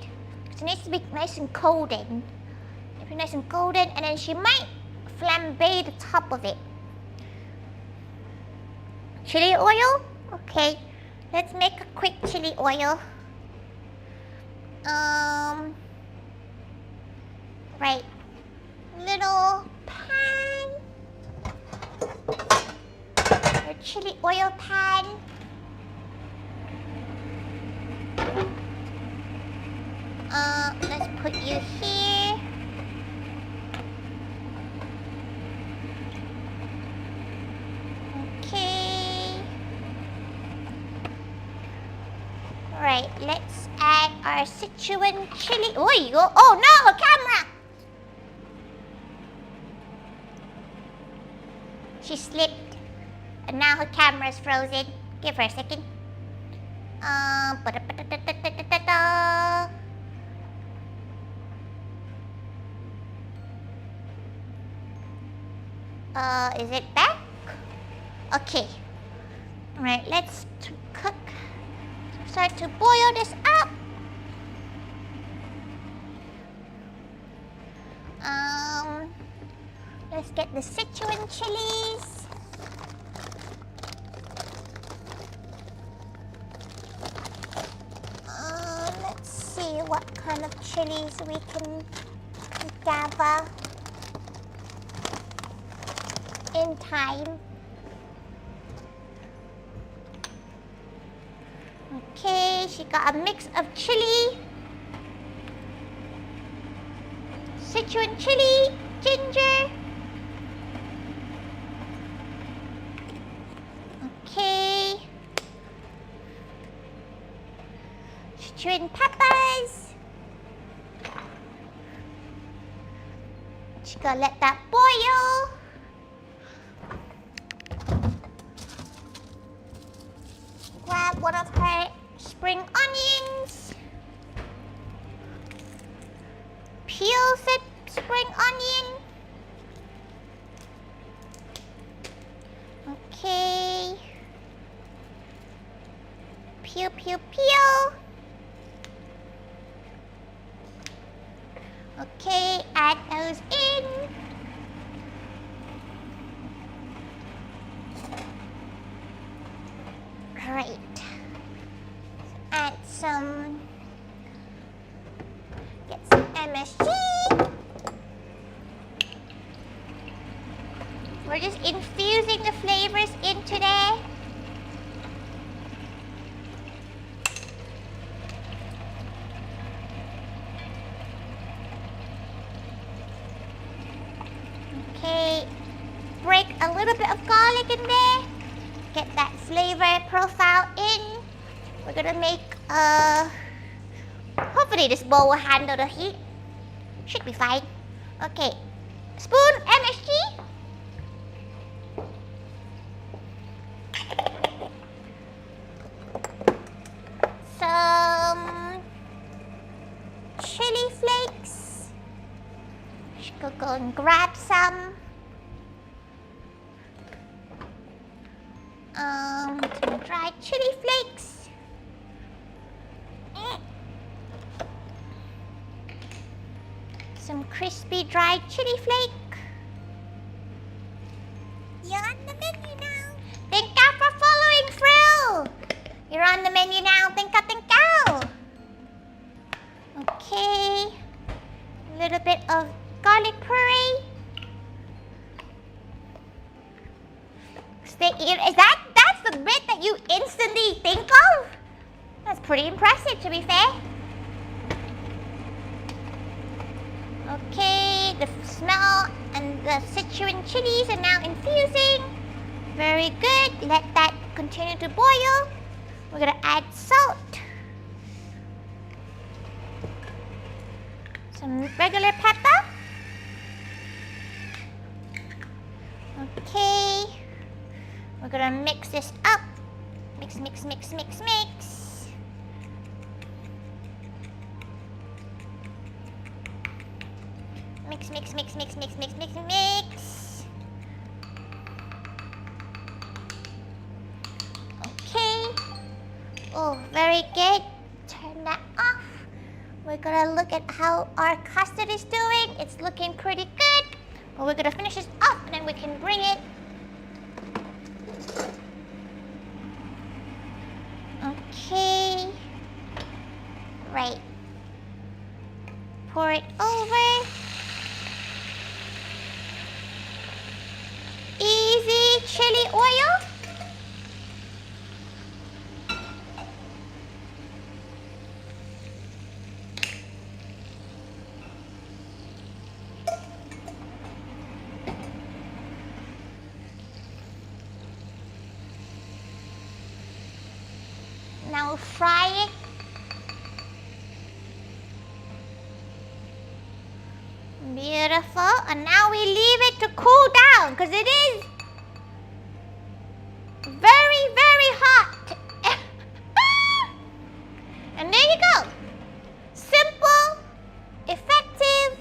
It needs to be nice and golden. It'll be nice and golden, and then she might flambe the top of it. Chili oil? Okay. Let's make a quick chili oil. Right. Little pan. Your chili oil pan. Let's put you here. Okay. Right, let's add our Sichuan chili. Oh, you go. Oh no, camera! She slipped, and now her camera's frozen. Give her a second. Is it back? Okay. Alright, let's cook. Start to boil this up. Let's get the Sichuan chilies. Let's see what kind of chilies we can gather in time. Okay, she got a mix of chili, Sichuan chili, ginger. Okay. Sichuan peppers. Just gonna let that boil. Grab one of her spring onions. Peel the spring onion. Okay. Peel, peel, peel. Okay, add those in. Alright. Add some. Get some MSG. We're just infusing the flavors into there. Okay, break a little bit of garlic in there. Get that flavor profile in. We're gonna make hopefully this bowl will handle the heat. Should be fine. Okay, spoon MSG. Some chili flakes. Should go and grab some. Some dried chili flakes. Some crispy dried chili flake. You're on the menu now. Thank you for following through. You're on the menu now. Thank you, thank you. Okay. A little bit of garlic puree. That's the bit that you instantly think of? That's pretty impressive, to be fair. Okay, the smell and the Sichuan chilies are now infusing. Very good. Let that continue to boil. We're gonna add salt. Some regular pepper. Okay. We're gonna mix this up. Mix, mix, mix, mix, mix. Mix, mix, mix, mix, mix, mix, mix, mix. Okay. Oh, very good. Turn that off. We're gonna look at how our custard is doing. It's looking pretty good. But we're gonna finish this off and then we can bring it. Okay. Right. Pour it over. Easy chili oil. Now fry it. Beautiful. And now we leave it to cool down because it is very, very hot. And there you go. Simple, effective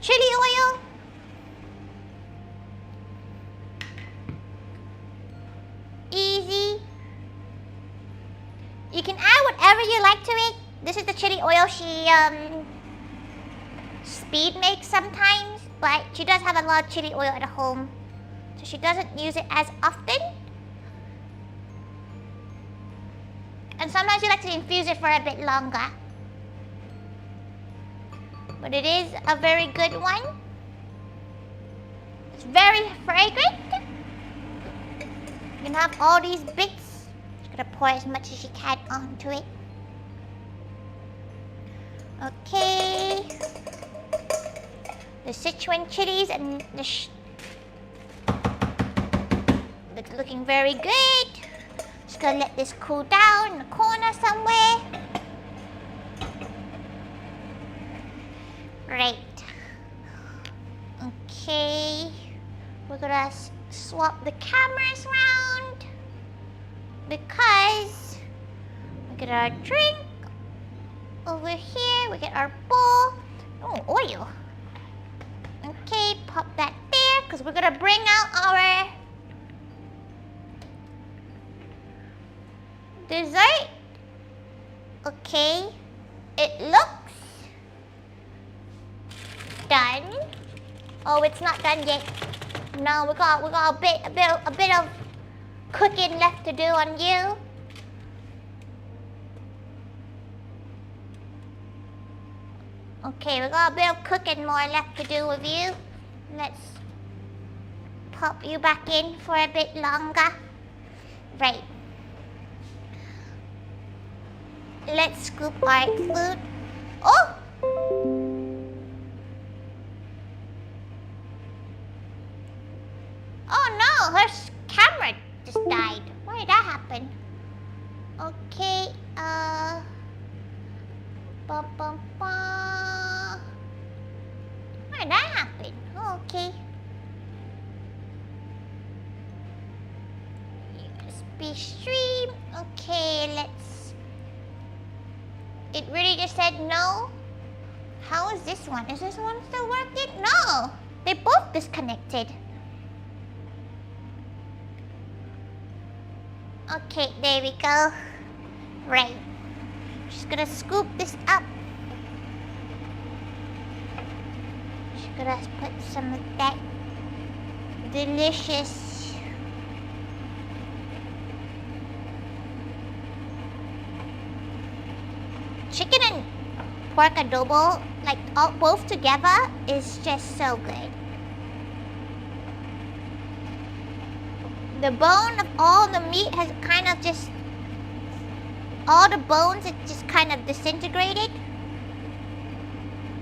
chili oil. Easy. You can add whatever you like to it. This is the chili oil she speed makes sometimes, but she does have a lot of chili oil at home, so she doesn't use it as often. And sometimes she likes to infuse it for a bit longer. But it is a very good one. It's very fragrant. You can have all these bits. Just gonna pour as much as you can onto it. Okay. The Sichuan chilies and it's looking very good. Just gonna let this cool down in the corner somewhere. Right. Okay. We're gonna swap the cameras around because we get our drink over here. We get our bowl. Oh, oil. Okay, pop that there because we're gonna bring out our dessert. Okay, it looks done. Oh, it's not done yet. No, we got a bit of cooking left to do on you. Okay, we got a bit of cooking more left to do with you. Let's pop you back in for a bit longer. Right. Let's scoop our food. Oh! Oh no, her camera just died. Why did that happen? Okay, bum bum bum. Why did that happen? Oh, okay. USB stream. Okay, let's. It really just said no. How is this one? Is this one still working? No, they both disconnected. Okay, there we go. Right. Just gonna scoop this up. Just gonna put some of that delicious chicken and pork adobo, like both together, is just so good. The bone of all the meat has kind of just, all the bones, it just kind of disintegrated.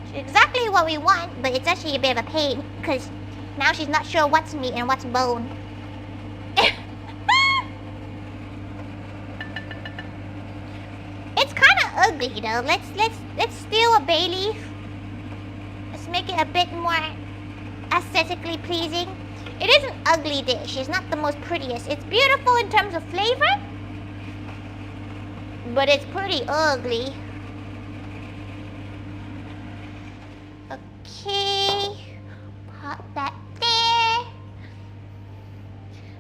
It's exactly what we want, but it's actually a bit of a pain because now she's not sure what's meat and what's bone. It's kind of ugly though. Let's steal a bay leaf. Let's make it a bit more aesthetically pleasing. It is an ugly dish. It's not the most prettiest. It's beautiful in terms of flavor, but it's pretty ugly. Okay, pop that there.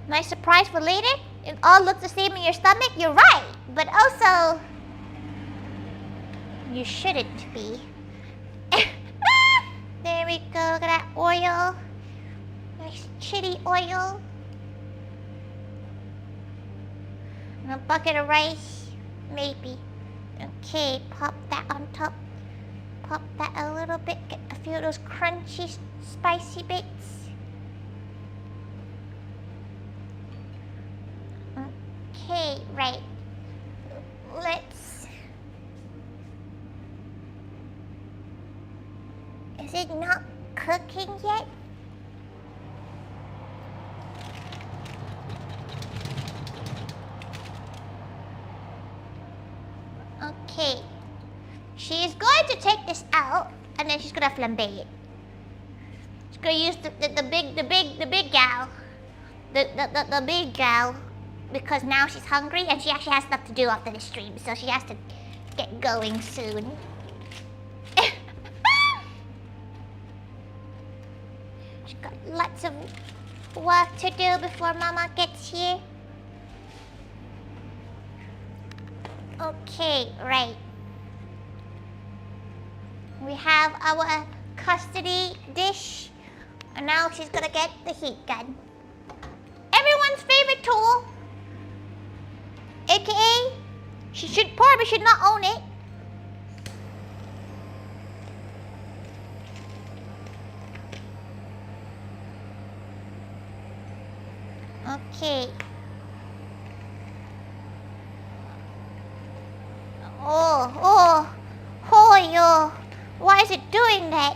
Nice surprise for later. It all looks the same in your stomach. You're right, but also you shouldn't be. There we go. Look at that oil. Nice chili oil. And a bucket of rice, maybe. Okay, pop that on top. Pop that a little bit. Get a few of those crunchy, spicy bits. Okay, right. Let's. Is it not cooking yet? Okay, she's going to take this out and then she's gonna flambe it. She's gonna use the big gal, the big gal, because now she's hungry and she actually has stuff to do after the stream, so she has to get going soon. She's got lots of work to do before Mama gets here. Okay, right. We have our custody dish, and now she's gonna get the heat gun. Everyone's favorite tool, aka she probably should not own it. Okay. Oh, why is it doing that?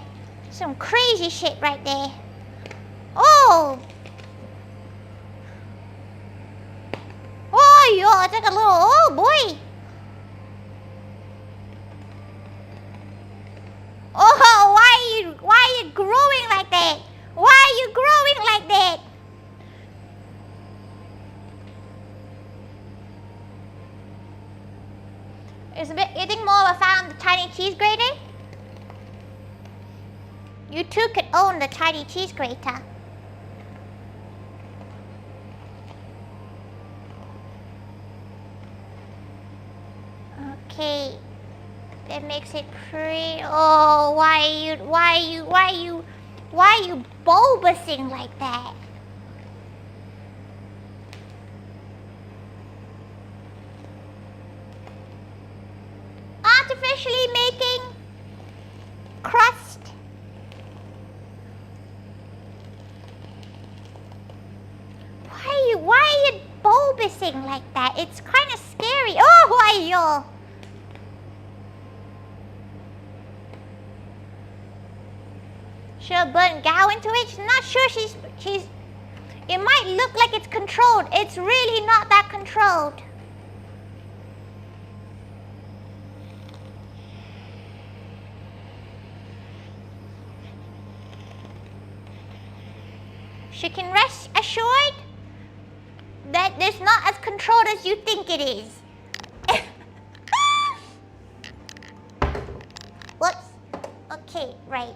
Some crazy shit right there. Oh! yo, it's like a little, oh boy. Oh, why are you growing like that? Why are you growing like that? It's a bit, you think more of a fan of the tiny cheese grater? You too could own the tiny cheese grater. Okay. That makes it pretty. Oh, why are you bulbusing like that? Artificially making crust. Why are you bulbusing like that? It's kind of scary. Oh, why are you? She'll burn Gao into it. She's not sure she's. It might look like it's controlled. It's really not that controlled. She can rest assured that it's not as controlled as you think it is. Whoops. Okay, right.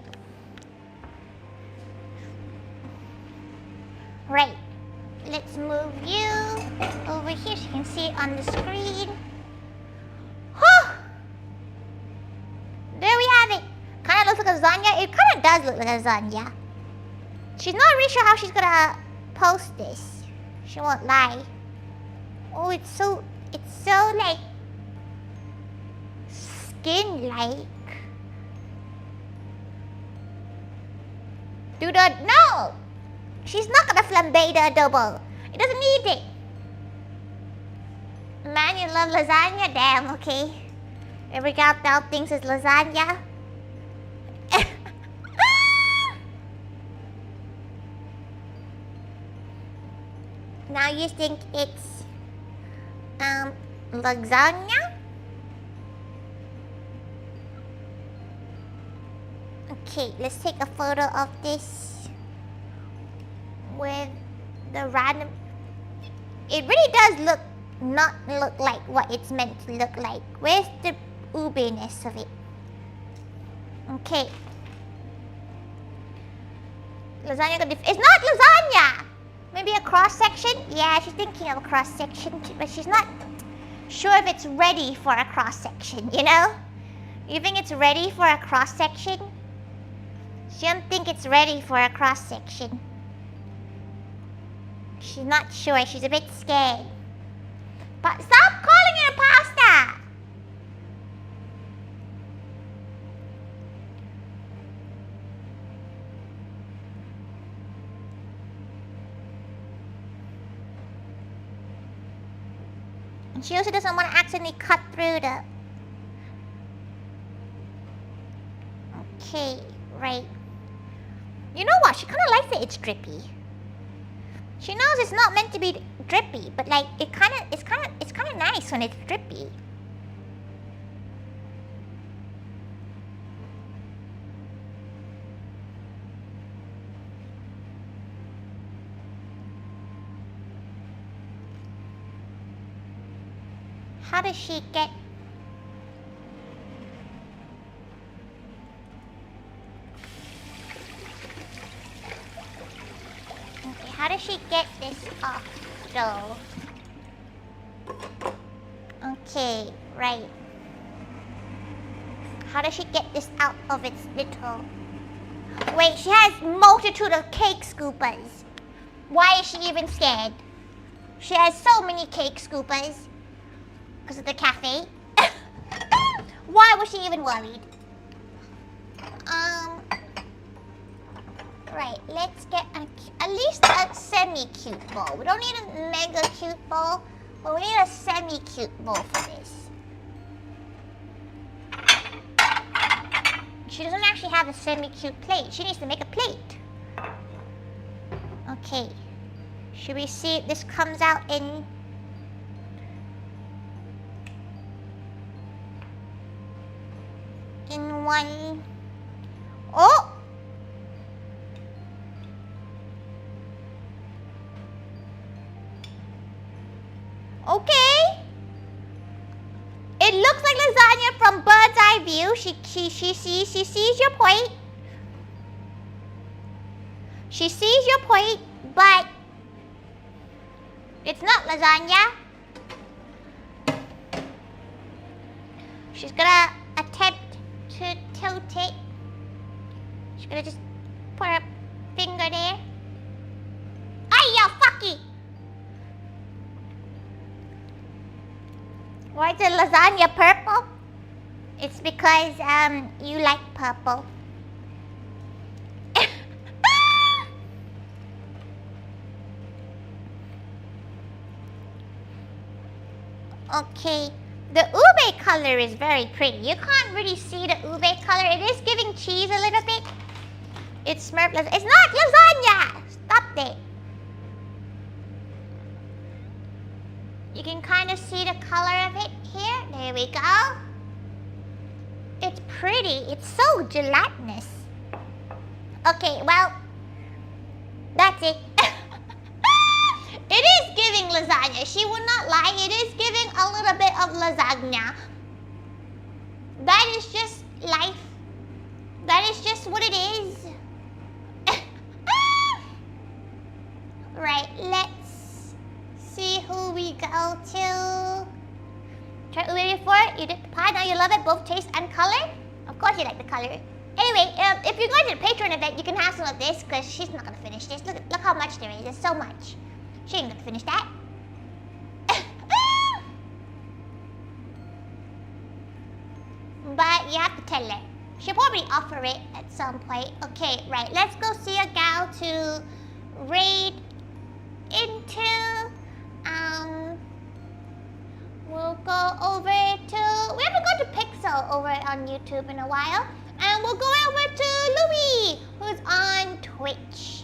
Right. Let's move you over here so you can see it on the screen. Whew. There we have it. Kind of looks like lasagna. It kind of does look like lasagna. She's not really sure how she's gonna post this. She won't lie. Oh, it's so like skin-like. No! She's not gonna flambe the adobo. It doesn't need it. Man, you love lasagna? Damn, okay. Every guy out there thinks it's lasagna. Now you think it's lasagna? Okay, let's take a photo of this with the random. It really does not look like what it's meant to look like. Where's the ube-ness of it? Okay. Lasagna, it's not lasagna! Maybe a cross section? Yeah, she's thinking of a cross section, but she's not sure if it's ready for a cross section, you know? You think it's ready for a cross section? She don't think it's ready for a cross section. She's not sure, she's a bit scared. But stop calling it a pasta! And she also doesn't want to accidentally cut through the... Okay, right. You know what? She kind of likes that it's drippy. She knows it's not meant to be drippy, but like it's kind of nice when it's drippy. How does she get... Okay, how does she get this off though? Okay, right. How does she get this out of its little... Wait, she has multitude of cake scoopers. Why is she even scared? She has so many cake scoopers. Because of the cafe. Why was she even worried? Right, let's get at least a semi-cute bowl. We don't need a mega cute bowl, but we need a semi-cute bowl for this. She doesn't actually have a semi-cute plate. She needs to make a plate. Okay. Should we see if this comes out in one. Oh! Okay. It looks like lasagna from bird's eye view. She sees your point. She sees your point, but it's not lasagna. She's gonna attempt to tilt it. She's gonna just put her finger there. Ay, ya, fucky! Why is the lasagna purple? It's because you like purple. Okay, the ube color is very pretty. You can't really see the ube color. It is giving cheese a little bit. It's Smurf lasagna. It's not lasagna! Stop it. You can kind of see the color of it here. There we go. It's pretty. It's so gelatinous. Okay, well, that's it. It is giving lasagna. She would not lie. It is giving a little bit of lasagna. That is just life. That is just what it is. Right, let's see who we go to. Try ube before. You did the pie. Now you love it. Both taste and color. Of course you like the color. Anyway, if you're going to the Patreon event, you can have some of this because she's not going to finish this. Look how much there is. There's so much. She ain't gonna finish that. But you have to tell her. She'll probably offer it at some point. Okay, right. Let's go see a gal to raid into. We'll go over to. We haven't gone to Pixel over on YouTube in a while. And we'll go over to Louie, who's on Twitch.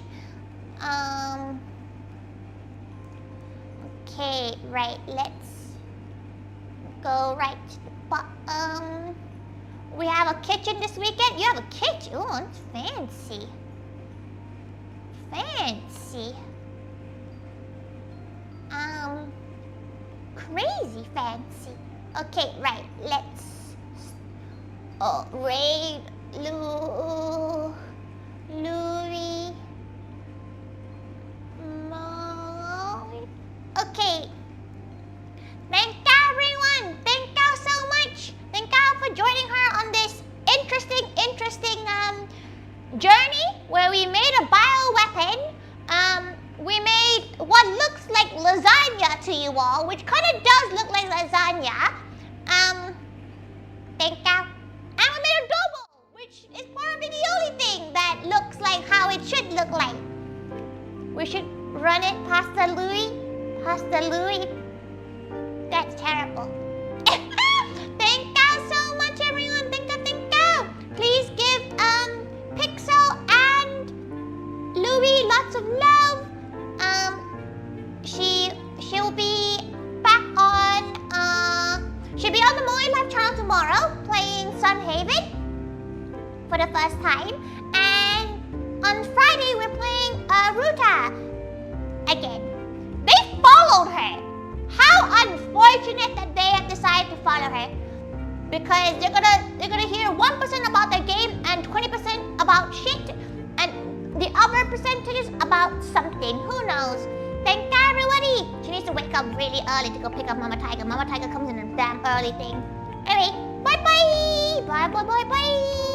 Okay, right, let's go right to the bottom. We have a kitchen this weekend. You have a kitchen? Oh, it's fancy. Fancy. Crazy fancy. Okay, right, let's... Oh, raid Louie. Okay. Thank you, everyone. Thank you so much. Thank you for joining her on this interesting journey where we made a bioweapon. We made what looks like lasagna to you all, which kind of does look like lasagna. Thank you. And we made adobo, which is probably the only thing that looks like how it should look like. We should run it past the Louie. Pasta Louie. That's terrible. Thank you so much, everyone. Thank you. Please give Pixel and Louie lots of love. She'll be back on she'll be on the Moe Live channel tomorrow playing Sunhaven for the first time. And on Friday we're playing Ruta again. They followed her. How unfortunate that they have decided to follow her. Because they're gonna hear 1% about their game and 20% about shit. And the other percentages about something. Who knows? Thank you, everybody. She needs to wake up really early to go pick up Mama Thaiga. Mama Thaiga comes in a damn early thing. Anyway, bye-bye. Bye.